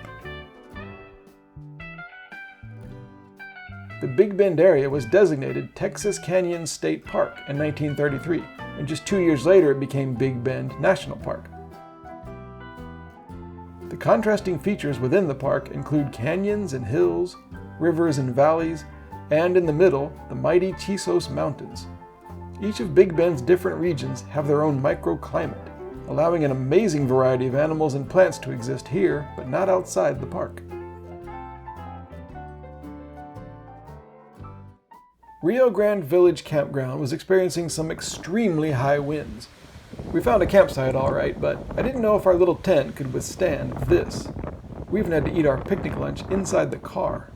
The Big Bend area was designated Texas Canyon State Park in 1933, and just 2 years later it became Big Bend National Park. The contrasting features within the park include canyons and hills, rivers and valleys, and in the middle, the mighty Chisos Mountains. Each of Big Bend's different regions have their own microclimate, allowing an amazing variety of animals and plants to exist here, but not outside the park. Rio Grande Village Campground was experiencing some extremely high winds. We found a campsite all right, but I didn't know if our little tent could withstand this. We even had to eat our picnic lunch inside the car.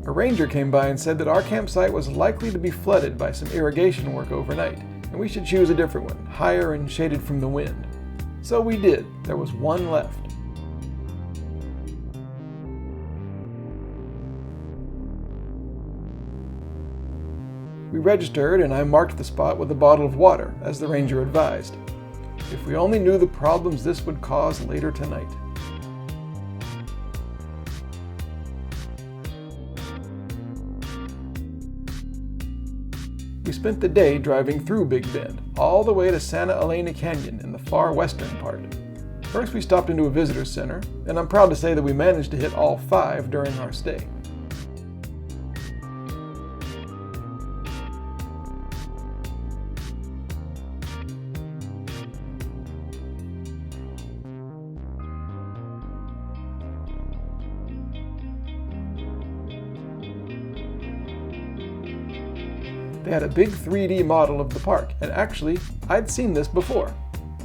A ranger came by and said that our campsite was likely to be flooded by some irrigation work overnight, and we should choose a different one, higher and shaded from the wind. So we did. There was one left. We registered and I marked the spot with a bottle of water, as the ranger advised. If we only knew the problems this would cause later tonight. We spent the day driving through Big Bend, all the way to Santa Elena Canyon in the far western part. First we stopped into a visitor center, and I'm proud to say that we managed to hit all 5 during our stay. They had a big 3D model of the park, and actually, I'd seen this before.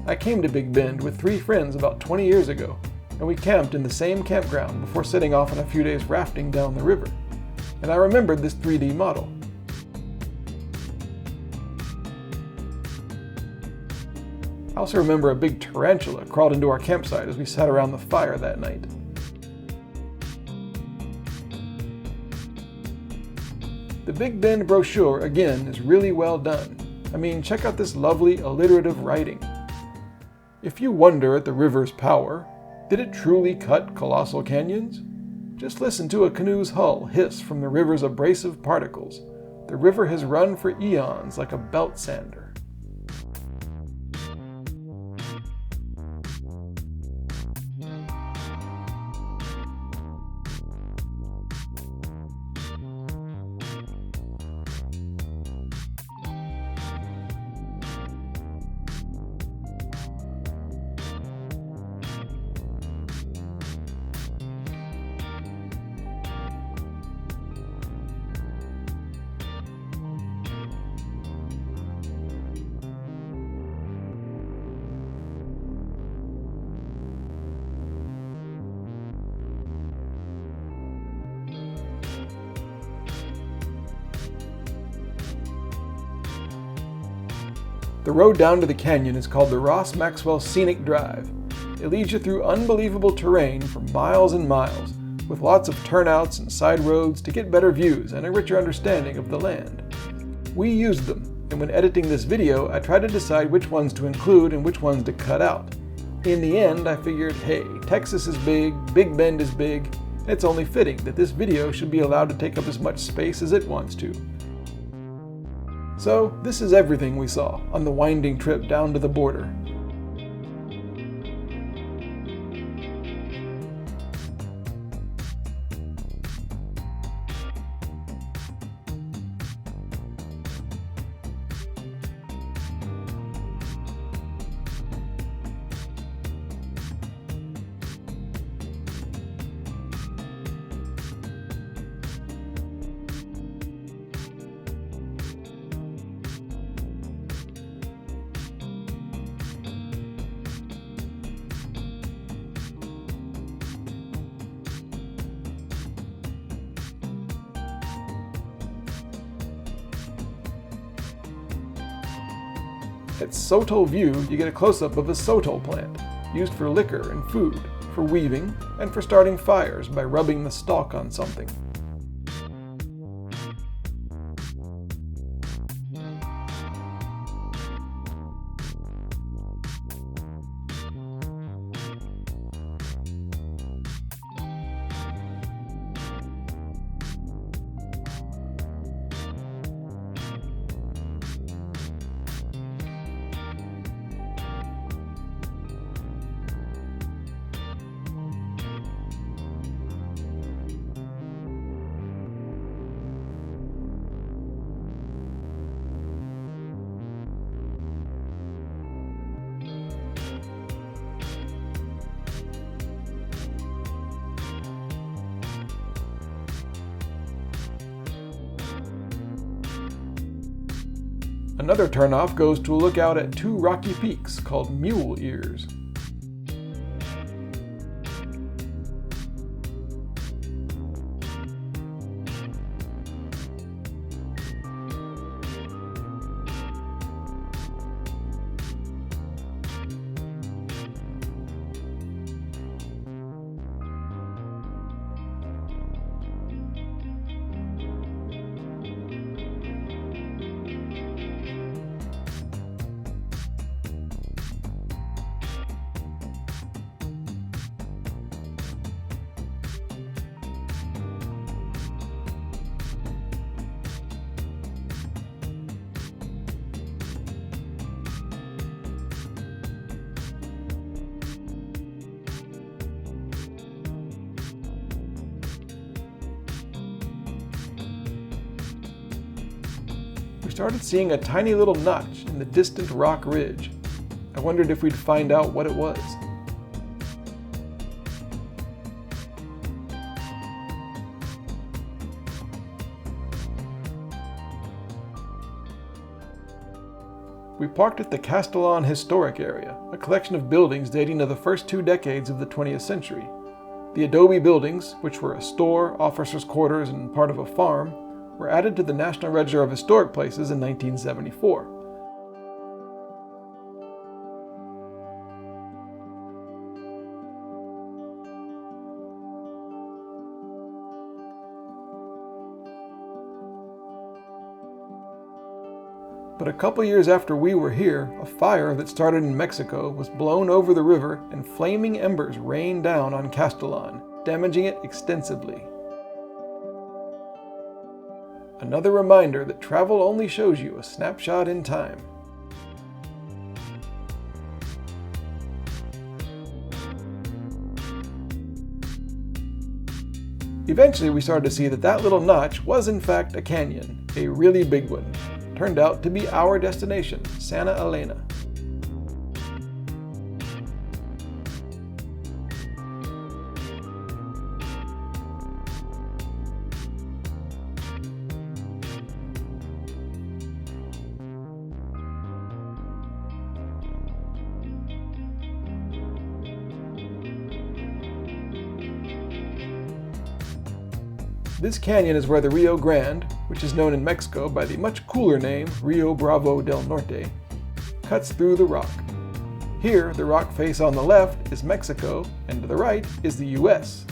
I came to Big Bend with 3 friends about 20 years ago, and we camped in the same campground before setting off on a few days rafting down the river. And I remembered this 3D model. I also remember a big tarantula crawled into our campsite as we sat around the fire that night. The Big Bend brochure, again, is really well done. I mean, check out this lovely alliterative writing. If you wonder at the river's power, did it truly cut colossal canyons? Just listen to a canoe's hull hiss from the river's abrasive particles. The river has run for eons like a belt sander. The road down to the canyon is called the Maxwell Scenic Drive. It leads you through unbelievable terrain for miles and miles, with lots of turnouts and side roads to get better views and a richer understanding of the land. We used them, and when editing this video, I tried to decide which ones to include and which ones to cut out. In the end, I figured, hey, Texas is big, Big Bend is big, and it's only fitting that this video should be allowed to take up as much space as it wants to. So, this is everything we saw on the winding trip down to the border. At Sotol View, you get a close-up of a sotol plant, used for liquor and food, for weaving, and for starting fires by rubbing the stalk on something. Another turnoff goes to a lookout at two rocky peaks called Mule Ears. We started seeing a tiny little notch in the distant rock ridge. I wondered if we'd find out what it was. We parked at the Castellon Historic Area, a collection of buildings dating to the first 2 decades of the 20th century. The adobe buildings, which were a store, officers' quarters, and part of a farm, were added to the National Register of Historic Places in 1974. But a couple years after we were here, a fire that started in Mexico was blown over the river and flaming embers rained down on Castellon, damaging it extensively. Another reminder that travel only shows you a snapshot in time. Eventually we started to see that little notch was in fact a canyon, a really big one. Turned out to be our destination, Santa Elena. This canyon is where the Rio Grande, which is known in Mexico by the much cooler name Rio Bravo del Norte, cuts through the rock. Here, the rock face on the left is Mexico, and to the right is the US.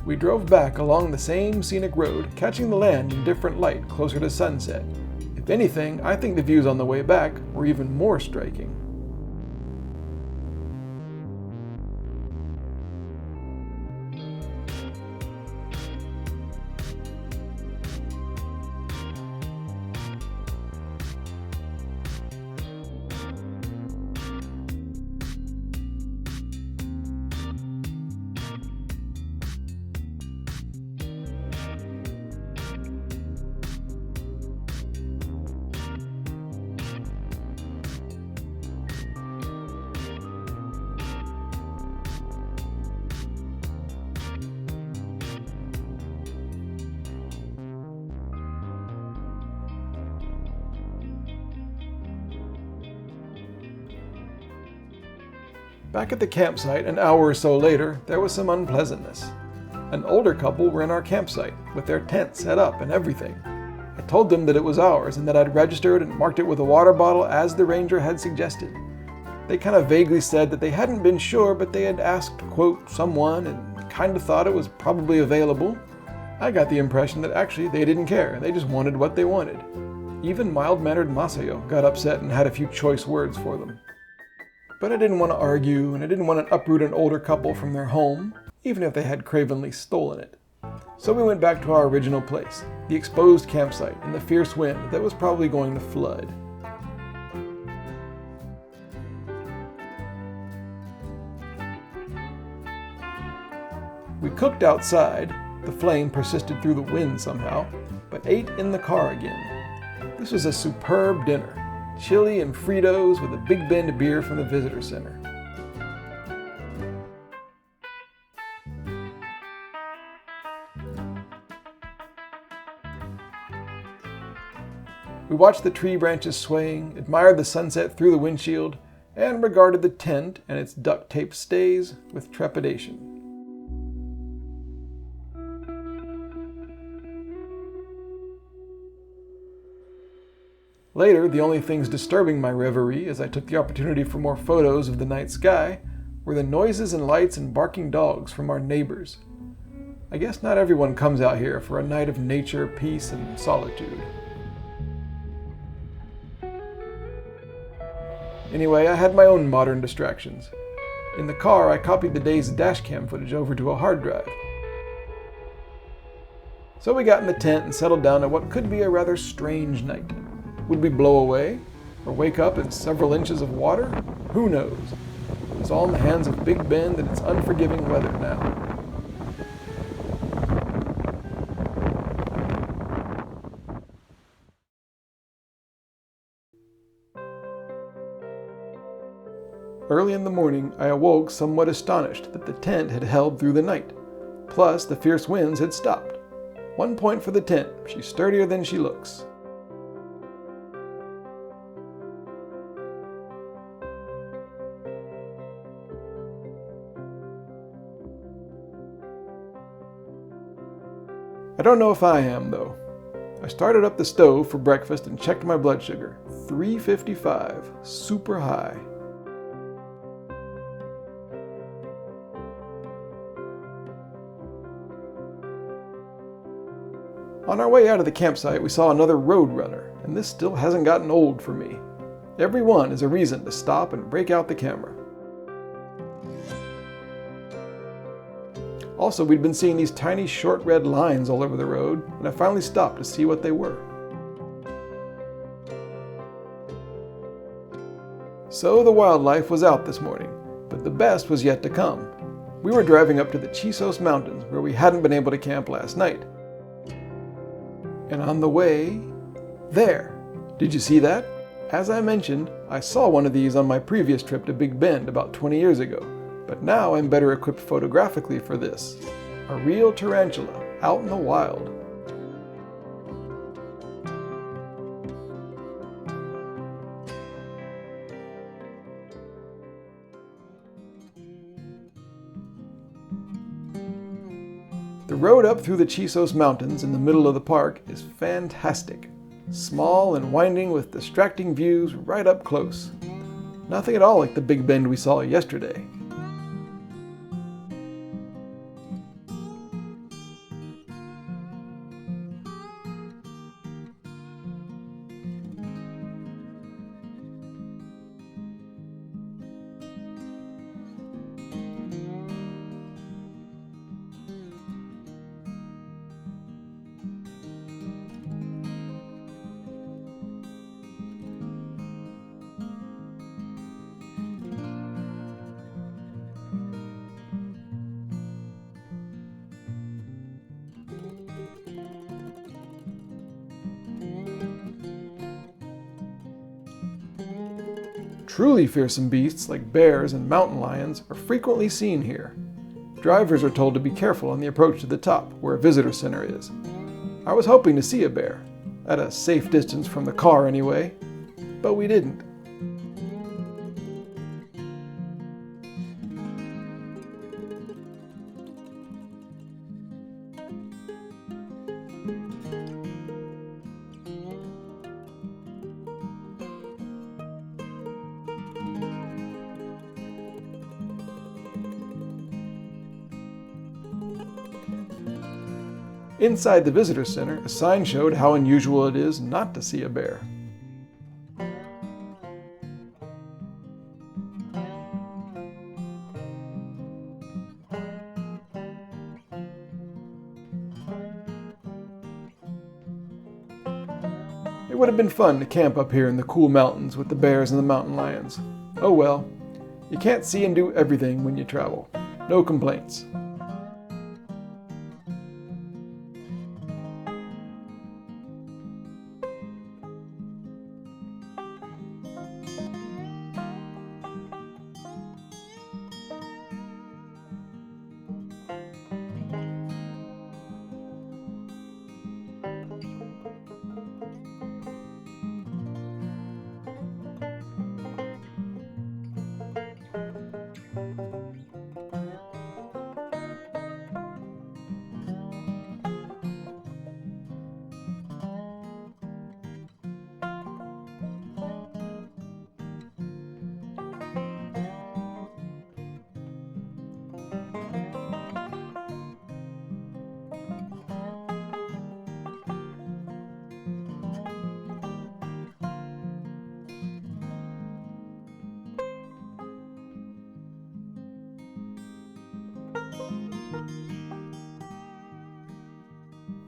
We drove back along the same scenic road, catching the land in different light closer to sunset. If anything, I think the views on the way back were even more striking. Back at the campsite an hour or so later, there was some unpleasantness. An older couple were in our campsite, with their tent set up and everything. I told them that it was ours and that I'd registered and marked it with a water bottle as the ranger had suggested. They kind of vaguely said that they hadn't been sure, but they had asked, quote, someone and kind of thought it was probably available. I got the impression that actually they didn't care, they just wanted what they wanted. Even mild-mannered Masayo got upset and had a few choice words for them. But I didn't want to argue, and I didn't want to uproot an older couple from their home, even if they had cravenly stolen it. So we went back to our original place, the exposed campsite in the fierce wind that was probably going to flood. We cooked outside, the flame persisted through the wind somehow, but ate in the car again. This was a superb dinner. Chili and Fritos with a Big Bend beer from the visitor center. We watched the tree branches swaying, admired the sunset through the windshield, and regarded the tent and its duct-tape stays with trepidation. Later, the only things disturbing my reverie, as I took the opportunity for more photos of the night sky, were the noises and lights and barking dogs from our neighbors. I guess not everyone comes out here for a night of nature, peace, and solitude. Anyway, I had my own modern distractions. In the car, I copied the day's dashcam footage over to a hard drive. So we got in the tent and settled down at what could be a rather strange night. Would we blow away? Or wake up in several inches of water? Who knows? It's all in the hands of Big Bend and its unforgiving weather now. Early in the morning, I awoke somewhat astonished that the tent had held through the night. Plus, the fierce winds had stopped. 1 point for the tent. She's sturdier than she looks. I don't know if I am, though. I started up the stove for breakfast and checked my blood sugar. 355, super high. On our way out of the campsite, we saw another road runner, and this still hasn't gotten old for me. Every one is a reason to stop and break out the camera. Also, we'd been seeing these tiny short red lines all over the road, and I finally stopped to see what they were. So the wildlife was out this morning, but the best was yet to come. We were driving up to the Chisos Mountains, where we hadn't been able to camp last night. And on the way, there. Did you see that? As I mentioned, I saw one of these on my previous trip to Big Bend about 20 years ago, but now I'm better equipped photographically for this. A real tarantula out in the wild. The road up through the Chisos Mountains in the middle of the park is fantastic. Small and winding with distracting views right up close. Nothing at all like the Big Bend we saw yesterday. Truly fearsome beasts like bears and mountain lions are frequently seen here. Drivers are told to be careful on the approach to the top, where a visitor center is. I was hoping to see a bear, at a safe distance from the car anyway, but we didn't. Inside the visitor center, a sign showed how unusual it is not to see a bear. It would have been fun to camp up here in the cool mountains with the bears and the mountain lions. Oh well, you can't see and do everything when you travel. No complaints.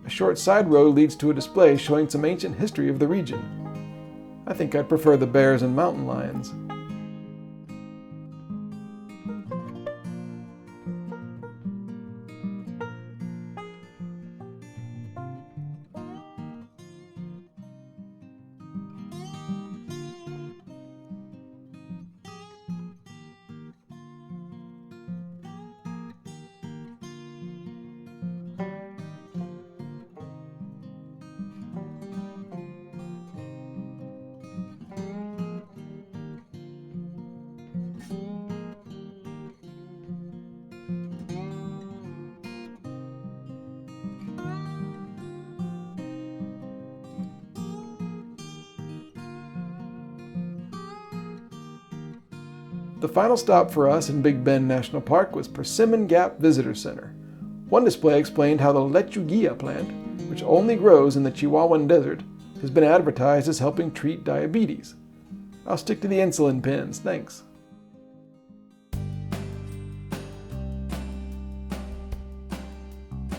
A short side road leads to a display showing some ancient history of the region. I think I'd prefer the bears and mountain lions. The final stop for us in Big Bend National Park was Persimmon Gap Visitor Center. One display explained how the lechuguilla plant, which only grows in the Chihuahuan Desert, has been advertised as helping treat diabetes. I'll stick to the insulin pens, thanks.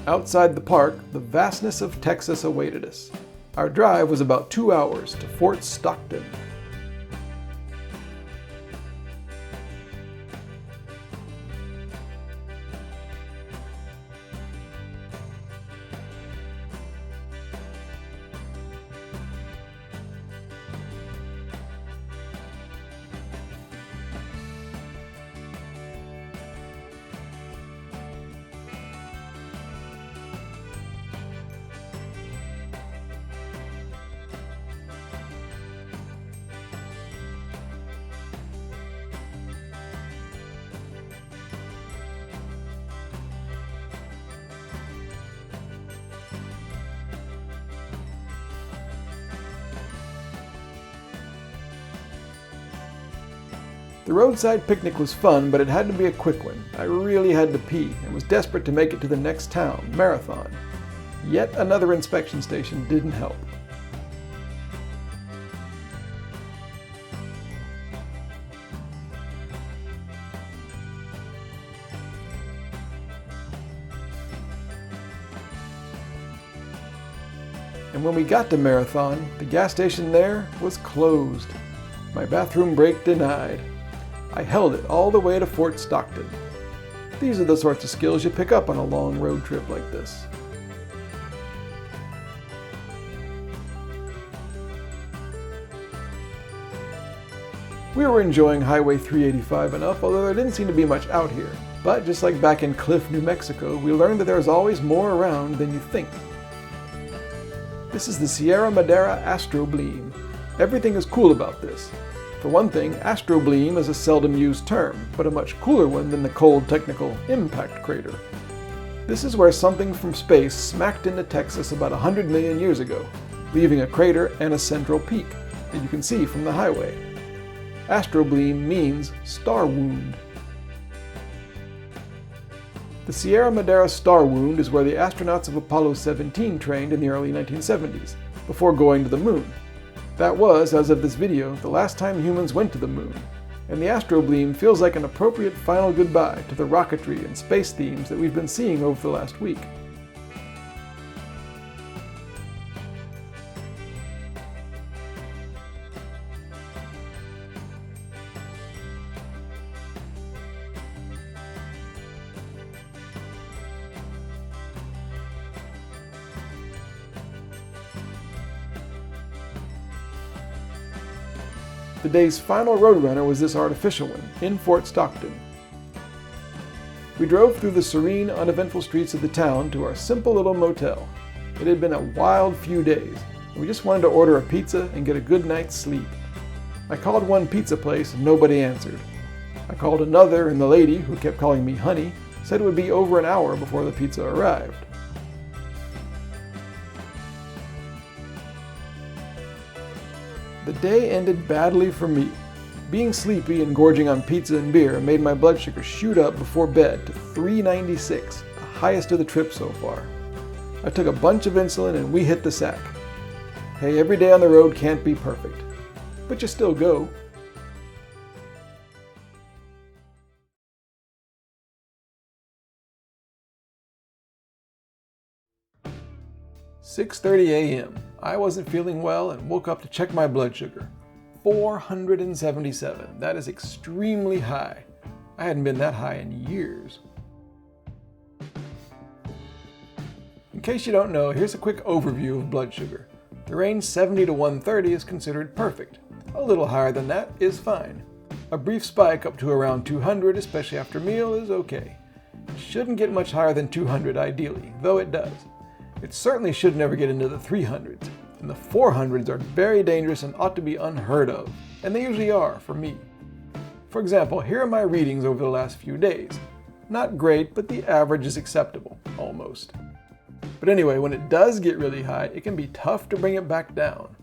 Outside the park, the vastness of Texas awaited us. Our drive was about 2 hours to Fort Stockton. The roadside picnic was fun, but it had to be a quick one. I really had to pee and was desperate to make it to the next town, Marathon. Yet another inspection station didn't help. And when we got to Marathon, the gas station there was closed. My bathroom break denied. I held it all the way to Fort Stockton. These are the sorts of skills you pick up on a long road trip like this. We were enjoying Highway 385 enough, although there didn't seem to be much out here. But just like back in Cliff, New Mexico, we learned that there's always more around than you think. This is the Sierra Madera Astrobleem. Everything is cool about this. For one thing, astrobleem is a seldom used term, but a much cooler one than the cold technical impact crater. This is where something from space smacked into Texas about 100 million years ago, leaving a crater and a central peak that you can see from the highway. Astrobleem means star wound. The Sierra Madera star wound is where the astronauts of Apollo 17 trained in the early 1970s, before going to the moon. That was, as of this video, the last time humans went to the moon, and the Astrobleem feels like an appropriate final goodbye to the rocketry and space themes that we've been seeing over the last week. The day's final roadrunner was this artificial one, in Fort Stockton. We drove through the serene, uneventful streets of the town to our simple little motel. It had been a wild few days, and we just wanted to order a pizza and get a good night's sleep. I called one pizza place and nobody answered. I called another, and the lady, who kept calling me honey, said it would be over an hour before the pizza arrived. The day ended badly for me. Being sleepy and gorging on pizza and beer made my blood sugar shoot up before bed to 396, the highest of the trip so far. I took a bunch of insulin and we hit the sack. Hey, every day on the road can't be perfect, but you still go. "6:30 a.m. I wasn't feeling well and woke up to check my blood sugar. 477. That is extremely high. I hadn't been that high in years. In case you don't know, here's a quick overview of blood sugar. The range 70 to 130 is considered perfect. A little higher than that is fine. A brief spike up to around 200, especially after a meal, is okay. It shouldn't get much higher than 200 ideally, though it does. It certainly should never get into the 300s, and the 400s are very dangerous and ought to be unheard of, and they usually are for me. For example, here are my readings over the last few days. Not great, but the average is acceptable, almost. But anyway, when it does get really high, it can be tough to bring it back down.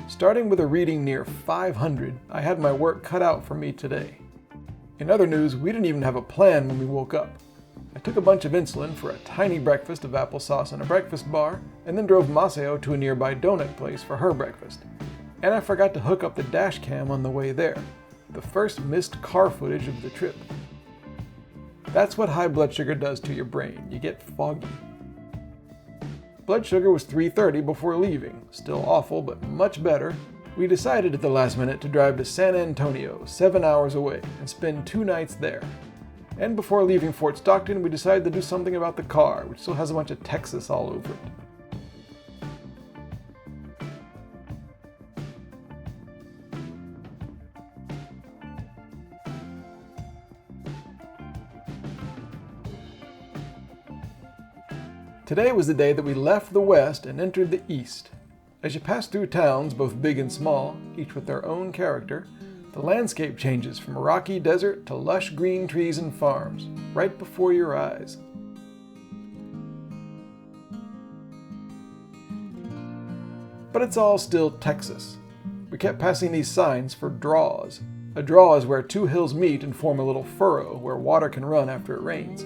Starting with a reading near 500, I had my work cut out for me today. In other news, we didn't even have a plan when we woke up. I took a bunch of insulin for a tiny breakfast of applesauce and a breakfast bar, and then drove Maceo to a nearby donut place for her breakfast. And I forgot to hook up the dash cam on the way there, the first missed car footage of the trip. That's what high blood sugar does to your brain. You get foggy. Blood sugar was 330 before leaving. Still awful, but much better. We decided at the last minute to drive to San Antonio, 7 hours away, and spend 2 nights there. And before leaving Fort Stockton, we decided to do something about the car, which still has a bunch of Texas all over it. Today was the day that we left the west and entered the east. As you pass through towns, both big and small, each with their own character, the landscape changes from rocky desert to lush green trees and farms, right before your eyes. But it's all still Texas. We kept passing these signs for draws. A draw is where 2 hills meet and form a little furrow where water can run after it rains.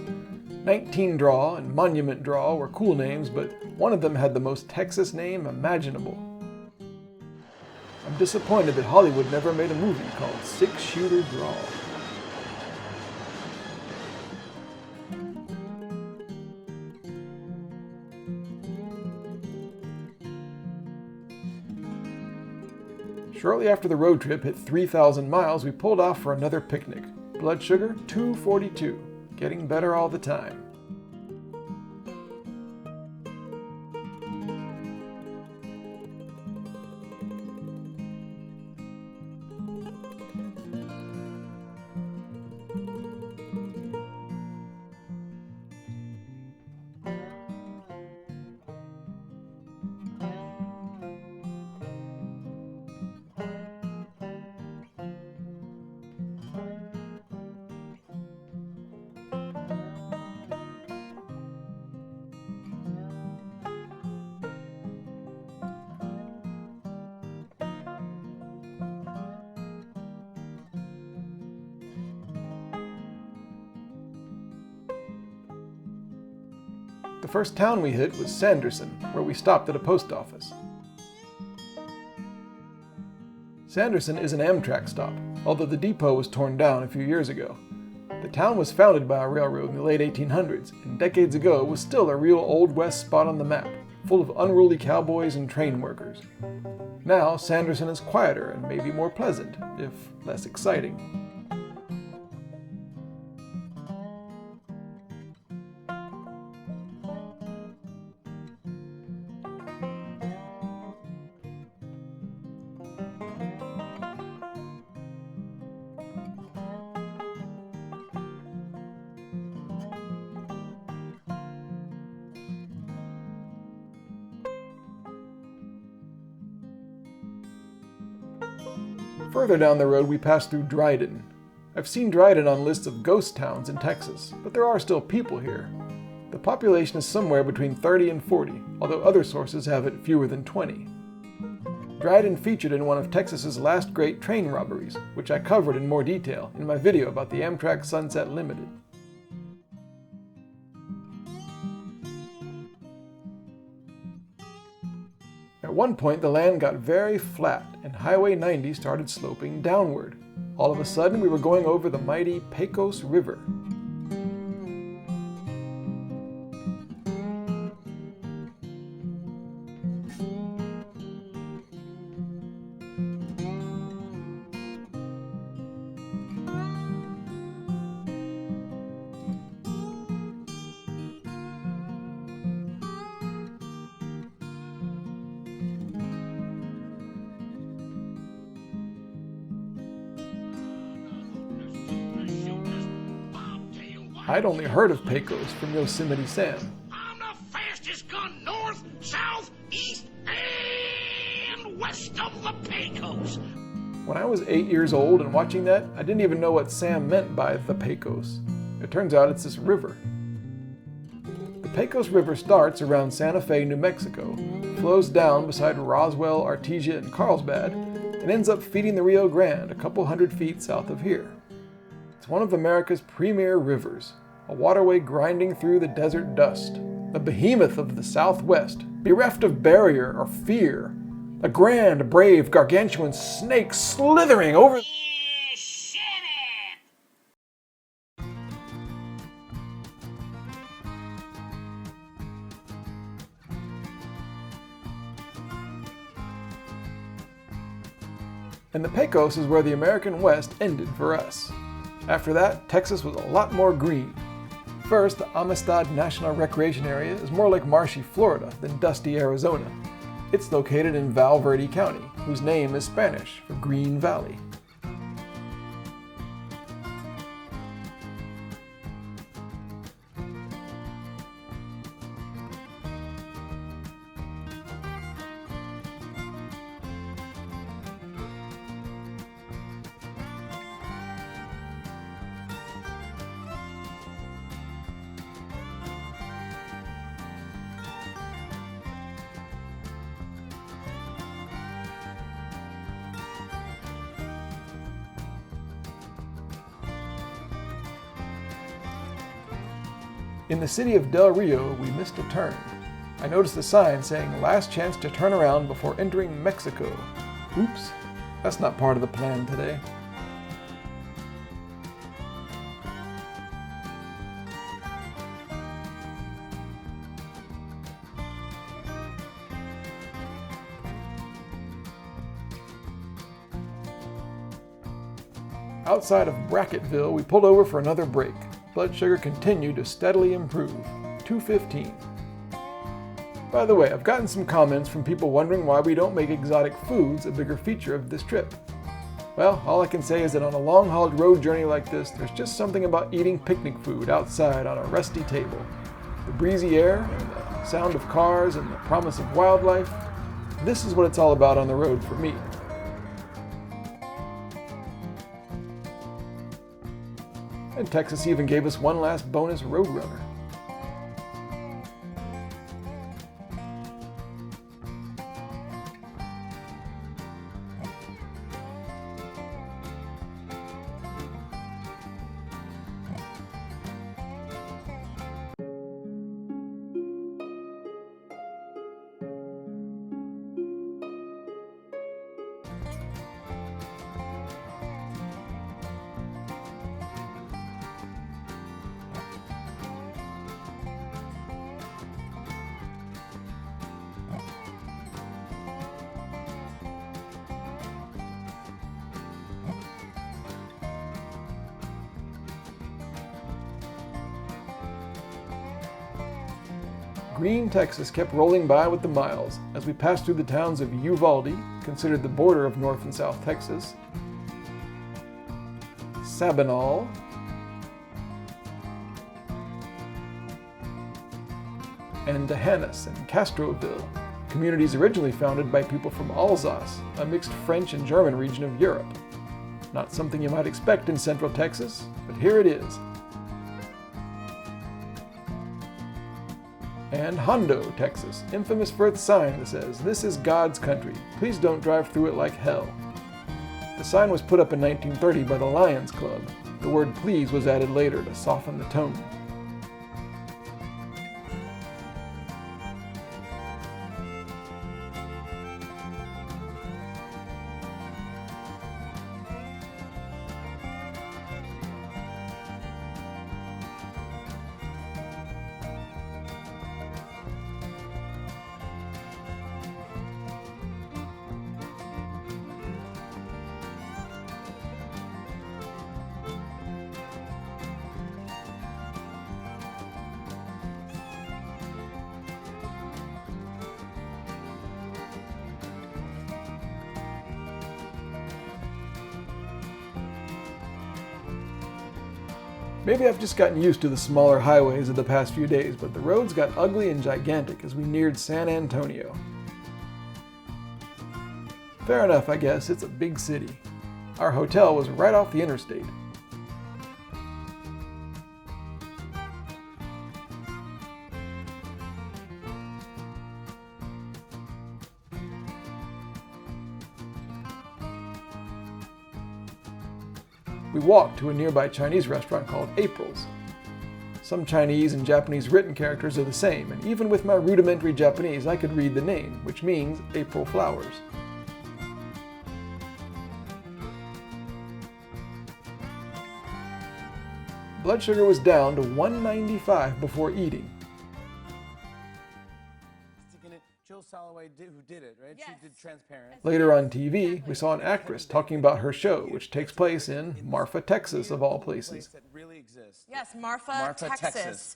19 Draw and Monument Draw were cool names, but one of them had the most Texas name imaginable. I'm disappointed that Hollywood never made a movie called 6-Shooter Draw. Shortly after the road trip hit 3,000 miles, we pulled off for another picnic. Blood sugar, 242. Getting better all the time. The first town we hit was Sanderson, where we stopped at a post office. Sanderson is an Amtrak stop, although the depot was torn down a few years ago. The town was founded by a railroad in the late 1800s, and decades ago was still a real Old West spot on the map, full of unruly cowboys and train workers. Now, Sanderson is quieter and maybe more pleasant, if less exciting. Further down the road, we passed through Dryden. I've seen Dryden on lists of ghost towns in Texas, but there are still people here. The population is somewhere between 30 and 40, although other sources have it fewer than 20. Dryden featured in one of Texas's last great train robberies, which I covered in more detail in my video about the Amtrak Sunset Limited. At one point, the land got very flat, and Highway 90 started sloping downward. All of a sudden, we were going over the mighty Pecos River. I'd only heard of Pecos from Yosemite Sam. I'm the fastest gun north, south, east, and west of the Pecos. When I was 8 years old and watching that, I didn't even know what Sam meant by the Pecos. It turns out it's this river. The Pecos River starts around Santa Fe, New Mexico, flows down beside Roswell, Artesia, and Carlsbad, and ends up feeding the Rio Grande a couple hundred feet south of here. It's one of America's premier rivers, a waterway grinding through the desert dust, the behemoth of the Southwest, bereft of barrier or fear, a grand, brave, gargantuan snake slithering over... And the Pecos is where the American West ended for us. After that, Texas was a lot more green. First, the Amistad National Recreation Area is more like marshy Florida than dusty Arizona. It's located in Val Verde County, whose name is Spanish for Green Valley. In the city of Del Rio, we missed a turn. I noticed a sign saying last chance to turn around before entering Mexico. Oops, that's not part of the plan today. Outside of Bracketville, we pulled over for another break. Blood sugar continued to steadily improve. 215. By the way, I've gotten some comments from people wondering why we don't make exotic foods a bigger feature of this trip. Well, all I can say is that on a long-hauled road journey like this, there's just something about eating picnic food outside on a rusty table. The breezy air and the sound of cars and the promise of wildlife. This is what it's all about on the road for me. And Texas even gave us one last bonus Roadrunner. Green Texas kept rolling by with the miles as we passed through the towns of Uvalde, considered the border of North and South Texas, Sabinal, and D'Hanis and Castroville, communities originally founded by people from Alsace, a mixed French and German region of Europe. Not something you might expect in Central Texas, but here it is. And Hondo, Texas, infamous for its sign that says, "This is God's country. Please don't drive through it like hell." The sign was put up in 1930 by the Lions Club. The word please was added later to soften the tone. Maybe I've just gotten used to the smaller highways of the past few days, but the roads got ugly and gigantic as we neared San Antonio. Fair enough, I guess, it's a big city. Our hotel was right off the interstate. We walked to a nearby Chinese restaurant called April's. Some Chinese and Japanese written characters are the same, and even with my rudimentary Japanese, I could read the name, which means April flowers. Blood sugar was down to 195 before eating. Jill Soloway who did it, right? Yes. She did Transparent. Later on TV, we saw an actress talking about her show, which takes place in Marfa, Texas, of all places. That really exists. Yes, Marfa, Texas.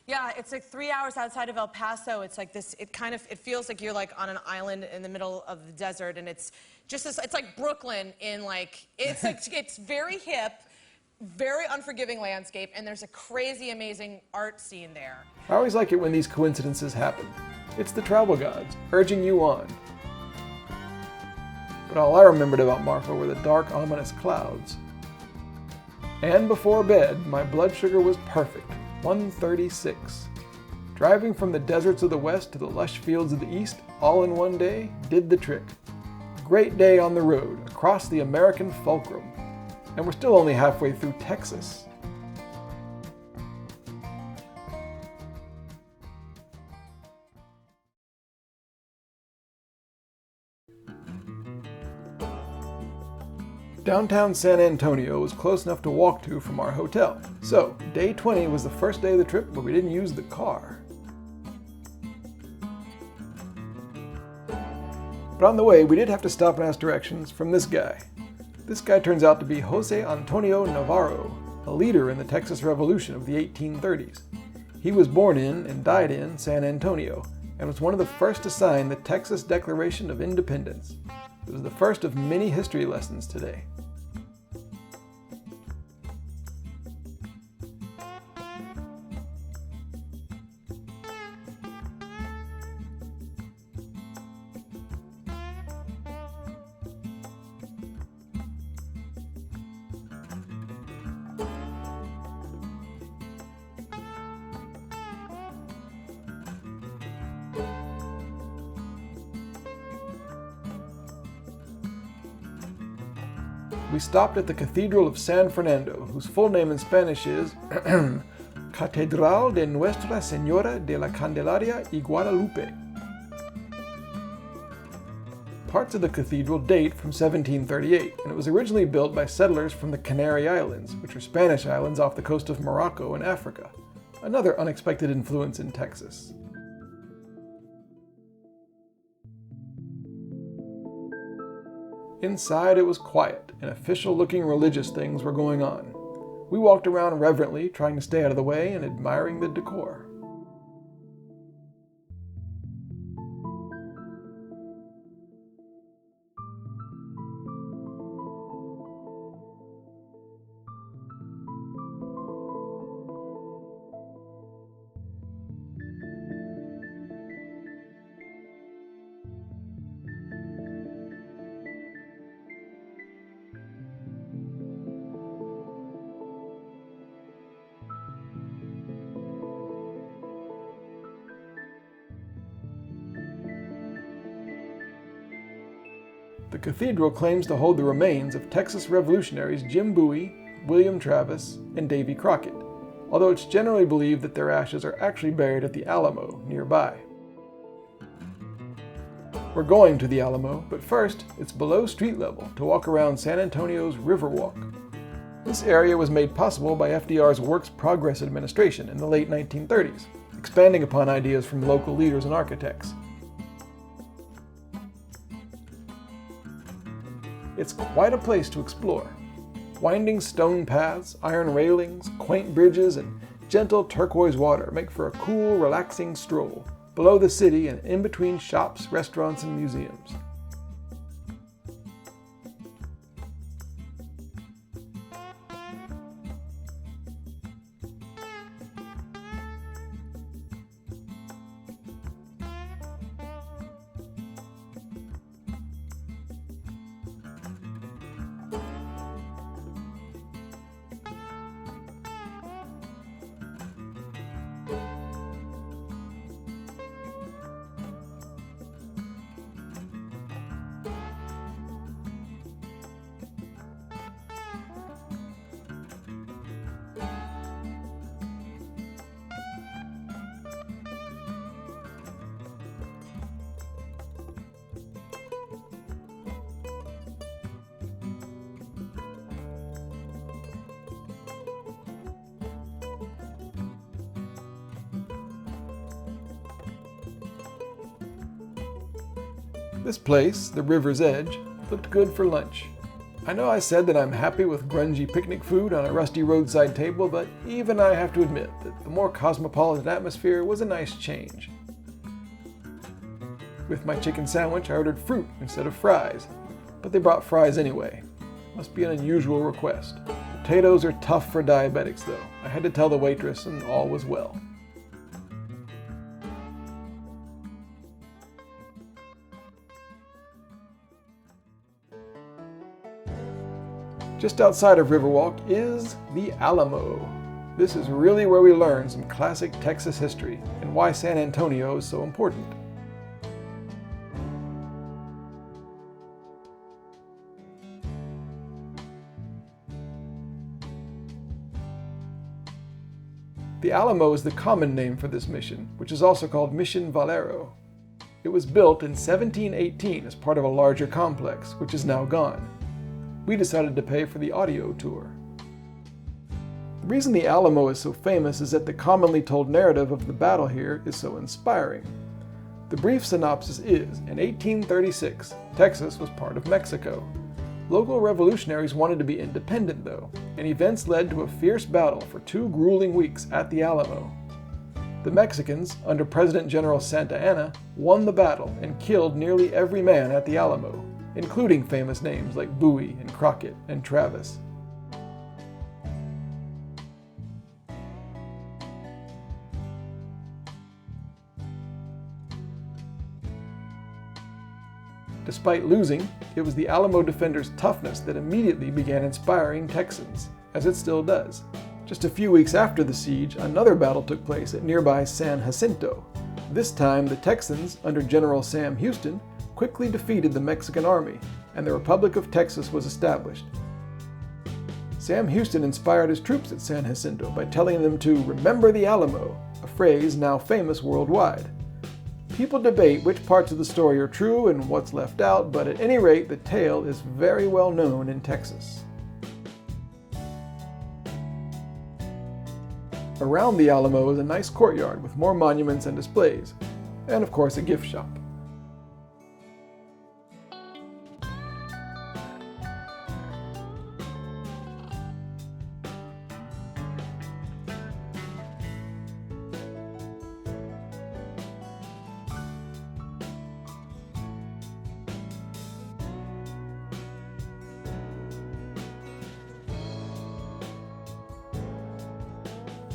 Yeah, it's like 3 hours outside of El Paso. It's like this, it feels like you're like on an island in the middle of the desert, and it's just this, it's like Brooklyn in like, it's very hip, very unforgiving landscape, and there's a crazy, amazing art scene there. I always like it when these coincidences happen. It's the travel gods, urging you on. But all I remembered about Marfa were the dark, ominous clouds. And before bed, my blood sugar was perfect, 136. Driving from the deserts of the west to the lush fields of the east, all in one day, did the trick. Great day on the road, across the American fulcrum. And we're still only halfway through Texas. Downtown San Antonio was close enough to walk to from our hotel. So, day 20 was the first day of the trip where we didn't use the car. But on the way, we did have to stop and ask directions from this guy. This guy turns out to be Jose Antonio Navarro, a leader in the Texas Revolution of the 1830s. He was born in and died in San Antonio, and was one of the first to sign the Texas Declaration of Independence. It was the first of many history lessons today. We stopped at the Cathedral of San Fernando, whose full name in Spanish is Catedral de Nuestra Señora de la Candelaria y Guadalupe. Parts of the cathedral date from 1738, and it was originally built by settlers from the Canary Islands, which are Spanish islands off the coast of Morocco in Africa. Another unexpected influence in Texas. Inside it was quiet, and official-looking religious things were going on. We walked around reverently, trying to stay out of the way and admiring the decor. The cathedral claims to hold the remains of Texas revolutionaries Jim Bowie, William Travis, and Davy Crockett, although it's generally believed that their ashes are actually buried at the Alamo nearby. We're going to the Alamo, but first, it's below street level to walk around San Antonio's Riverwalk. This area was made possible by FDR's Works Progress Administration in the late 1930s, expanding upon ideas from local leaders and architects. It's quite a place to explore. Winding stone paths, iron railings, quaint bridges, and gentle turquoise water make for a cool, relaxing stroll below the city and in between shops, restaurants, and museums. This place, the river's edge, looked good for lunch. I know I said that I'm happy with grungy picnic food on a rusty roadside table, but even I have to admit that the more cosmopolitan atmosphere was a nice change. With my chicken sandwich, I ordered fruit instead of fries, but they brought fries anyway. Must be an unusual request. Potatoes are tough for diabetics though. I had to tell the waitress and all was well. Just outside of Riverwalk is the Alamo. This is really where we learn some classic Texas history and why San Antonio is so important. The Alamo is the common name for this mission, which is also called Mission Valero. It was built in 1718 as part of a larger complex, which is now gone. We decided to pay for the audio tour. The reason the Alamo is so famous is that the commonly told narrative of the battle here is so inspiring. The brief synopsis is, in 1836, Texas was part of Mexico. Local revolutionaries wanted to be independent though, and events led to a fierce battle for 2 grueling weeks at the Alamo. The Mexicans, under President General Santa Anna, won the battle and killed nearly every man at the Alamo, including famous names like Bowie and Crockett and Travis. Despite losing, it was the Alamo defenders' toughness that immediately began inspiring Texans, as it still does. Just a few weeks after the siege, another battle took place at nearby San Jacinto. This time, the Texans, under General Sam Houston, quickly defeated the Mexican army, and the Republic of Texas was established. Sam Houston inspired his troops at San Jacinto by telling them to remember the Alamo, a phrase now famous worldwide. People debate which parts of the story are true and what's left out, but at any rate, the tale is very well known in Texas. Around the Alamo is a nice courtyard with more monuments and displays, and of course a gift shop.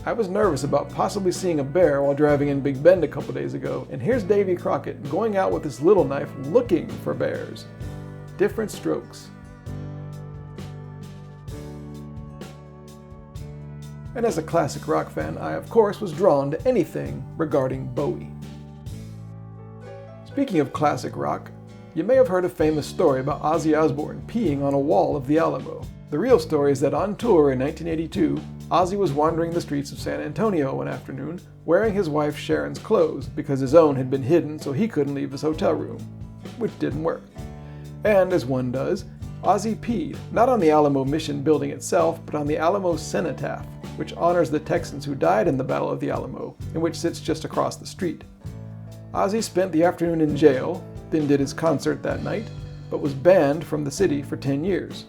I was nervous about possibly seeing a bear while driving in Big Bend a couple days ago, and here's Davy Crockett going out with his little knife looking for bears. Different strokes. And as a classic rock fan, I of course was drawn to anything regarding Bowie. Speaking of classic rock, you may have heard a famous story about Ozzy Osbourne peeing on a wall of the Alamo. The real story is that on tour in 1982, Ozzy was wandering the streets of San Antonio one afternoon, wearing his wife Sharon's clothes because his own had been hidden so he couldn't leave his hotel room, which didn't work. And as one does, Ozzy peed, not on the Alamo Mission building itself, but on the Alamo Cenotaph, which honors the Texans who died in the Battle of the Alamo, and which sits just across the street. Ozzy spent the afternoon in jail, then did his concert that night, but was banned from the city for 10 years.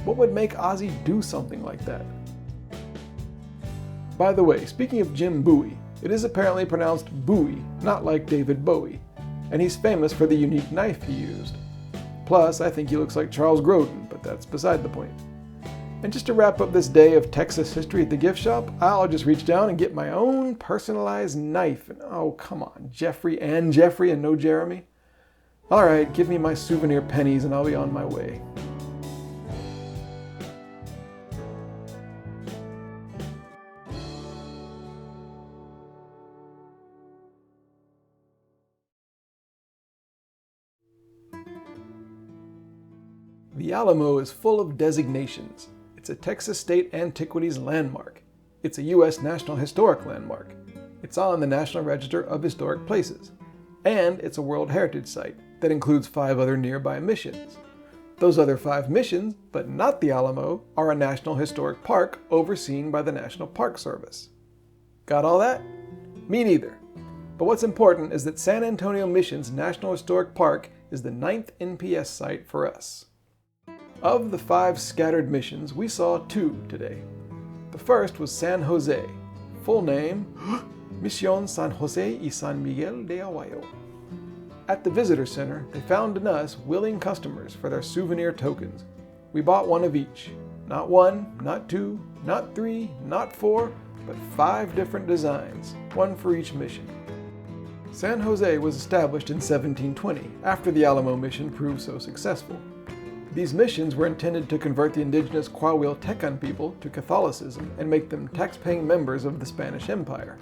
What would make Ozzy do something like that? By the way, speaking of Jim Bowie, it is apparently pronounced Bowie, not like David Bowie, and he's famous for the unique knife he used. Plus, I think he looks like Charles Grodin, but that's beside the point. And just to wrap up this day of Texas history at the gift shop, I'll just reach down and get my own personalized knife. And oh, come on, Jeffrey and no Jeremy. Alright, give me my souvenir pennies and I'll be on my way. The Alamo is full of designations. It's a Texas State Antiquities Landmark. It's a U.S. National Historic Landmark. It's on the National Register of Historic Places. And it's a World Heritage Site that includes 5 other nearby missions. Those other 5 missions, but not the Alamo, are a National Historic Park overseen by the National Park Service. Got all that? Me neither. But what's important is that San Antonio Mission's National Historic Park is the 9th NPS site for us. Of the 5 scattered missions, we saw 2 today. The first was San Jose, full name, Misión San Jose y San Miguel de Aguayo. At the visitor center, they found in us willing customers for their souvenir tokens. We bought one of each. Not 1, not 2, not 3, not 4, but 5 different designs, one for each mission. San Jose was established in 1720, after the Alamo mission proved so successful. These missions were intended to convert the indigenous Coahuiltecan people to Catholicism and make them tax-paying members of the Spanish Empire.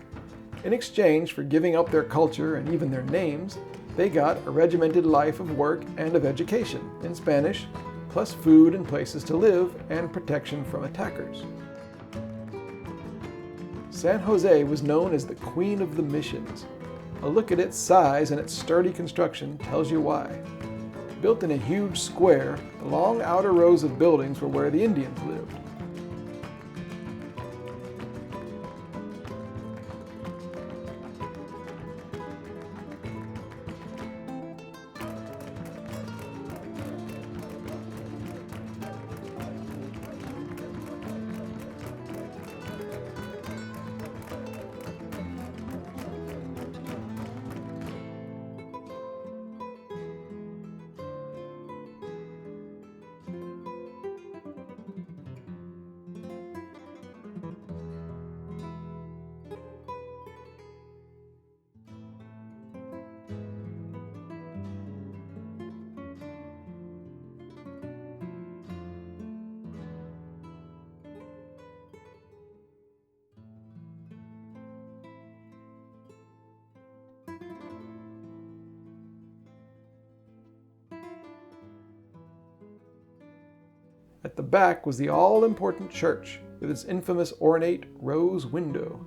In exchange for giving up their culture and even their names, they got a regimented life of work and of education in Spanish, plus food and places to live and protection from attackers. San Jose was known as the Queen of the Missions. A look at its size and its sturdy construction tells you why. Built in a huge square, the long outer rows of buildings were where the Indians lived. At the back was the all-important church with its infamous ornate rose window.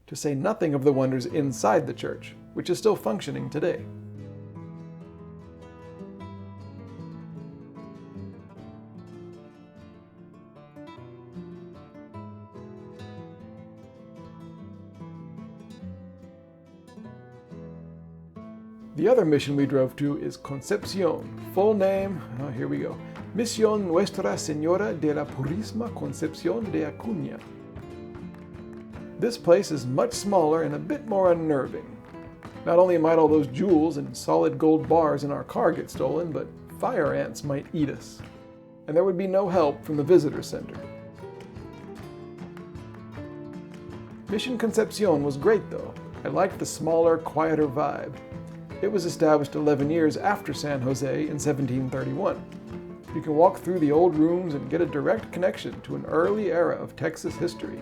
To say nothing of the wonders inside the church, which is still functioning today. The other mission we drove to is Concepcion, full name, here we go, Misión Nuestra Señora de la Purísima Concepción de Acuña. This place is much smaller and a bit more unnerving. Not only might all those jewels and solid gold bars in our car get stolen, but fire ants might eat us. And there would be no help from the visitor center. Mission Concepcion was great though. I liked the smaller, quieter vibe. It was established 11 years after San Jose in 1731. You can walk through the old rooms and get a direct connection to an early era of Texas history.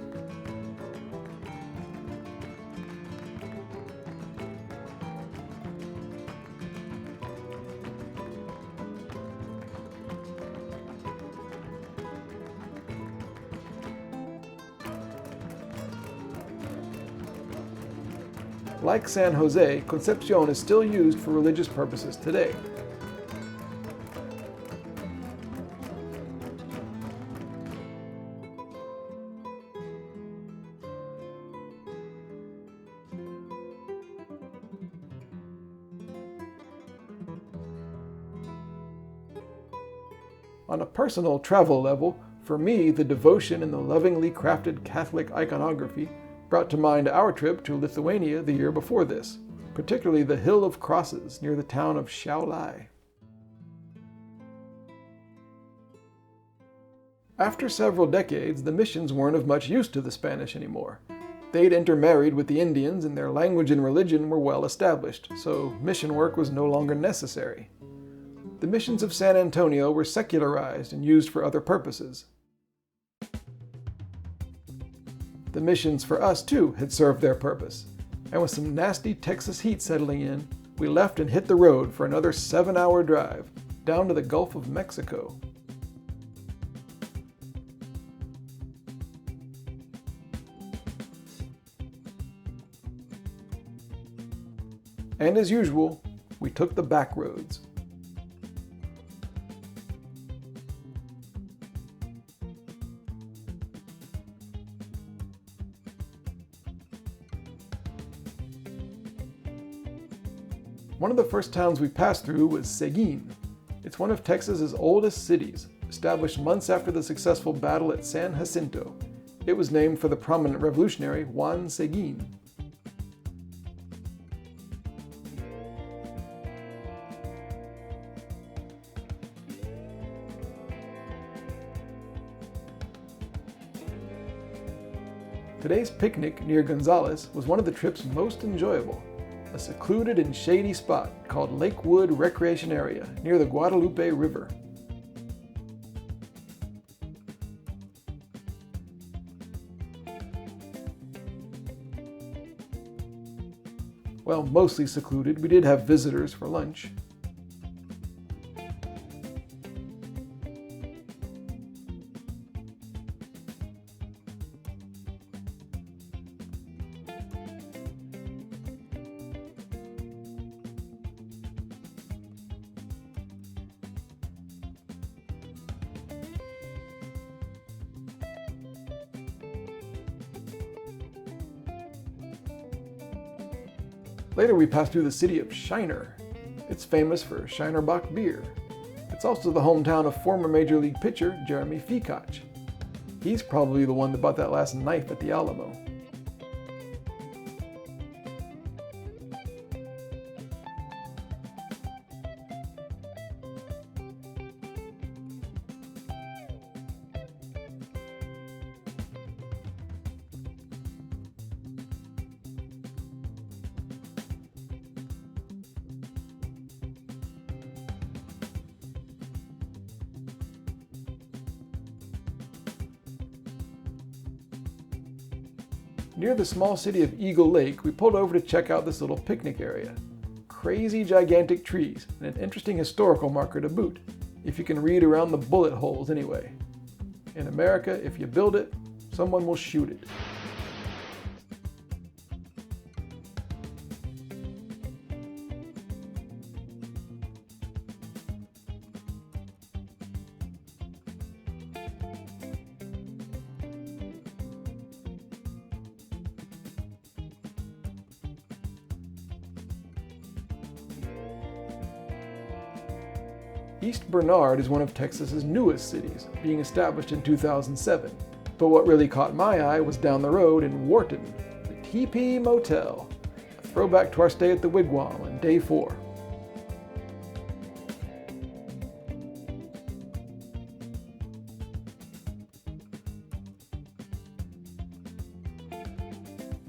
Like San Jose, Concepcion is still used for religious purposes today. On a personal travel level, for me, the devotion and the lovingly crafted Catholic iconography brought to mind our trip to Lithuania the year before this, particularly the Hill of Crosses near the town of Šiauliai. After several decades, the missions weren't of much use to the Spanish anymore. They'd intermarried with the Indians and their language and religion were well established, so mission work was no longer necessary. The missions of San Antonio were secularized and used for other purposes. The missions for us, too, had served their purpose, and with some nasty Texas heat settling in, we left and hit the road for another 7-hour drive down to the Gulf of Mexico. And as usual, we took the back roads. One of the first towns we passed through was Seguin. It's one of Texas's oldest cities, established months after the successful battle at San Jacinto. It was named for the prominent revolutionary Juan Seguin. Today's picnic near Gonzales was one of the trip's most enjoyable. A secluded and shady spot called Lakewood Recreation Area near the Guadalupe River. Well, mostly secluded. We did have visitors for lunch. Later we passed through the city of Shiner. It's famous for Shinerbach beer. It's also the hometown of former Major League pitcher Jeremy Fekoch. He's probably the one that bought that last knife at the Alamo. Near the small city of Eagle Lake, we pulled over to check out this little picnic area. Crazy gigantic trees, and an interesting historical marker to boot, if you can read around the bullet holes anyway. In America, if you build it, someone will shoot it. East Bernard is one of Texas's newest cities, being established in 2007. But what really caught my eye was down the road in Wharton, the TP Motel, a throwback to our stay at the Wigwam on day 4.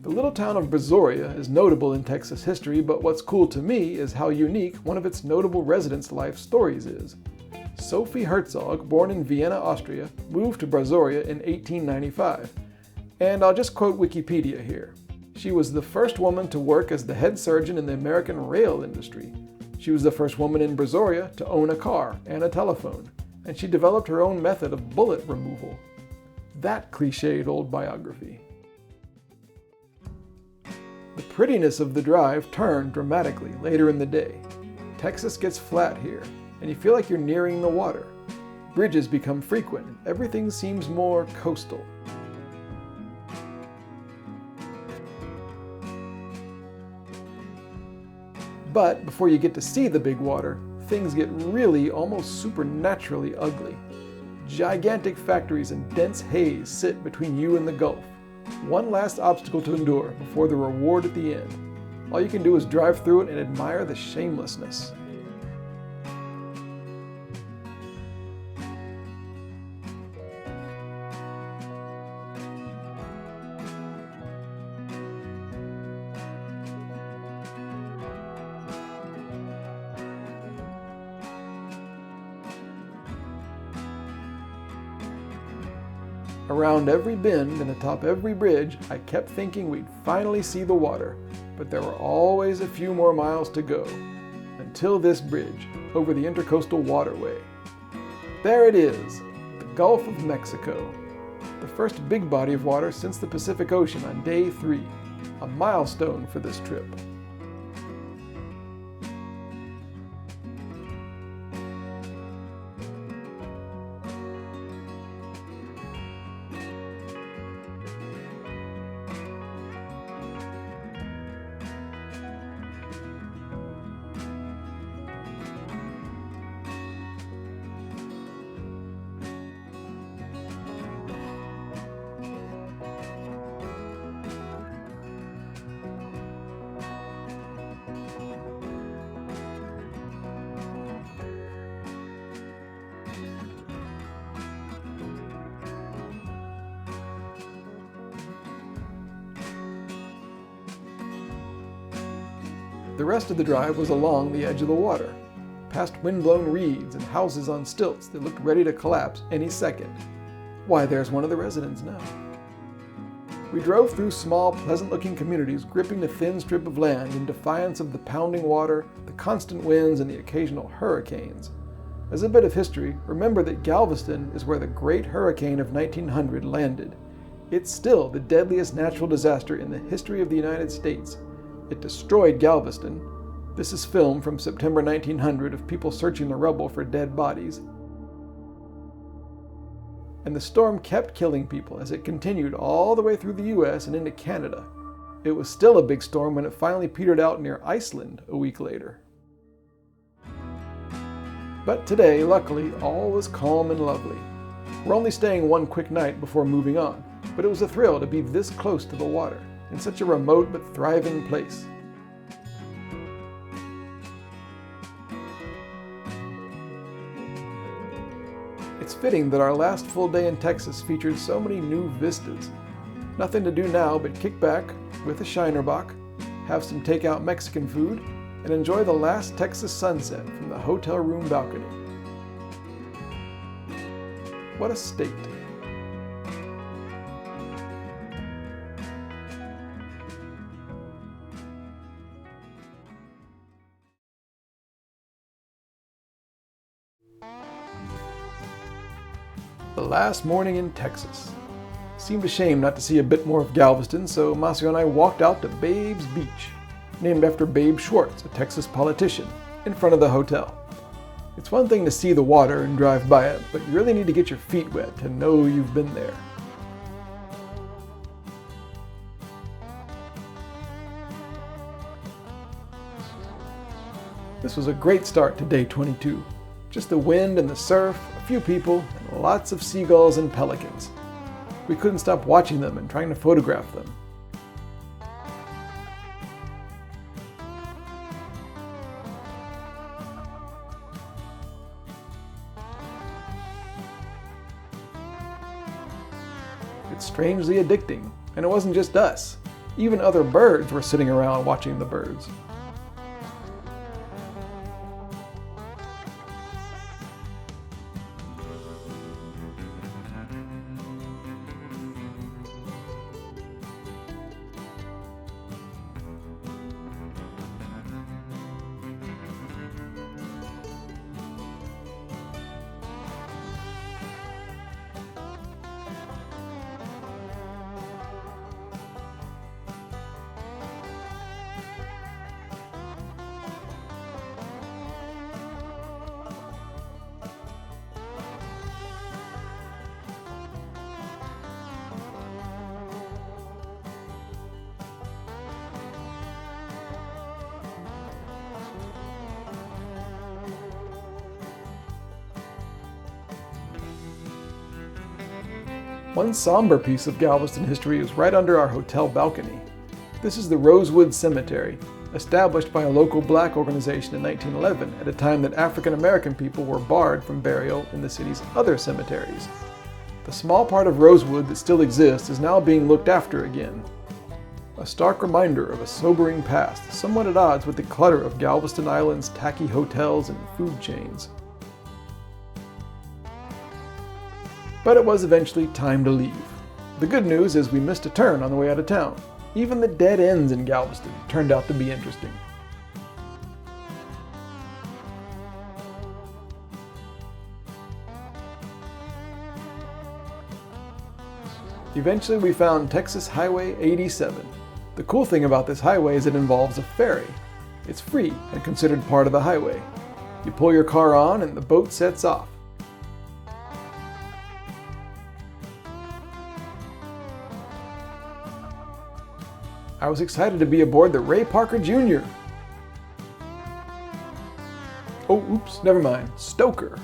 The little town of Brazoria is notable in Texas history, but what's cool to me is how unique one of its notable residents' life stories is. Sophie Herzog, born in Vienna, Austria, moved to Brazoria in 1895. And I'll just quote Wikipedia here. She was the first woman to work as the head surgeon in the American rail industry. She was the first woman in Brazoria to own a car and a telephone, and she developed her own method of bullet removal. That cliched old biography. The prettiness of the drive turned dramatically later in the day. Texas gets flat here, and you feel like you're nearing the water. Bridges become frequent, and everything seems more coastal. But before you get to see the big water, things get really almost supernaturally ugly. Gigantic factories and dense haze sit between you and the Gulf. One last obstacle to endure before the reward at the end. All you can do is drive through it and admire the shamelessness. Around every bend and atop every bridge, I kept thinking we'd finally see the water, but there were always a few more miles to go, until this bridge over the Intercoastal Waterway. There it is, the Gulf of Mexico, the first big body of water since the Pacific Ocean on day 3, a milestone for this trip. The rest of the drive was along the edge of the water, past windblown reeds and houses on stilts that looked ready to collapse any second. Why, there's one of the residents now. We drove through small, pleasant-looking communities gripping the thin strip of land in defiance of the pounding water, the constant winds, and the occasional hurricanes. As a bit of history, remember that Galveston is where the Great Hurricane of 1900 landed. It's still the deadliest natural disaster in the history of the United States. It destroyed Galveston. This is film from September 1900 of people searching the rubble for dead bodies. And the storm kept killing people as it continued all the way through the US and into Canada. It was still a big storm when it finally petered out near Iceland a week later. But today, luckily, all was calm and lovely. We're only staying one quick night before moving on, but it was a thrill to be this close to the water, in such a remote but thriving place. It's fitting that our last full day in Texas featured so many new vistas. Nothing to do now but kick back with a Shinerbach, have some takeout Mexican food, and enjoy the last Texas sunset from the hotel room balcony. What a state. The last morning in Texas. Seemed a shame not to see a bit more of Galveston, so Masio and I walked out to Babe's Beach, named after Babe Schwartz, a Texas politician, in front of the hotel. It's one thing to see the water and drive by it, but you really need to get your feet wet to know you've been there. This was a great start to day 22. Just the wind and the surf, a few people, and lots of seagulls and pelicans. We couldn't stop watching them and trying to photograph them. It's strangely addicting, and it wasn't just us. Even other birds were sitting around watching the birds. One somber piece of Galveston history is right under our hotel balcony. This is the Rosewood Cemetery, established by a local black organization in 1911 at a time that African American people were barred from burial in the city's other cemeteries. The small part of Rosewood that still exists is now being looked after again. A stark reminder of a sobering past, somewhat at odds with the clutter of Galveston Island's tacky hotels and food chains. But it was eventually time to leave. The good news is we missed a turn on the way out of town. Even the dead ends in Galveston turned out to be interesting. Eventually we found Texas Highway 87. The cool thing about this highway is it involves a ferry. It's free and considered part of the highway. You pull your car on and the boat sets off. I was excited to be aboard the Ray Parker Jr. Oh, oops, never mind. Stoker.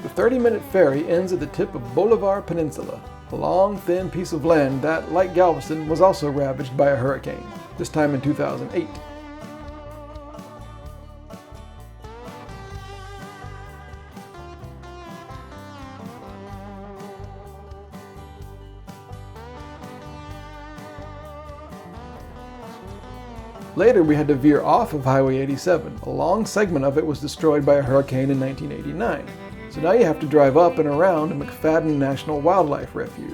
The 30-minute ferry ends at the tip of Bolivar Peninsula, a long, thin piece of land that, like Galveston, was also ravaged by a hurricane, this time in 2008. Later, we had to veer off of Highway 87. A long segment of it was destroyed by a hurricane in 1989. So now you have to drive up and around McFadden National Wildlife Refuge.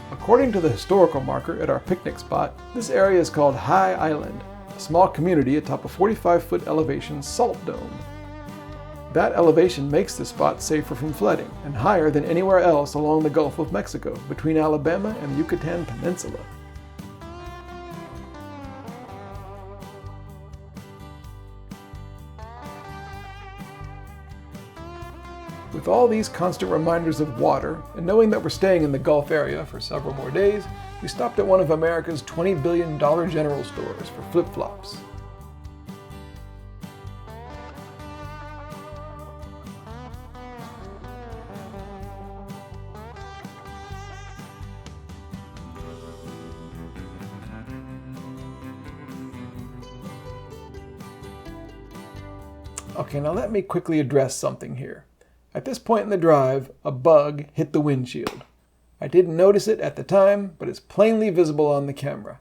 According to the historical marker at our picnic spot, this area is called High Island, a small community atop a 45-foot elevation salt dome. That elevation makes the spot safer from flooding and higher than anywhere else along the Gulf of Mexico, between Alabama and the Yucatan Peninsula. With all these constant reminders of water, and knowing that we're staying in the Gulf area for several more days, we stopped at one of America's $20 billion general stores for flip-flops. Okay, now let me quickly address something here. At this point in the drive, a bug hit the windshield. I didn't notice it at the time, but it's plainly visible on the camera.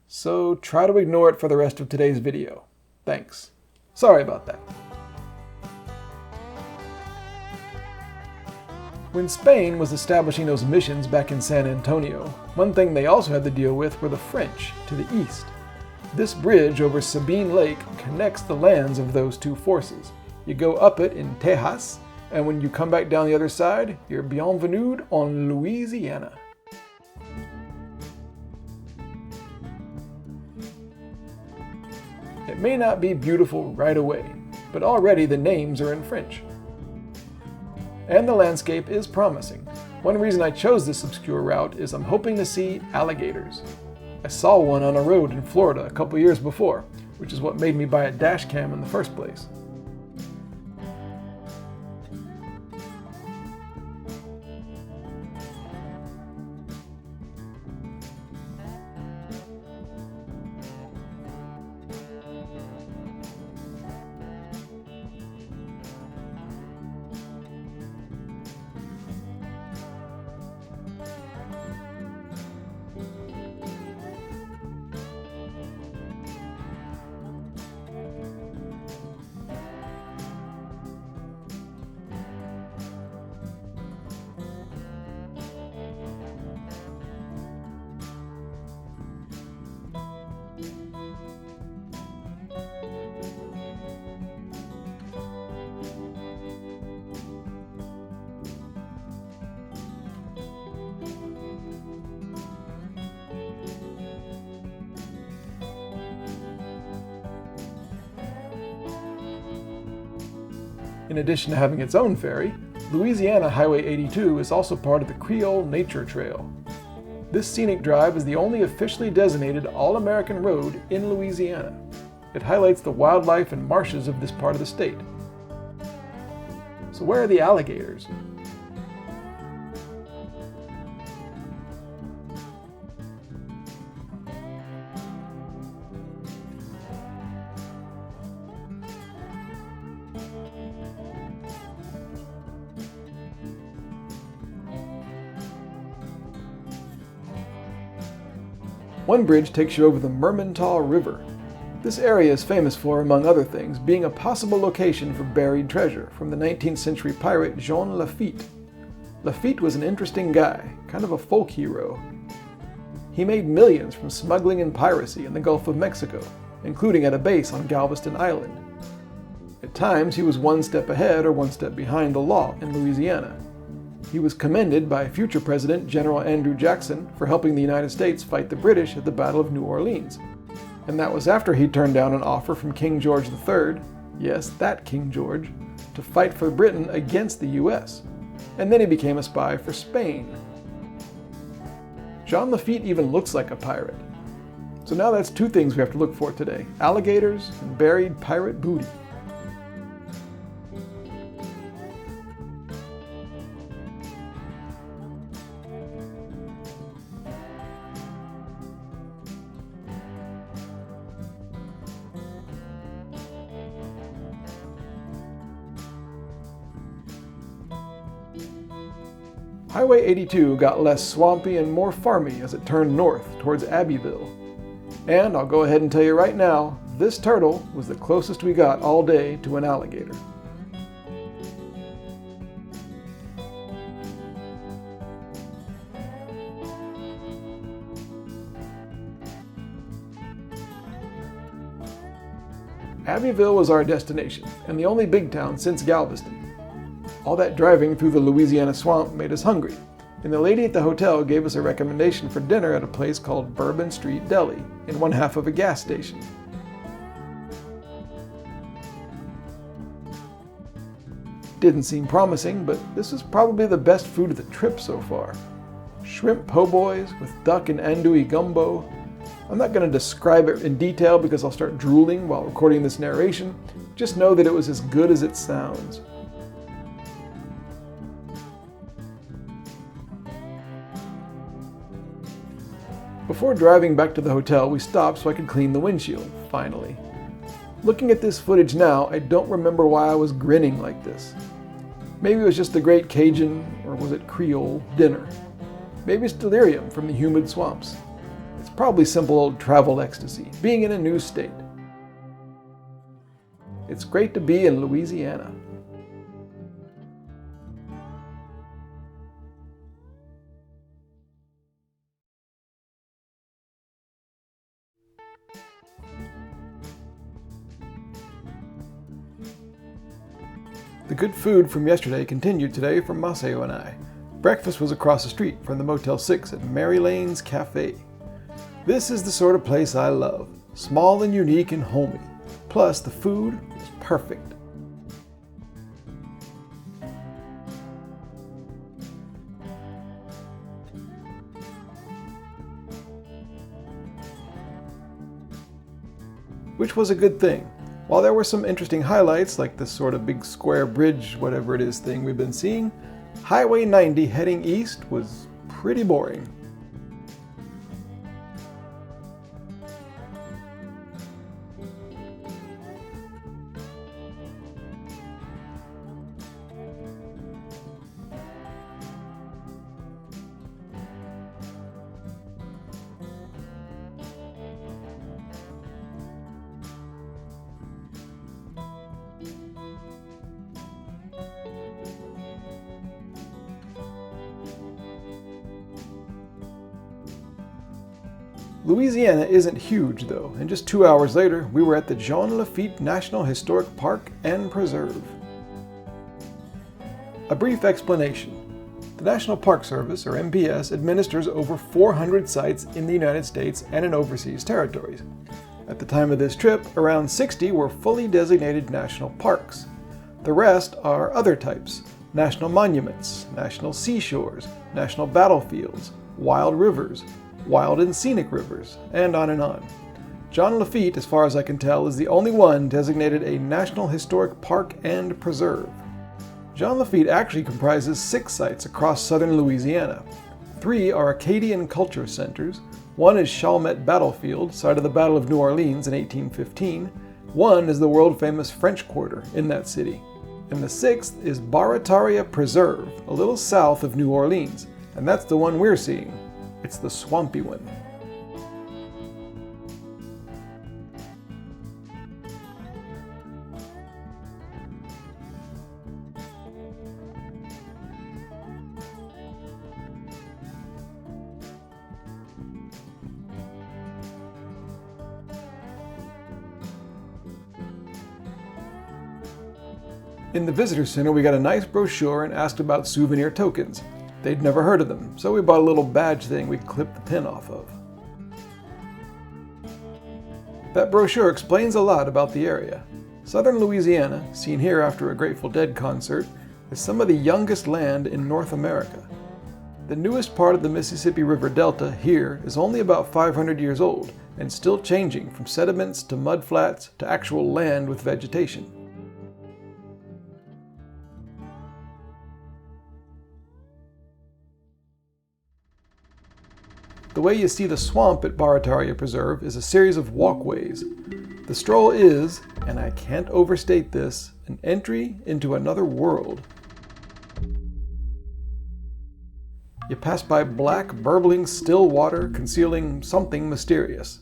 So try to ignore it for the rest of today's video. Thanks. Sorry about that. When Spain was establishing those missions back in San Antonio, one thing they also had to deal with were the French to the east. This bridge over Sabine Lake connects the lands of those two forces. You go up it in Tejas, and when you come back down the other side, you're bienvenue en Louisiana. It may not be beautiful right away, but already the names are in French. And the landscape is promising. One reason I chose this obscure route is I'm hoping to see alligators. I saw one on a road in Florida a couple years before, which is what made me buy a dash cam in the first place. In addition to having its own ferry, Louisiana Highway 82 is also part of the Creole Nature Trail. This scenic drive is the only officially designated All-American road in Louisiana. It highlights the wildlife and marshes of this part of the state. So where are the alligators? One bridge takes you over the Mermentau River. This area is famous for, among other things, being a possible location for buried treasure from the 19th century pirate Jean Lafitte. Lafitte was an interesting guy, kind of a folk hero. He made millions from smuggling and piracy in the Gulf of Mexico, including at a base on Galveston Island. At times, he was one step ahead or one step behind the law in Louisiana. He was commended by future President General Andrew Jackson for helping the United States fight the British at the Battle of New Orleans. And that was after he turned down an offer from King George III, yes, that King George, to fight for Britain against the US. And then he became a spy for Spain. Jean Lafitte even looks like a pirate. So now that's two things we have to look for today: alligators and buried pirate booty. Highway 82 got less swampy and more farmy as it turned north towards Abbeville. And I'll go ahead and tell you right now, this turtle was the closest we got all day to an alligator. Abbeville was our destination, and the only big town since Galveston. All that driving through the Louisiana swamp made us hungry, and the lady at the hotel gave us a recommendation for dinner at a place called Bourbon Street Deli, in one half of a gas station. Didn't seem promising, but this is probably the best food of the trip so far. Shrimp po' boys with duck and andouille gumbo. I'm not going to describe it in detail because I'll start drooling while recording this narration. Just know that it was as good as it sounds. Before driving back to the hotel, we stopped so I could clean the windshield, finally. Looking at this footage now, I don't remember why I was grinning like this. Maybe it was just the great Cajun, or was it Creole, dinner. Maybe it's delirium from the humid swamps. It's probably simple old travel ecstasy, being in a new state. It's great to be in Louisiana. The good food from yesterday continued today for Maceo and I. Breakfast was across the street from the Motel 6 at Mary Lane's Cafe. This is the sort of place I love. Small and unique and homey. Plus, the food is perfect. Which was a good thing. While there were some interesting highlights, like this sort of big square bridge, whatever it is thing we've been seeing, Highway 90 heading east was pretty boring. Louisiana isn't huge though, and just 2 hours later we were at the Jean Lafitte National Historic Park and Preserve. A brief explanation. The National Park Service, or NPS, administers over 400 sites in the United States and in overseas territories. At the time of this trip, around 60 were fully designated national parks. The rest are other types: national monuments, national seashores, national battlefields, wild rivers, wild and scenic rivers, and on and on. Jean Lafitte, as far as I can tell, is the only one designated a National Historic Park and Preserve. Jean Lafitte actually comprises 6 sites across southern Louisiana. 3 are Acadian culture centers. 1 is Chalmette Battlefield, site of the Battle of New Orleans in 1815. 1 is the world-famous French Quarter in that city. And the 6th is Barataria Preserve, a little south of New Orleans, and that's the one we're seeing. It's the swampy one. In the visitor center, we got a nice brochure and asked about souvenir tokens. They'd never heard of them, so we bought a little badge thing we clipped the pin off of. That brochure explains a lot about the area. Southern Louisiana, seen here after a Grateful Dead concert, is some of the youngest land in North America. The newest part of the Mississippi River Delta here is only about 500 years old and still changing from sediments to mudflats to actual land with vegetation. The way you see the swamp at Barataria Preserve is a series of walkways. The stroll is, and I can't overstate this, an entry into another world. You pass by black, burbling still water concealing something mysterious.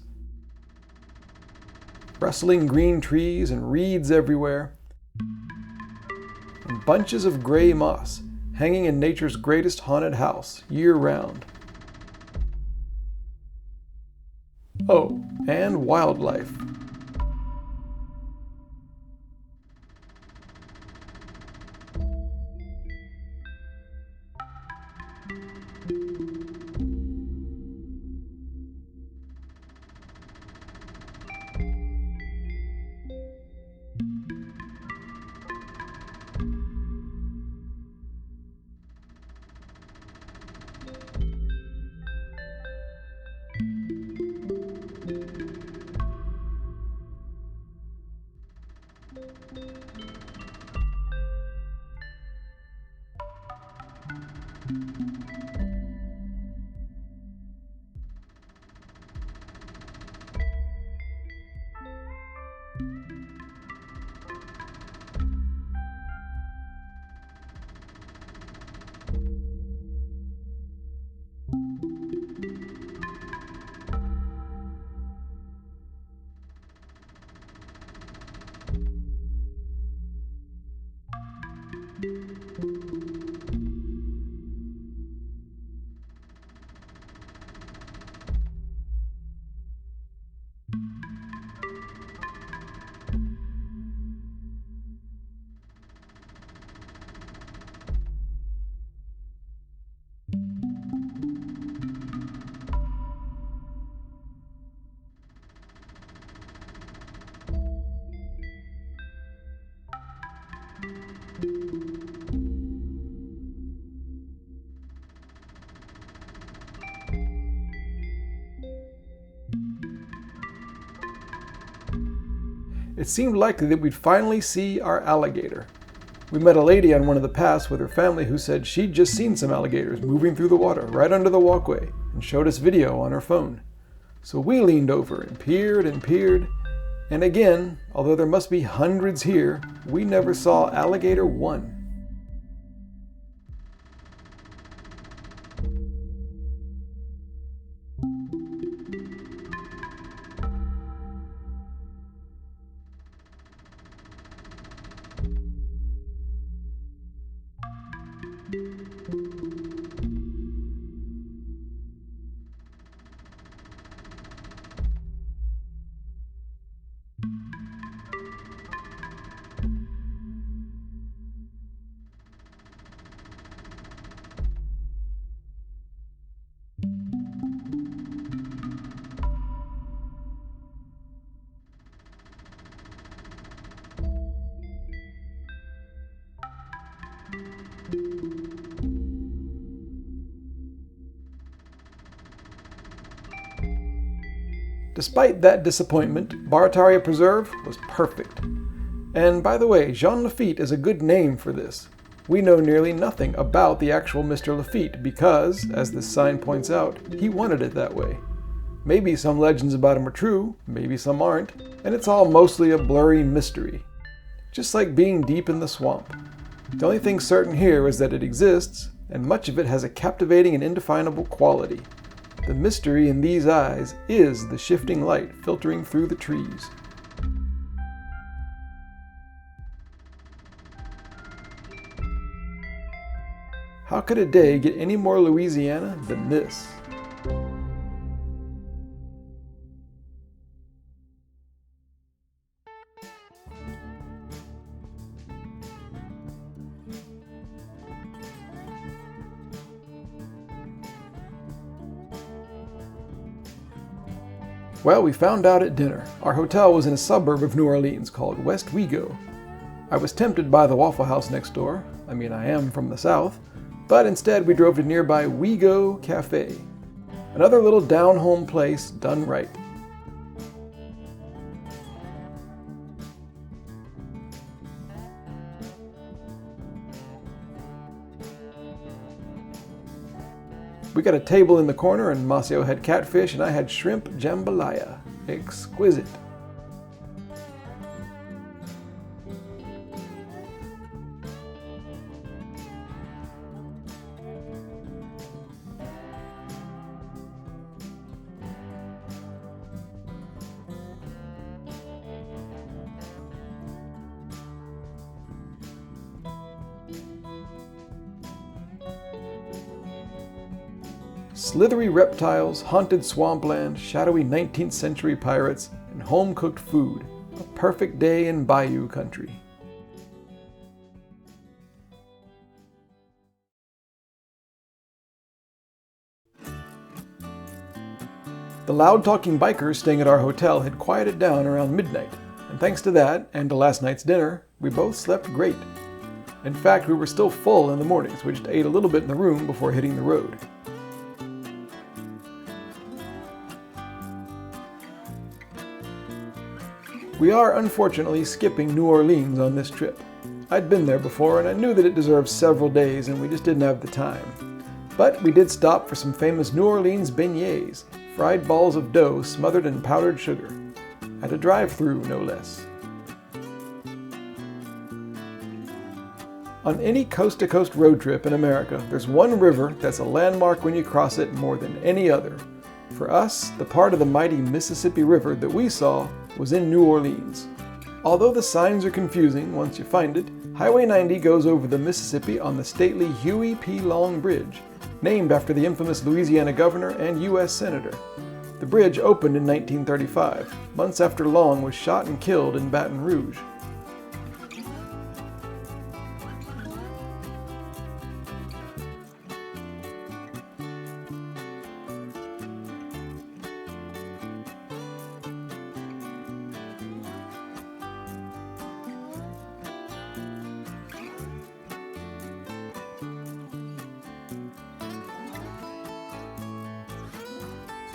Rustling green trees and reeds everywhere, and bunches of gray moss hanging in nature's greatest haunted house year-round. Oh, and wildlife. It seemed likely that we'd finally see our alligator. We met a lady on one of the paths with her family who said she'd just seen some alligators moving through the water right under the walkway and showed us video on her phone. So we leaned over and peered, and again, although there must be hundreds here, we never saw alligator one. Despite that disappointment, Barataria Preserve was perfect. And by the way, Jean Lafitte is a good name for this. We know nearly nothing about the actual Mr. Lafitte because, as this sign points out, he wanted it that way. Maybe some legends about him are true, maybe some aren't, and it's all mostly a blurry mystery. Just like being deep in the swamp. The only thing certain here is that it exists, and much of it has a captivating and indefinable quality. The mystery in these eyes is the shifting light filtering through the trees. How could a day get any more Louisiana than this? Well, we found out at dinner. Our hotel was in a suburb of New Orleans called West Wego. I was tempted by the Waffle House next door. I mean, I am from the South. But instead we drove to nearby Wego Cafe. Another little down-home place done right. We got a table in the corner, and Masio had catfish, and I had shrimp jambalaya. Exquisite. Slithery reptiles, haunted swampland, shadowy 19th century pirates, and home-cooked food. A perfect day in Bayou country. The loud-talking bikers staying at our hotel had quieted down around midnight, and thanks to that, and to last night's dinner, we both slept great. In fact, we were still full in the mornings. We just ate a little bit in the room before hitting the road. We are unfortunately skipping New Orleans on this trip. I'd been there before and I knew that it deserved several days and we just didn't have the time. But we did stop for some famous New Orleans beignets, fried balls of dough smothered in powdered sugar. At a drive-thru, no less. On any coast-to-coast road trip in America, there's one river that's a landmark when you cross it more than any other. For us, the part of the mighty Mississippi River that we saw was in New Orleans. Although the signs are confusing once you find it, Highway 90 goes over the Mississippi on the stately Huey P. Long Bridge, named after the infamous Louisiana governor and U.S. Senator. The bridge opened in 1935, months after Long was shot and killed in Baton Rouge.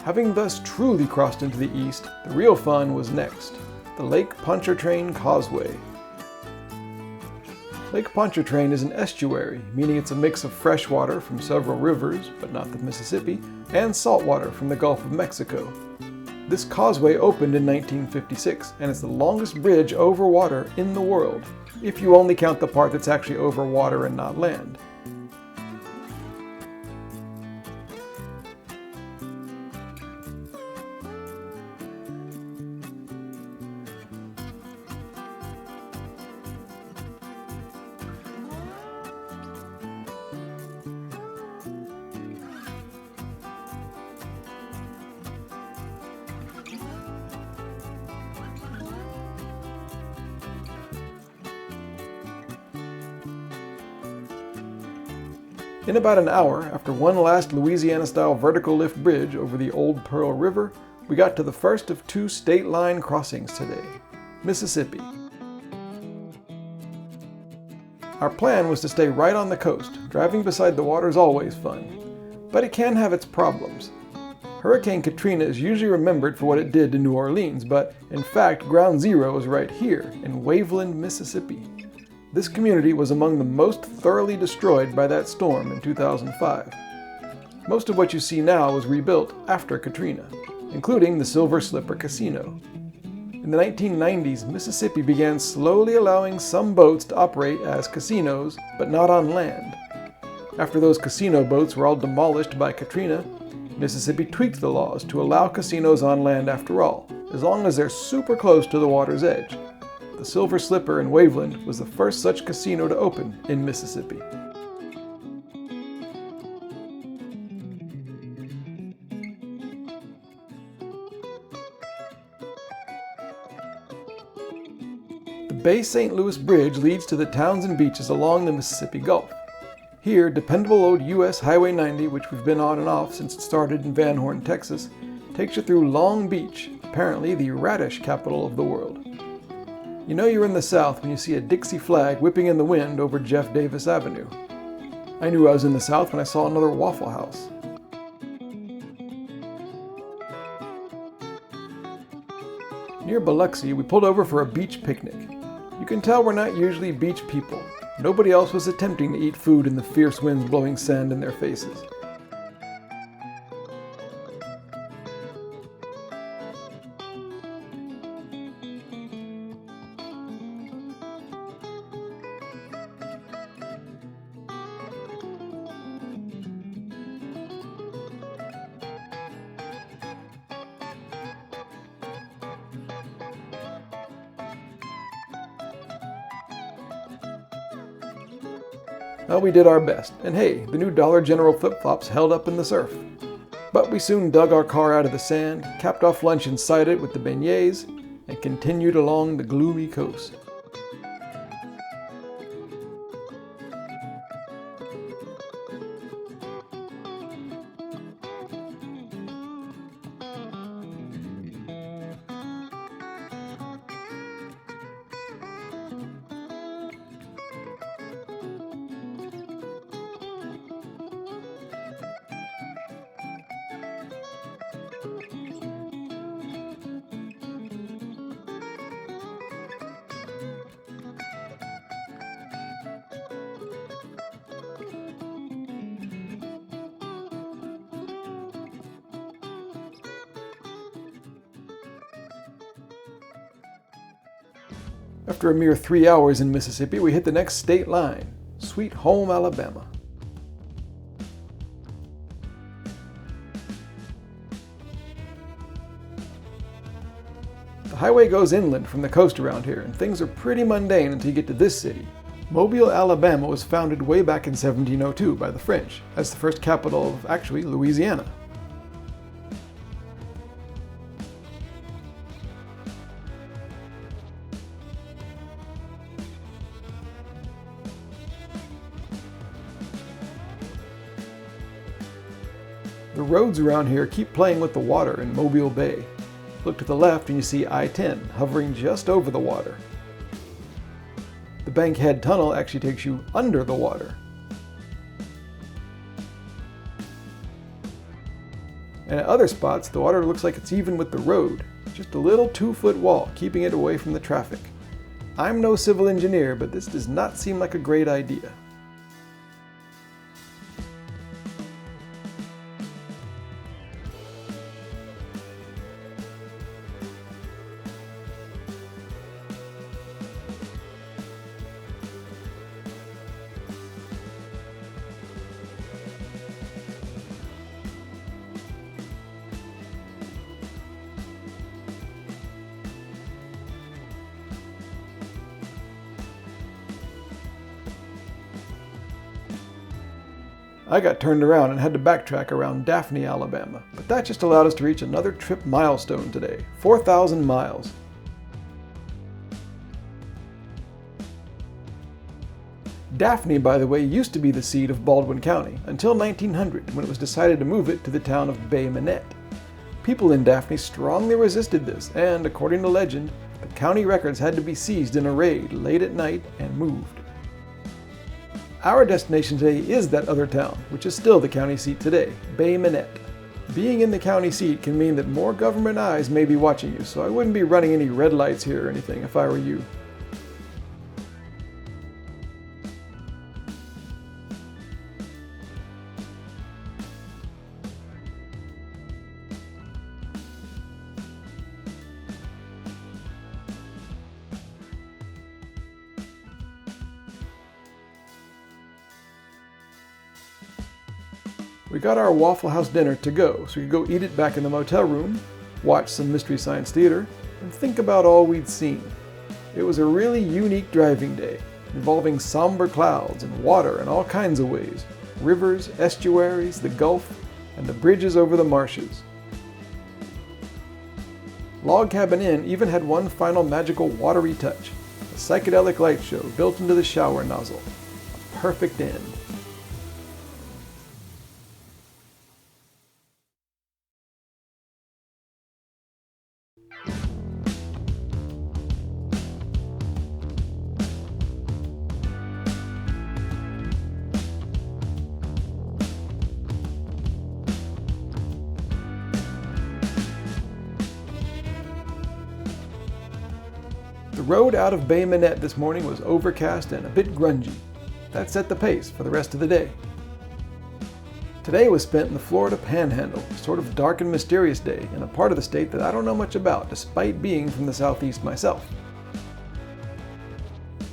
Having thus truly crossed into the east, the real fun was next, the Lake Pontchartrain Causeway. Lake Pontchartrain is an estuary, meaning it's a mix of fresh water from several rivers, but not the Mississippi, and salt water from the Gulf of Mexico. This causeway opened in 1956, and it's the longest bridge over water in the world, if you only count the part that's actually over water and not land. In about an hour, after one last Louisiana-style vertical lift bridge over the Old Pearl River, we got to the first of two state line crossings today, Mississippi. Our plan was to stay right on the coast. Driving beside the water is always fun, but it can have its problems. Hurricane Katrina is usually remembered for what it did to New Orleans, but in fact, ground zero is right here in Waveland, Mississippi. This community was among the most thoroughly destroyed by that storm in 2005. Most of what you see now was rebuilt after Katrina, including the Silver Slipper Casino. In the 1990s, Mississippi began slowly allowing some boats to operate as casinos, but not on land. After those casino boats were all demolished by Katrina, Mississippi tweaked the laws to allow casinos on land after all, as long as they're super close to the water's edge. The Silver Slipper in Waveland was the first such casino to open in Mississippi. The Bay St. Louis Bridge leads to the towns and beaches along the Mississippi Gulf. Here, dependable old U.S. Highway 90, which we've been on and off since it started in Van Horn, Texas, takes you through Long Beach, apparently the radish capital of the world. You know you're in the South when you see a Dixie flag whipping in the wind over Jeff Davis Avenue. I knew I was in the South when I saw another Waffle House. Near Biloxi, we pulled over for a beach picnic. You can tell we're not usually beach people. Nobody else was attempting to eat food in the fierce winds blowing sand in their faces. Well, we did our best, and hey, the new Dollar General flip-flops held up in the surf. But we soon dug our car out of the sand, capped off lunch inside it with the beignets, and continued along the gloomy coast. After a mere 3 hours in Mississippi, we hit the next state line, Sweet Home, Alabama. The highway goes inland from the coast around here, and things are pretty mundane until you get to this city. Mobile, Alabama was founded way back in 1702 by the French, as the first capital of, actually, Louisiana. The roads around here keep playing with the water in Mobile Bay. Look to the left and you see I-10 hovering just over the water. The Bankhead Tunnel actually takes you under the water. And at other spots, the water looks like it's even with the road. Just a little 2-foot wall keeping it away from the traffic. I'm no civil engineer, but this does not seem like a great idea. I got turned around and had to backtrack around Daphne, Alabama, but that just allowed us to reach another trip milestone today, 4,000 miles. Daphne, by the way, used to be the seat of Baldwin County until 1900, when it was decided to move it to the town of Bay Minette. People in Daphne strongly resisted this, and according to legend, the county records had to be seized in a raid late at night and moved. Our destination today is that other town, which is still the county seat today, Bay Minette. Being in the county seat can mean that more government eyes may be watching you, so I wouldn't be running any red lights here or anything if I were you. We got our Waffle House dinner to go, so we could go eat it back in the motel room, watch some Mystery Science Theater, and think about all we'd seen. It was a really unique driving day, involving somber clouds and water in all kinds of ways, rivers, estuaries, the Gulf, and the bridges over the marshes. Log Cabin Inn even had one final magical watery touch, a psychedelic light show built into the shower nozzle. A perfect end. The road out of Bay Minette this morning was overcast and a bit grungy. That set the pace for the rest of the day. Today was spent in the Florida Panhandle, a sort of dark and mysterious day in a part of the state that I don't know much about, despite being from the southeast myself.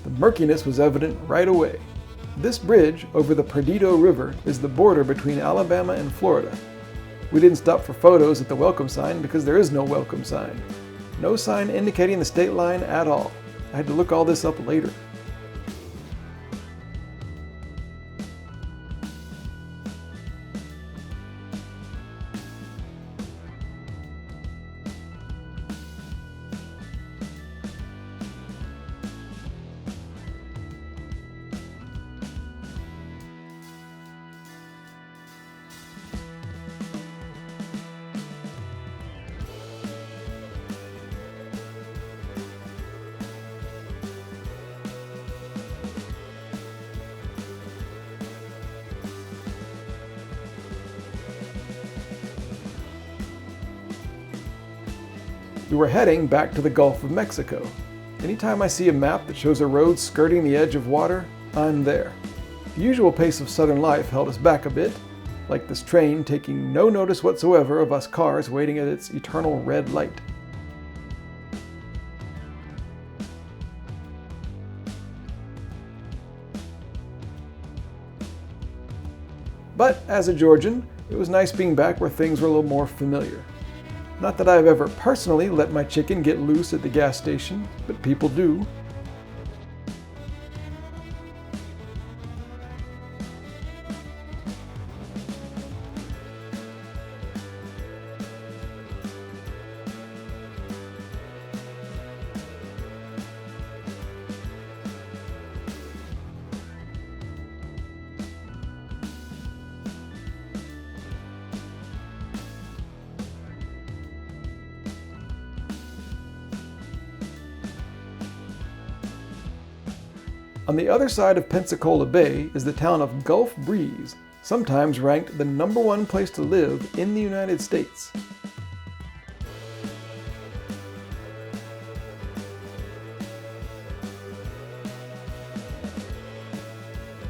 The murkiness was evident right away. This bridge over the Perdido River is the border between Alabama and Florida. We didn't stop for photos at the welcome sign because there is no welcome sign. No sign indicating the state line at all. I had to look all this up later. We were heading back to the Gulf of Mexico. Anytime I see a map that shows a road skirting the edge of water, I'm there. The usual pace of southern life held us back a bit, like this train taking no notice whatsoever of us cars waiting at its eternal red light. But as a Georgian, it was nice being back where things were a little more familiar. Not that I've ever personally let my chicken get loose at the gas station, but people do. On the other side of Pensacola Bay is the town of Gulf Breeze, sometimes ranked the #1 place to live in the United States.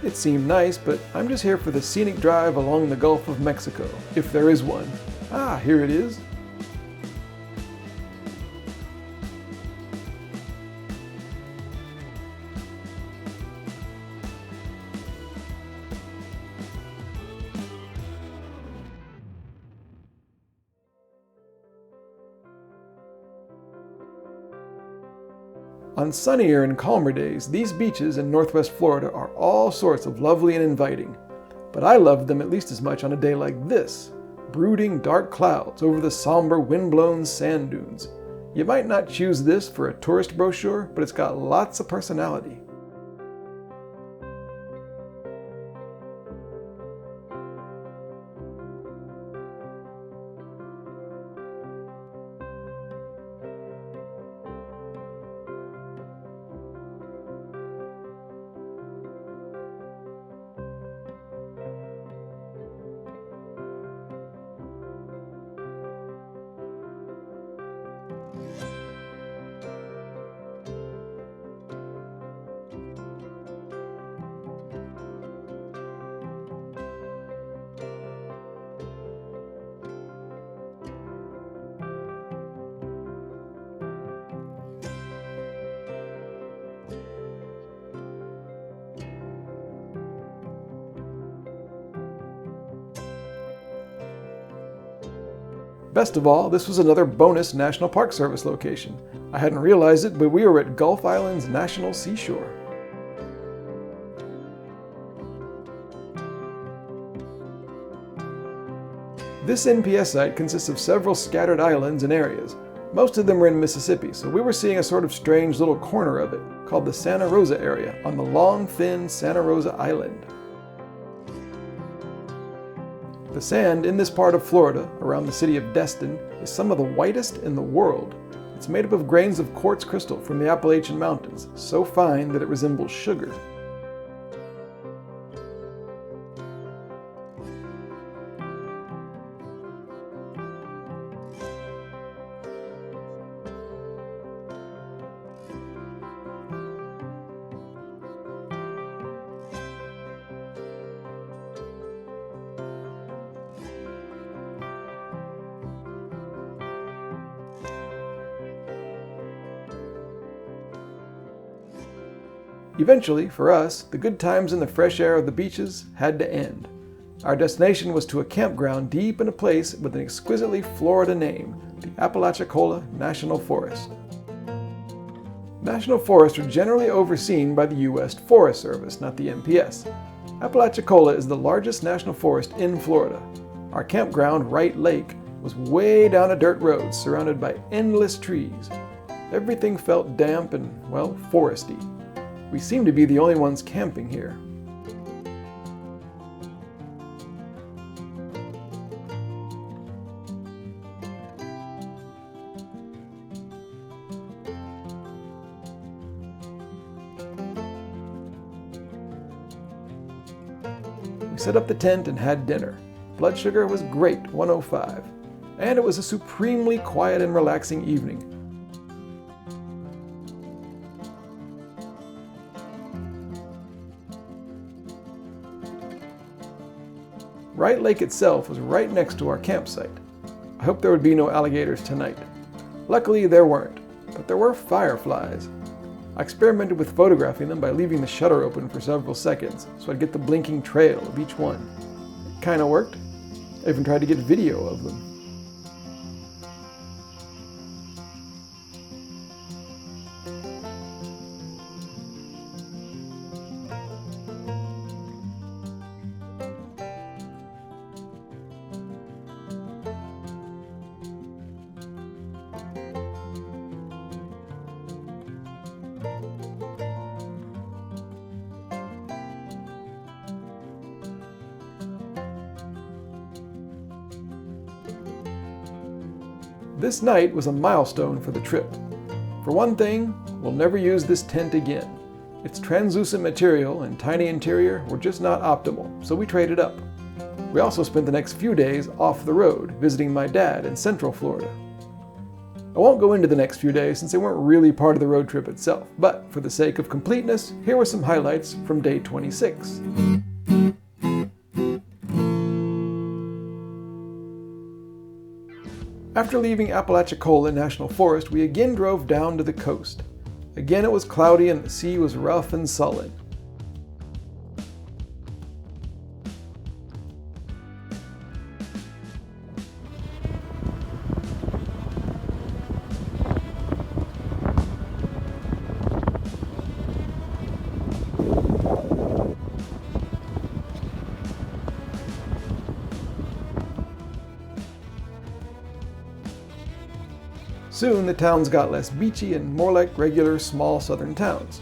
It seemed nice, but I'm just here for the scenic drive along the Gulf of Mexico, if there is one. Ah, here it is. On sunnier and calmer days, these beaches in northwest Florida are all sorts of lovely and inviting, but I loved them at least as much on a day like this, brooding dark clouds over the somber wind-blown sand dunes. You might not choose this for a tourist brochure, but it's got lots of personality. Best of all, this was another bonus National Park Service location. I hadn't realized it, but we were at Gulf Island's National Seashore. This NPS site consists of several scattered islands and areas. Most of them are in Mississippi, so we were seeing a sort of strange little corner of it, called the Santa Rosa area, on the long, thin Santa Rosa Island. The sand in this part of Florida, around the city of Destin, is some of the whitest in the world. It's made up of grains of quartz crystal from the Appalachian Mountains, so fine that it resembles sugar. Eventually, for us, the good times in the fresh air of the beaches had to end. Our destination was to a campground deep in a place with an exquisitely Florida name, the Apalachicola National Forest. National forests are generally overseen by the U.S. Forest Service, not the NPS. Apalachicola is the largest national forest in Florida. Our campground, Wright Lake, was way down a dirt road surrounded by endless trees. Everything felt damp and, well, foresty. We seemed to be the only ones camping here. We set up the tent and had dinner. Blood sugar was great, 105. And it was a supremely quiet and relaxing evening. Wright Lake itself was right next to our campsite. I hoped there would be no alligators tonight. Luckily, there weren't, but there were fireflies. I experimented with photographing them by leaving the shutter open for several seconds, so I'd get the blinking trail of each one. It kinda worked. I even tried to get video of them. This night was a milestone for the trip. For one thing, we'll never use this tent again. Its translucent material and tiny interior were just not optimal, so we traded up. We also spent the next few days off the road, visiting my dad in Central Florida. I won't go into the next few days since they weren't really part of the road trip itself, but for the sake of completeness, here were some highlights from day 26. After leaving Apalachicola National Forest, we again drove down to the coast. Again it was cloudy and the sea was rough and sullen. Soon the towns got less beachy and more like regular small southern towns.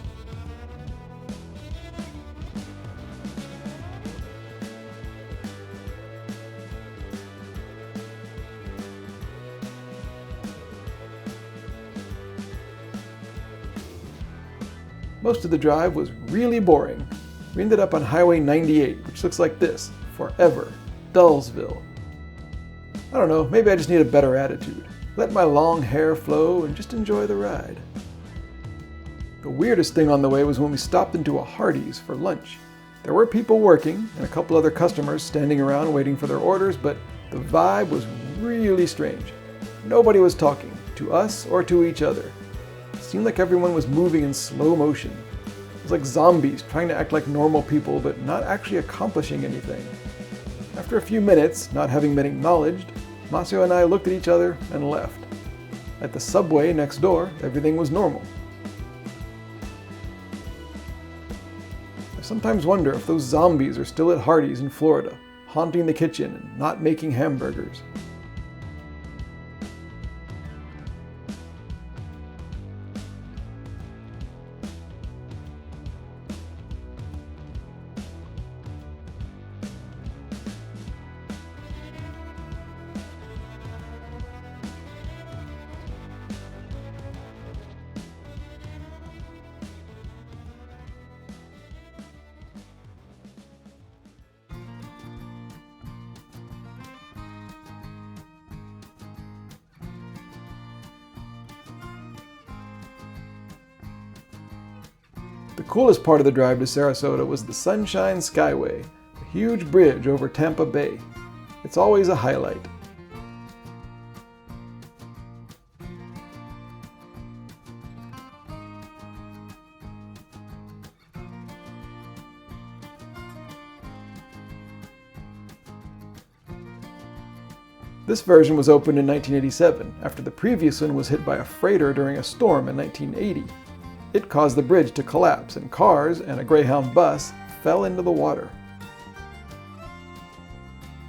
Most of the drive was really boring. We ended up on Highway 98, which looks like this, forever, Dullsville. I don't know, maybe I just need a better attitude. Let my long hair flow and just enjoy the ride. The weirdest thing on the way was when we stopped into a Hardee's for lunch. There were people working and a couple other customers standing around waiting for their orders, but the vibe was really strange. Nobody was talking, to us or to each other. It seemed like everyone was moving in slow motion. It was like zombies trying to act like normal people but not actually accomplishing anything. After a few minutes, not having been acknowledged, Masio and I looked at each other and left. At the subway next door, everything was normal. I sometimes wonder if those zombies are still at Hardee's in Florida, haunting the kitchen and not making hamburgers. The coolest part of the drive to Sarasota was the Sunshine Skyway, a huge bridge over Tampa Bay. It's always a highlight. This version was opened in 1987, after the previous one was hit by a freighter during a storm in 1980. It caused the bridge to collapse, and cars and a Greyhound bus fell into the water.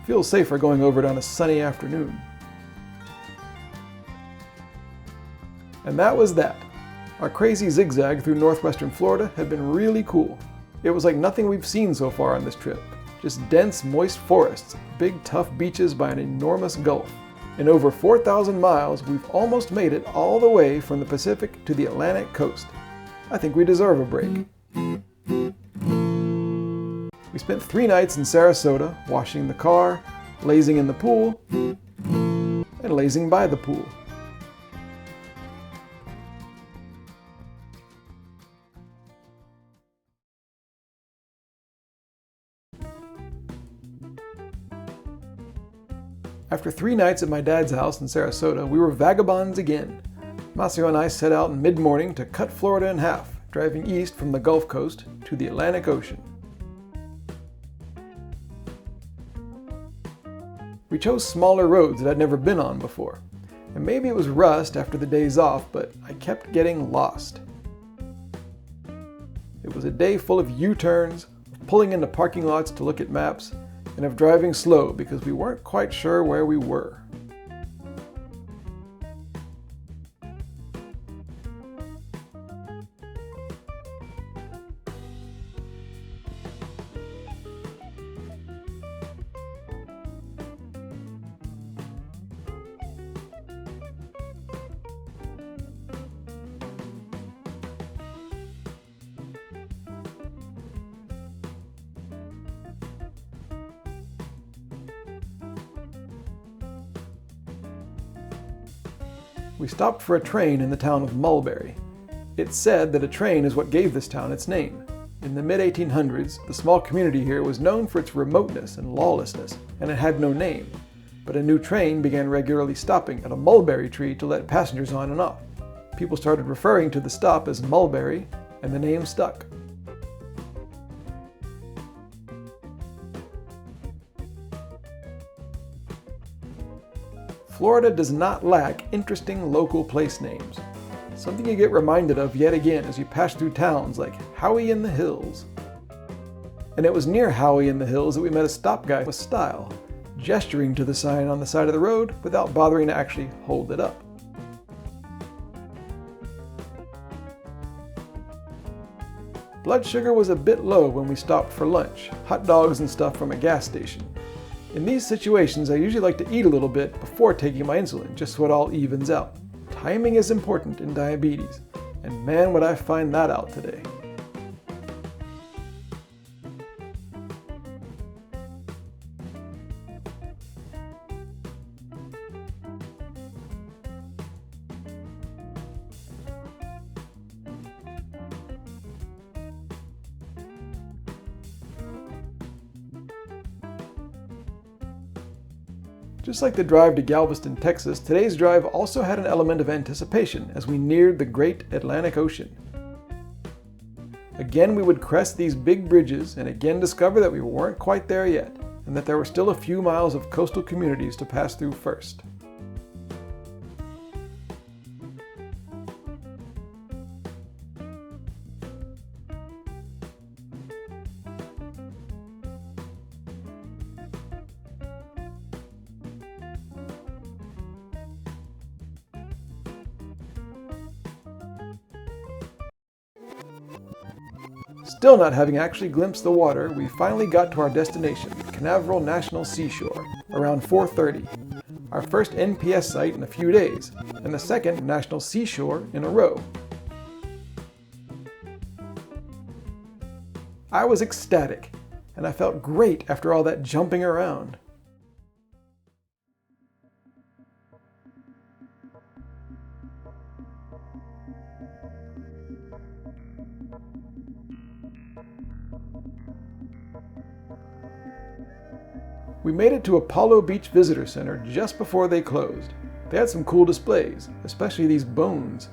Feels safer going over it on a sunny afternoon. And that was that. Our crazy zigzag through northwestern Florida had been really cool. It was like nothing we've seen so far on this trip. Just dense, moist forests, big, tough beaches by an enormous gulf. In over 4,000 miles, we've almost made it all the way from the Pacific to the Atlantic coast. I think we deserve a break. We spent 3 nights in Sarasota, washing the car, lazing in the pool, and lazing by the pool. After 3 nights at my dad's house in Sarasota, we were vagabonds again. Maceo and I set out in mid-morning to cut Florida in half, driving east from the Gulf Coast to the Atlantic Ocean. We chose smaller roads that I'd never been on before, and maybe it was rust after the days off, but I kept getting lost. It was a day full of U-turns, of pulling into parking lots to look at maps, and of driving slow because we weren't quite sure where we were. We stopped for a train in the town of Mulberry. It's said that a train is what gave this town its name. In the mid-1800s, the small community here was known for its remoteness and lawlessness, and it had no name. But a new train began regularly stopping at a mulberry tree to let passengers on and off. People started referring to the stop as Mulberry, and the name stuck. Florida does not lack interesting local place names. Something you get reminded of yet again as you pass through towns like Howey in the Hills. And it was near Howey in the Hills that we met a stop guy with style, gesturing to the sign on the side of the road without bothering to actually hold it up. Blood sugar was a bit low when we stopped for lunch, hot dogs and stuff from a gas station. In these situations, I usually like to eat a little bit before taking my insulin, just so it all evens out. Timing is important in diabetes, and man would I find that out today. Just like the drive to Galveston, Texas, today's drive also had an element of anticipation as we neared the great Atlantic Ocean. Again, we would crest these big bridges and again discover that we weren't quite there yet, and that there were still a few miles of coastal communities to pass through first. Still not having actually glimpsed the water, we finally got to our destination, Canaveral National Seashore, around 4:30. Our first NPS site in a few days, and the second National Seashore in a row. I was ecstatic, and I felt great after all that jumping around. We made it to Apollo Beach Visitor Center just before they closed. They had some cool displays, especially these bones.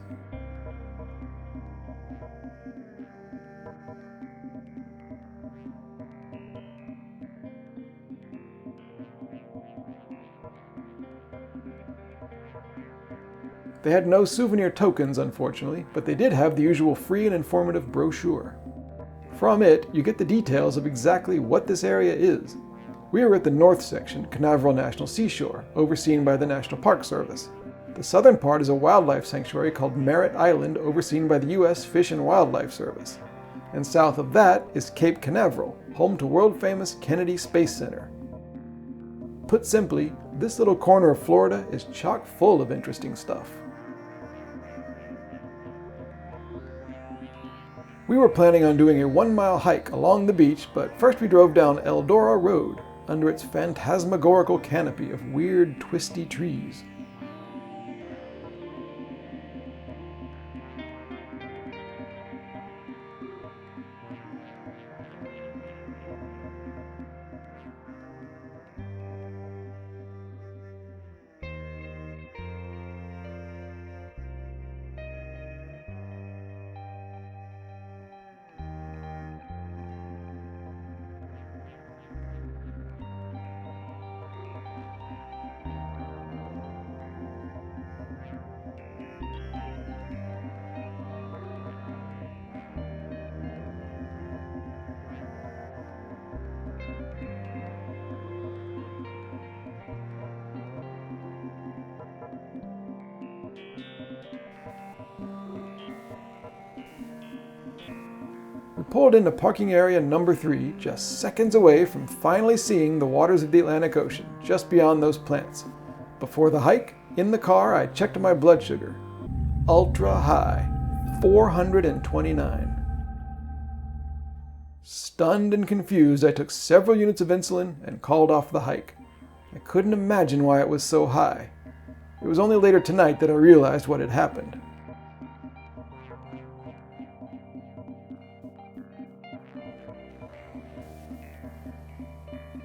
They had no souvenir tokens, unfortunately, but they did have the usual free and informative brochure. From it, you get the details of exactly what this area is. We are at the north section, Canaveral National Seashore, overseen by the National Park Service. The southern part is a wildlife sanctuary called Merritt Island, overseen by the U.S. Fish and Wildlife Service. And south of that is Cape Canaveral, home to world-famous Kennedy Space Center. Put simply, this little corner of Florida is chock full of interesting stuff. We were planning on doing a 1-mile hike along the beach, but first we drove down Eldora Road, under its phantasmagorical canopy of weird, twisty trees. We pulled into parking area number 3, just seconds away from finally seeing the waters of the Atlantic Ocean, just beyond those plants. Before the hike, in the car, I checked my blood sugar. Ultra high, 429. Stunned and confused, I took several units of insulin and called off the hike. I couldn't imagine why it was so high. It was only later tonight that I realized what had happened.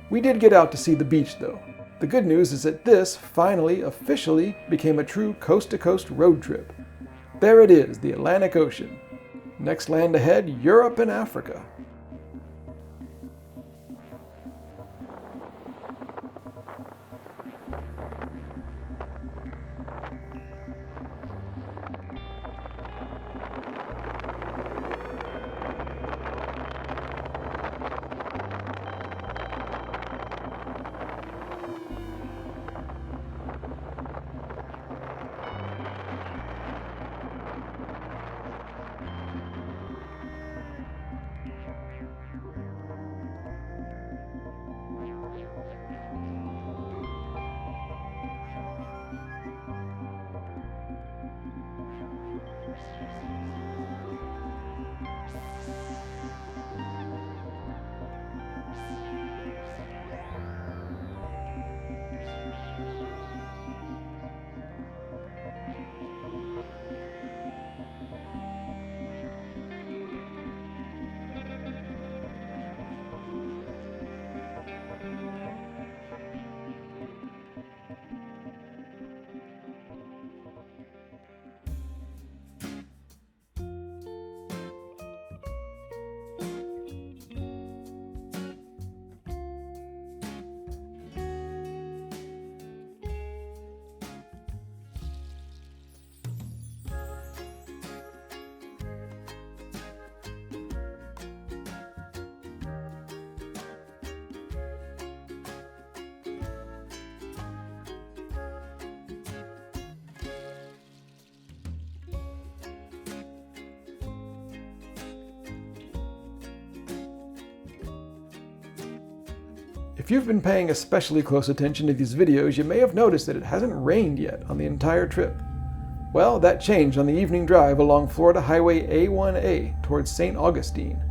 We did get out to see the beach though. The good news is that this finally, officially, became a true coast-to-coast road trip. There it is, the Atlantic Ocean. Next land ahead, Europe and Africa. If you've been paying especially close attention to these videos, you may have noticed that it hasn't rained yet on the entire trip. Well, that changed on the evening drive along Florida Highway A1A towards St. Augustine.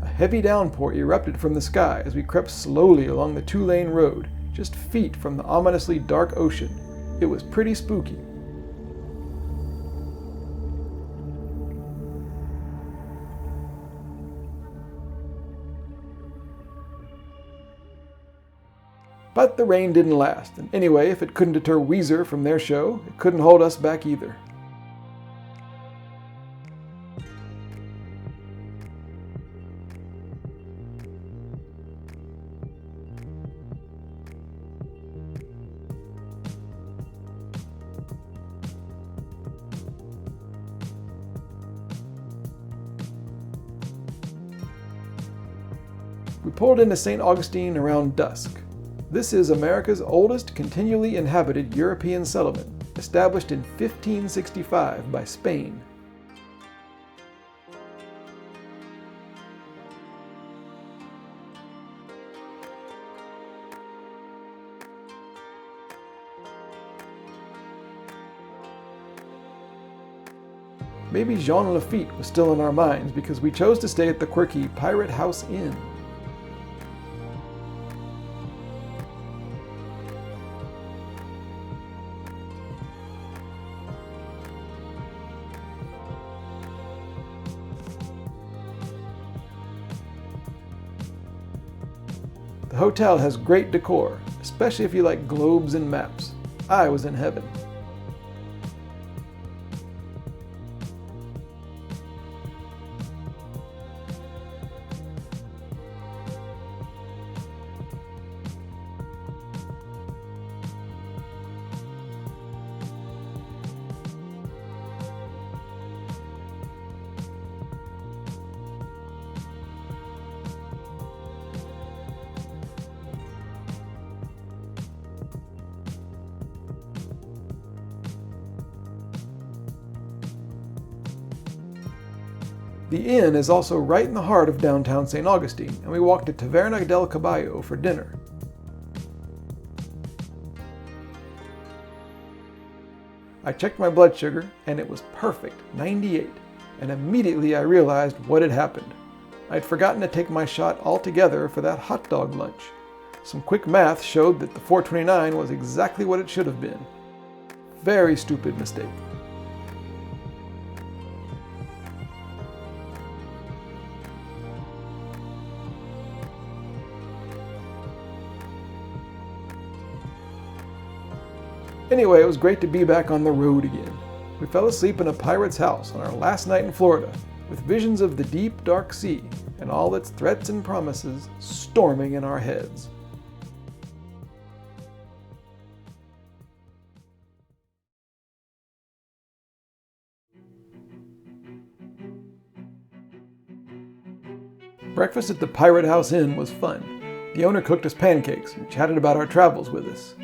A heavy downpour erupted from the sky as we crept slowly along the 2-lane road, just feet from the ominously dark ocean. It was pretty spooky. But the rain didn't last, and anyway, if it couldn't deter Weezer from their show, it couldn't hold us back either. We pulled into St. Augustine around dusk. This is America's oldest continually inhabited European settlement, established in 1565 by Spain. Maybe Jean Lafitte was still in our minds because we chose to stay at the quirky Pirate House Inn. The hotel has great decor, especially if you like globes and maps. I was in heaven. The inn is also right in the heart of downtown St. Augustine, and we walked to Taverna del Caballo for dinner. I checked my blood sugar, and it was perfect, 98, and immediately I realized what had happened. I'd forgotten to take my shot altogether for that hot dog lunch. Some quick math showed that the 429 was exactly what it should have been. Very stupid mistake. Anyway, it was great to be back on the road again. We fell asleep in a pirate's house on our last night in Florida, with visions of the deep, dark sea and all its threats and promises storming in our heads. Breakfast at the Pirate House Inn was fun. The owner cooked us pancakes and chatted about our travels with us.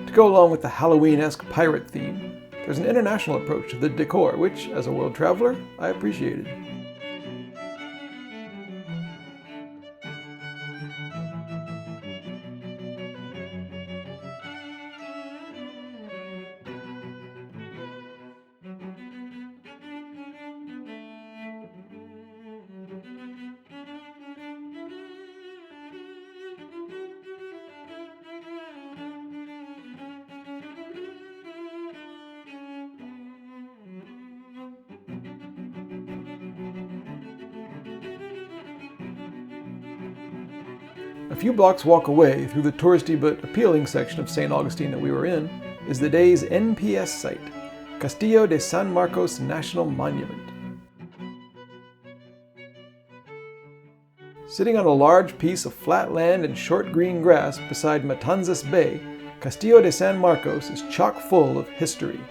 To go along with the Halloween-esque pirate theme, there's an international approach to the decor, which, as a world traveler, I appreciated. A few blocks walk away through the touristy but appealing section of St. Augustine that we were in is the day's NPS site, Castillo de San Marcos National Monument. Sitting on a large piece of flat land and short green grass beside Matanzas Bay, Castillo de San Marcos is chock full of history.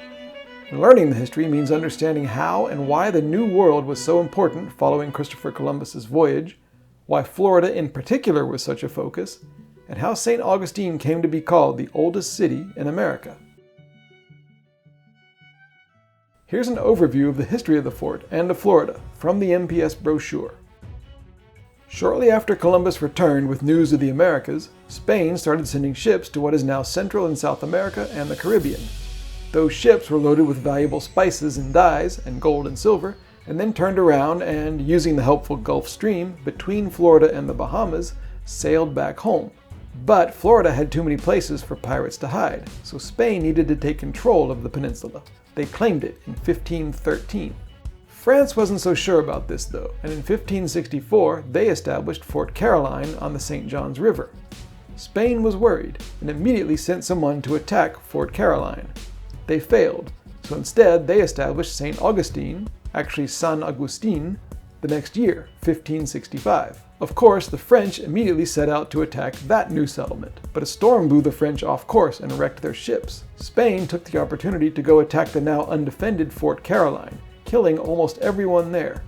And learning the history means understanding how and why the New World was so important following Christopher Columbus's voyage, why Florida in particular was such a focus, and how St. Augustine came to be called the oldest city in America. Here's an overview of the history of the fort and of Florida from the MPS brochure. Shortly after Columbus returned with news of the Americas, Spain started sending ships to what is now Central and South America and the Caribbean. Those ships were loaded with valuable spices and dyes and gold and silver, and then turned around and, using the helpful Gulf Stream between Florida and the Bahamas, sailed back home. But Florida had too many places for pirates to hide, so Spain needed to take control of the peninsula. They claimed it in 1513. France wasn't so sure about this though, and in 1564 they established Fort Caroline on the St. Johns River. Spain was worried and immediately sent someone to attack Fort Caroline. They failed, so instead they established St. Augustine, actually San Agustin, the next year, 1565, Of course, the French immediately set out to attack that new settlement, but a storm blew the French off course and wrecked their ships. Spain took the opportunity to go attack the now undefended Fort Caroline, killing almost everyone there.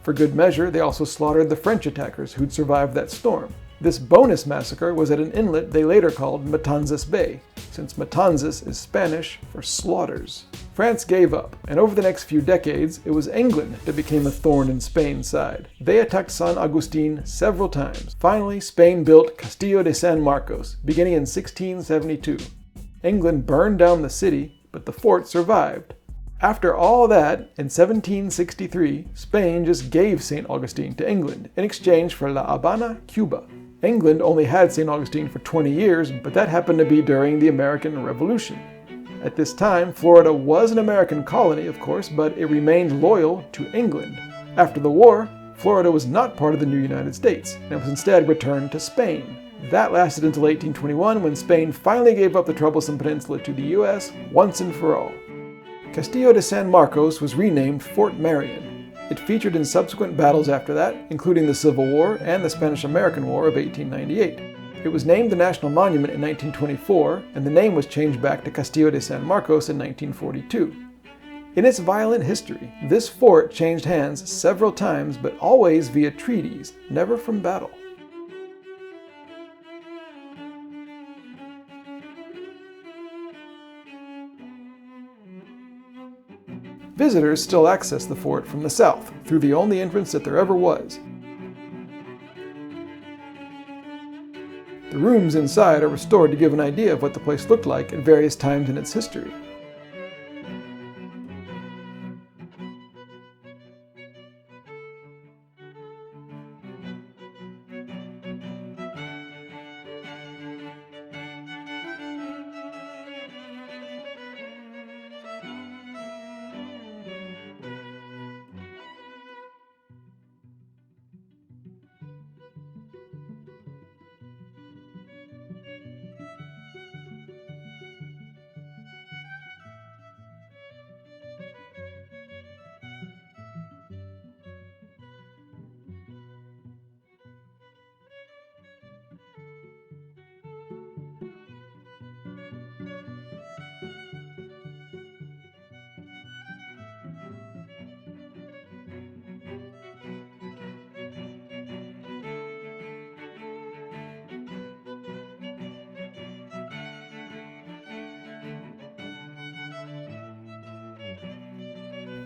For good measure, they also slaughtered the French attackers who'd survived that storm. This bonus massacre was at an inlet they later called Matanzas Bay, since Matanzas is Spanish for slaughters. France gave up, and over the next few decades, it was England that became a thorn in Spain's side. They attacked San Agustin several times. Finally, Spain built Castillo de San Marcos, beginning in 1672. England burned down the city, but the fort survived. After all that, in 1763, Spain just gave St. Augustine to England in exchange for La Habana, Cuba. England only had St. Augustine for 20 years, but that happened to be during the American Revolution. At this time, Florida was an American colony, of course, but it remained loyal to England. After the war, Florida was not part of the new United States, and it was instead returned to Spain. That lasted until 1821, when Spain finally gave up the troublesome peninsula to the U.S. once and for all. Castillo de San Marcos was renamed Fort Marion. It featured in subsequent battles after that, including the Civil War and the Spanish-American War of 1898. It was named the National Monument in 1924, and the name was changed back to Castillo de San Marcos in 1942. In its violent history, this fort changed hands several times, but always via treaties, never from battle. Visitors still access the fort from the south, through the only entrance that there ever was. The rooms inside are restored to give an idea of what the place looked like at various times in its history.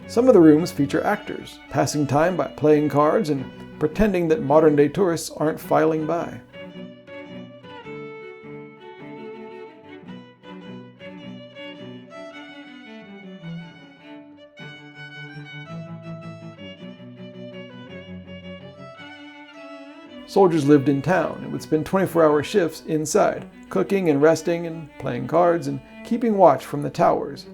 Some of the rooms feature actors, passing time by playing cards and pretending that modern-day tourists aren't filing by. Soldiers lived in town and would spend 24-hour shifts inside, cooking and resting and playing cards and keeping watch from the towers.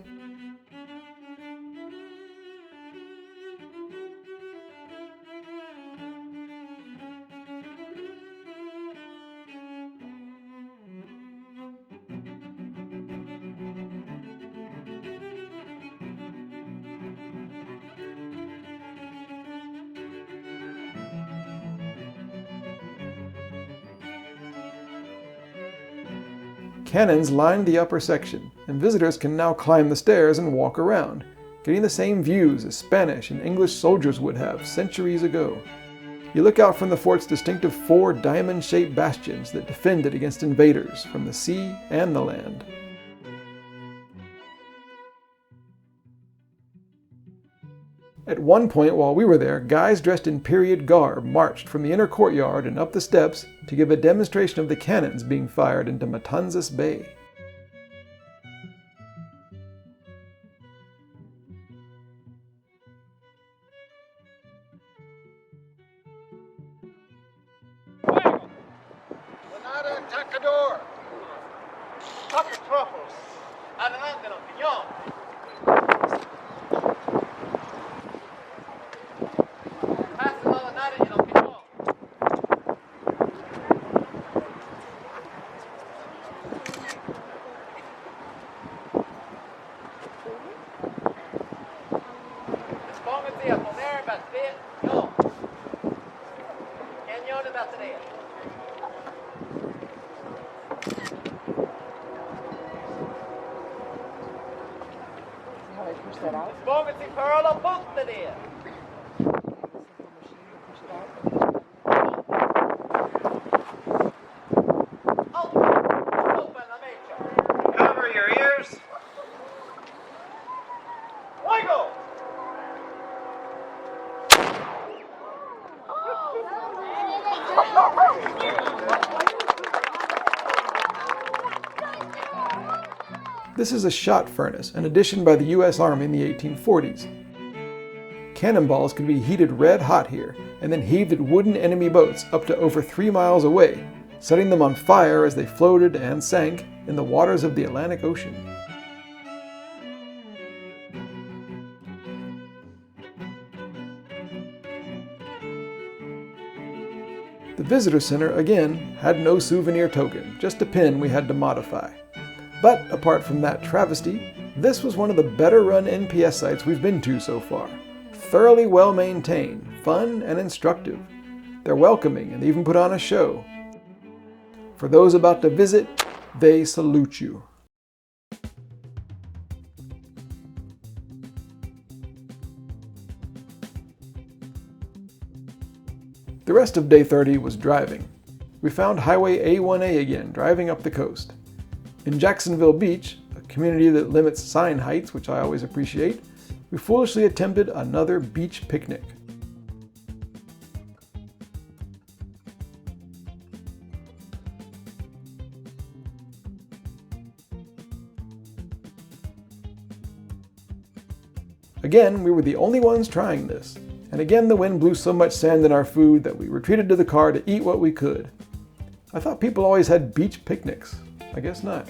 Cannons lined the upper section, and visitors can now climb the stairs and walk around, getting the same views as Spanish and English soldiers would have centuries ago. You look out from the fort's distinctive 4 diamond-shaped bastions that defend it against invaders from the sea and the land. At one point while we were there, guys dressed in period garb marched from the inner courtyard and up the steps to give a demonstration of the cannons being fired into Matanzas Bay. Granada Atacador. Pocket truffles. Adelante, don Piñón. Cover your ears. Wiggle. This is a shot furnace, an addition by the U.S. Army in the 1840s. Cannonballs could be heated red hot here, and then heaved at wooden enemy boats up to over 3 miles away, setting them on fire as they floated and sank in the waters of the Atlantic Ocean. The visitor center, again, had no souvenir token, just a pin we had to modify. But apart from that travesty, this was one of the better run NPS sites we've been to so far. Thoroughly well maintained, fun and instructive. They're welcoming and even put on a show. For those about to visit, they salute you. The rest of day 30 was driving. We found Highway A1A again, driving up the coast. In Jacksonville Beach, a community that limits sign heights, which I always appreciate, we foolishly attempted another beach picnic. Again, we were the only ones trying this, and again the wind blew so much sand in our food that we retreated to the car to eat what we could. I thought people always had beach picnics. I guess not.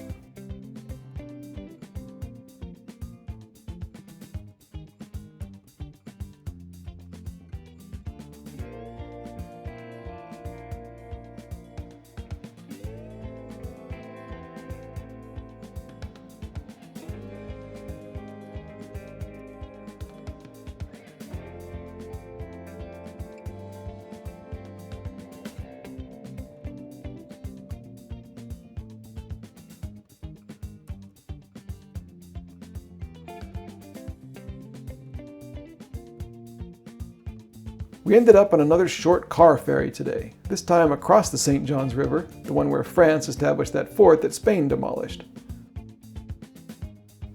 We ended up on another short car ferry today, this time across the St. Johns River, the one where France established that fort that Spain demolished.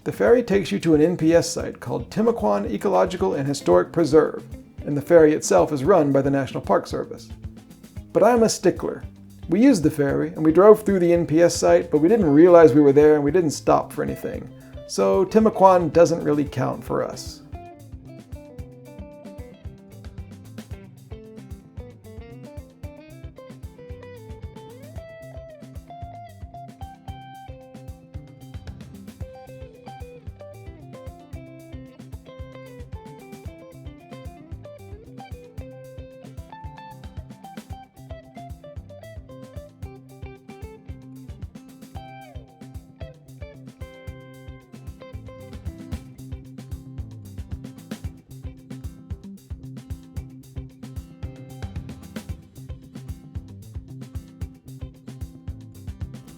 The ferry takes you to an NPS site called Timucuan Ecological and Historic Preserve, and the ferry itself is run by the National Park Service. But I'm a stickler. We used the ferry and we drove through the NPS site, but we didn't realize we were there and we didn't stop for anything. So Timucuan doesn't really count for us.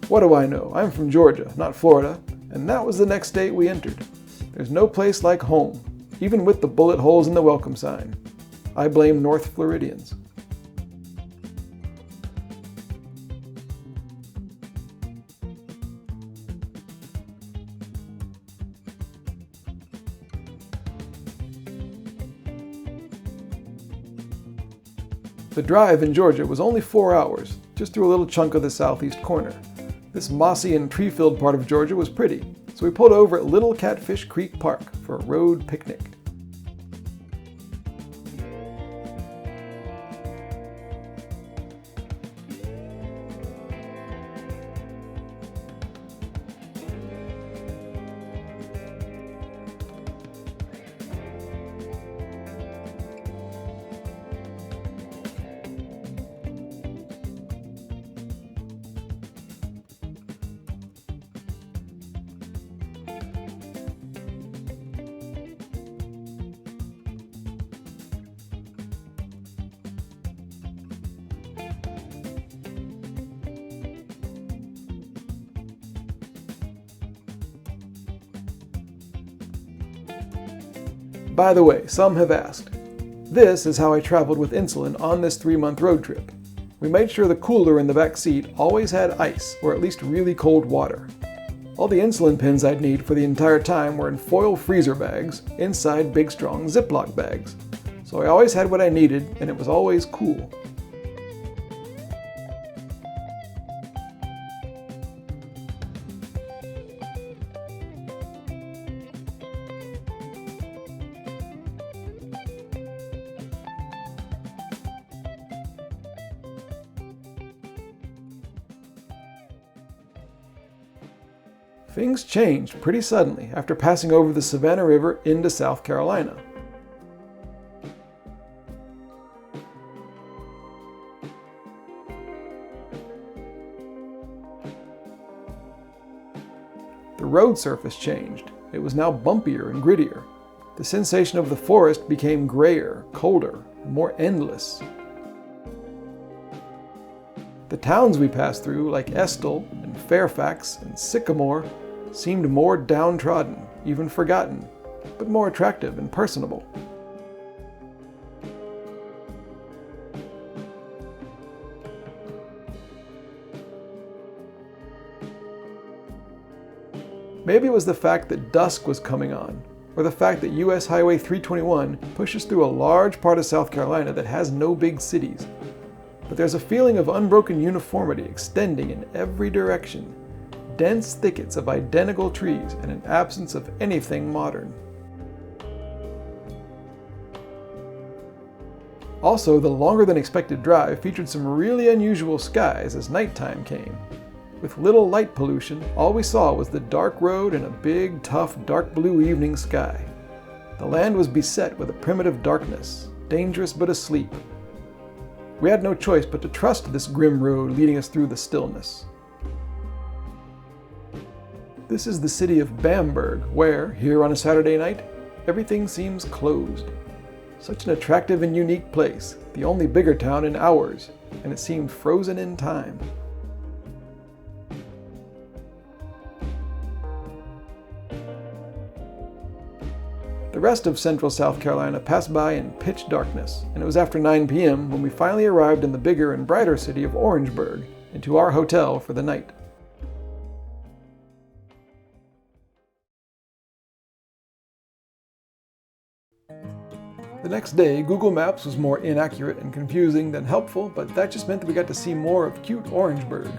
What do I know? I'm from Georgia, not Florida, and that was the next state we entered. There's no place like home, even with the bullet holes in the welcome sign. I blame North Floridians. The drive in Georgia was only 4 hours, just through a little chunk of the southeast corner. This mossy and tree-filled part of Georgia was pretty, so we pulled over at Little Catfish Creek Park for a road picnic. By the way, some have asked. This is how I traveled with insulin on this 3-month road trip. We made sure the cooler in the back seat always had ice, or at least really cold water. All the insulin pins I'd need for the entire time were in foil freezer bags, inside big strong Ziploc bags. So I always had what I needed, and it was always cool. Things changed pretty suddenly after passing over the Savannah River into South Carolina. The road surface changed. It was now bumpier and grittier. The sensation of the forest became grayer, colder, and more endless. The towns we passed through, like Estill and Fairfax and Sycamore, seemed more downtrodden, even forgotten, but more attractive and personable. Maybe it was the fact that dusk was coming on, or the fact that US Highway 321 pushes through a large part of South Carolina that has no big cities. But there's a feeling of unbroken uniformity extending in every direction. Dense thickets of identical trees and an absence of anything modern. Also, the longer than expected drive featured some really unusual skies as nighttime came. With little light pollution, all we saw was the dark road and a big, tough, dark blue evening sky. The land was beset with a primitive darkness, dangerous but asleep. We had no choice but to trust this grim road leading us through the stillness. This is the city of Bamberg, where, here on a Saturday night, everything seems closed. Such an attractive and unique place, the only bigger town in hours, and it seemed frozen in time. The rest of central South Carolina passed by in pitch darkness, and it was after 9 p.m. when we finally arrived in the bigger and brighter city of Orangeburg, into our hotel for the night. The next day, Google Maps was more inaccurate and confusing than helpful, but that just meant that we got to see more of cute Orangeburg.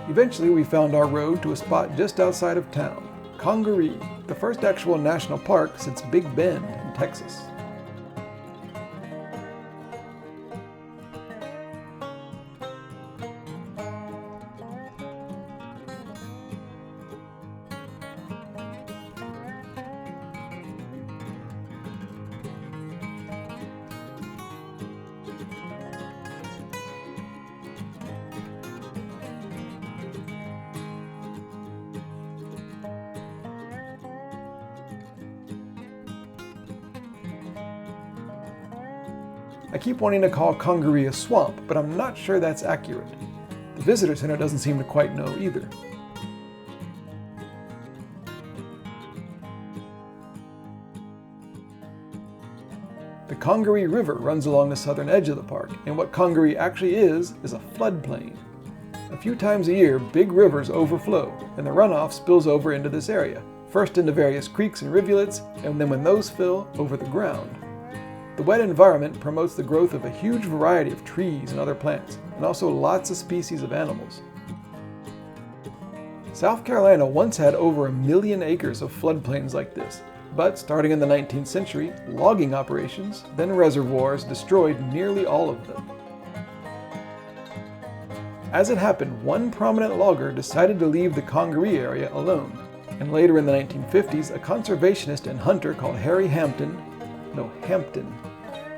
Eventually, we found our road to a spot just outside of town, Congaree, the first actual national park since Big Bend in Texas. I keep wanting to call Congaree a swamp, but I'm not sure that's accurate. The visitor center doesn't seem to quite know either. The Congaree River runs along the southern edge of the park, and what Congaree actually is a floodplain. A few times a year, big rivers overflow, and the runoff spills over into this area, first into various creeks and rivulets, and then when those fill, over the ground. The wet environment promotes the growth of a huge variety of trees and other plants, and also lots of species of animals. South Carolina once had over 1 million acres of floodplains like this, but starting in the 19th century, logging operations, then reservoirs, destroyed nearly all of them. As it happened, one prominent logger decided to leave the Congaree area alone, and later in the 1950s, a conservationist and hunter called Harry Hampton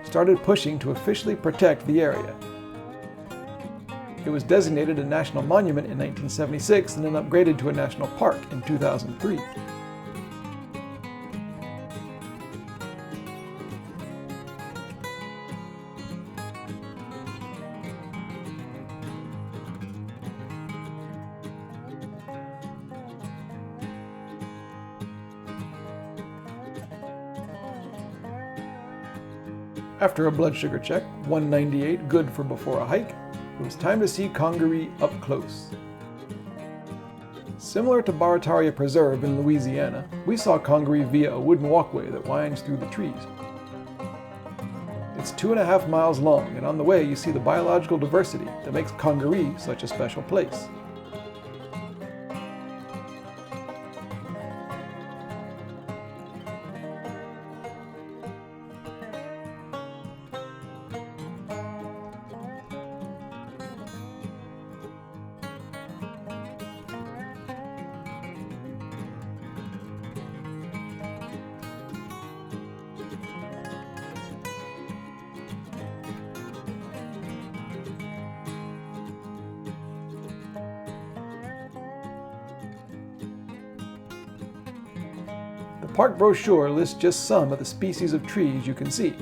started pushing to officially protect the area. It was designated a national monument in 1976 and then upgraded to a national park in 2003. After a blood sugar check, 198 good for before a hike, it was time to see Congaree up close. Similar to Barataria Preserve in Louisiana, we saw Congaree via a wooden walkway that winds through the trees. It's 2.5 miles long, and on the way you see the biological diversity that makes Congaree such a special place. The park brochure lists just some of the species of trees you can see,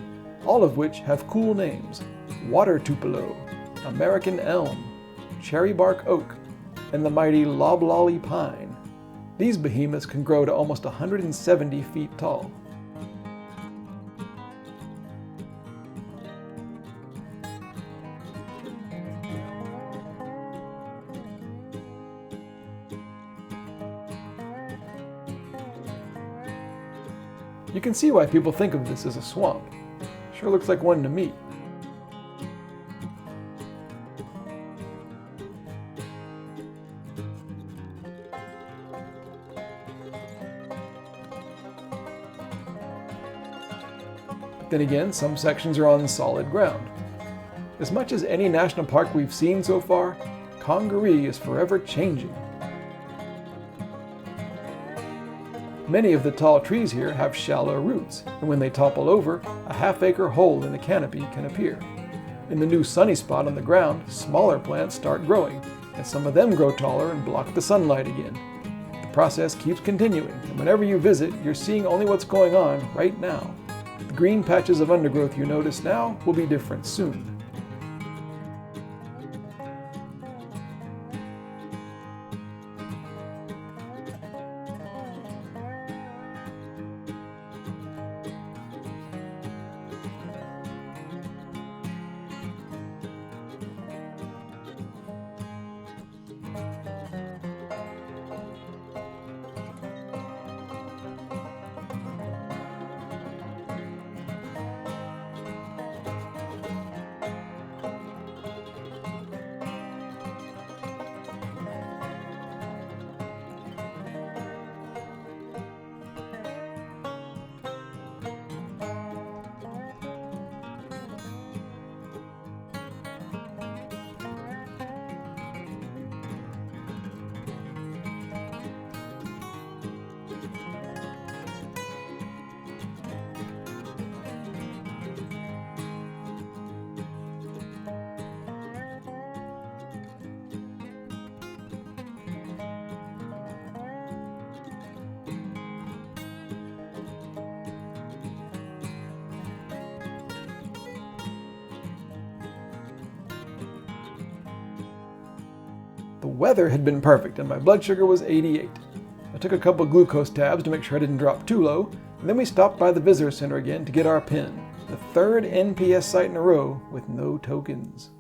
all of which have cool names: water tupelo, American elm, cherry bark oak, and the mighty loblolly pine. These behemoths can grow to almost 170 feet tall. You can see why people think of this as a swamp. Sure looks like one to me. Then again, some sections are on solid ground. As much as any national park we've seen so far, Congaree is forever changing. Many of the tall trees here have shallow roots, and when they topple over, a half-acre hole in the canopy can appear. In the new sunny spot on the ground, smaller plants start growing, and some of them grow taller and block the sunlight again. The process keeps continuing, and whenever you visit, you're seeing only what's going on right now. The green patches of undergrowth you notice now will be different soon. The weather had been perfect and my blood sugar was 88. I took a couple glucose tabs to make sure I didn't drop too low, and then we stopped by the visitor center again to get our pin. the third NPS site in a row with no tokens.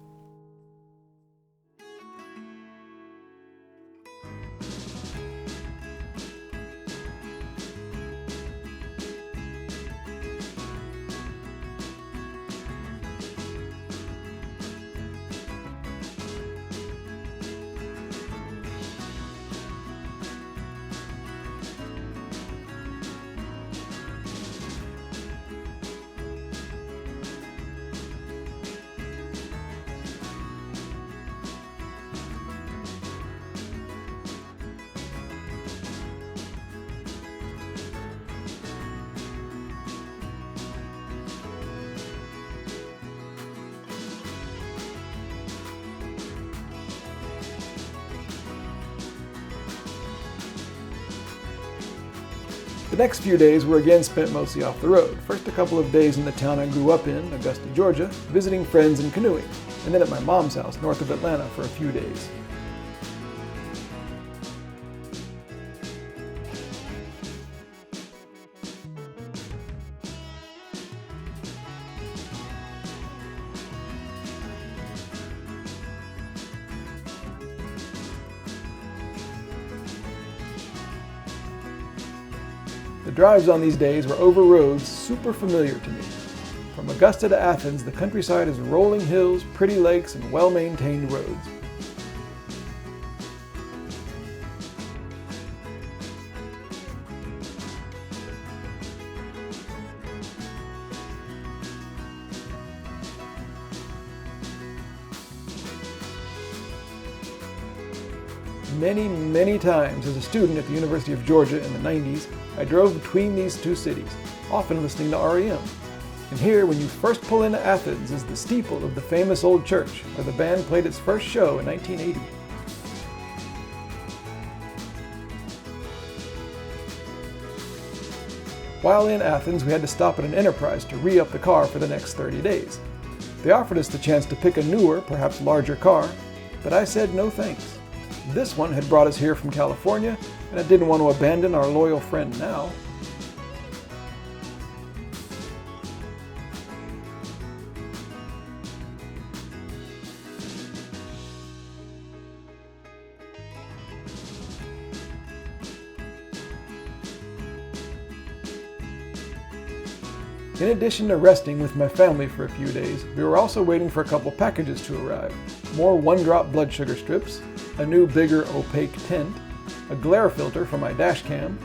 The next few days were again spent mostly off the road. First a couple of days in the town I grew up in, Augusta, Georgia, visiting friends and canoeing, and then at my mom's house north of Atlanta for a few days. The drives on these days were over roads super familiar to me. From Augusta to Athens, the countryside is rolling hills, pretty lakes, and well-maintained roads. Many times as a student at the University of Georgia in the 90s, I drove between these two cities, often listening to REM. And here, when you first pull into Athens, is the steeple of the famous old church, where the band played its first show in 1980. While in Athens, we had to stop at an Enterprise to re-up the car for the next 30 days. They offered us the chance to pick a newer, perhaps larger car, but I said no thanks. This one had brought us here from California, and I didn't want to abandon our loyal friend now. In addition to resting with my family for a few days, we were also waiting for a couple packages to arrive. More one-drop blood sugar strips, a new bigger opaque tent, a glare filter for my dash cam,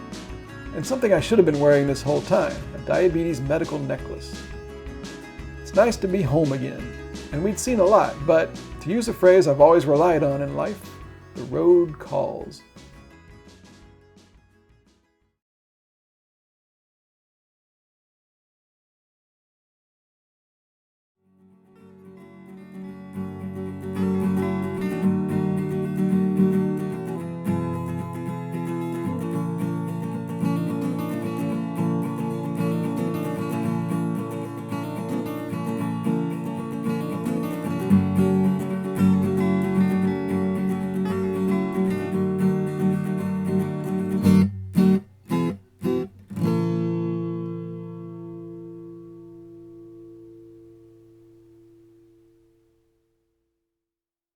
and something I should have been wearing this whole time, a diabetes medical necklace. It's nice to be home again, and we'd seen a lot, but to use a phrase I've always relied on in life, the road calls.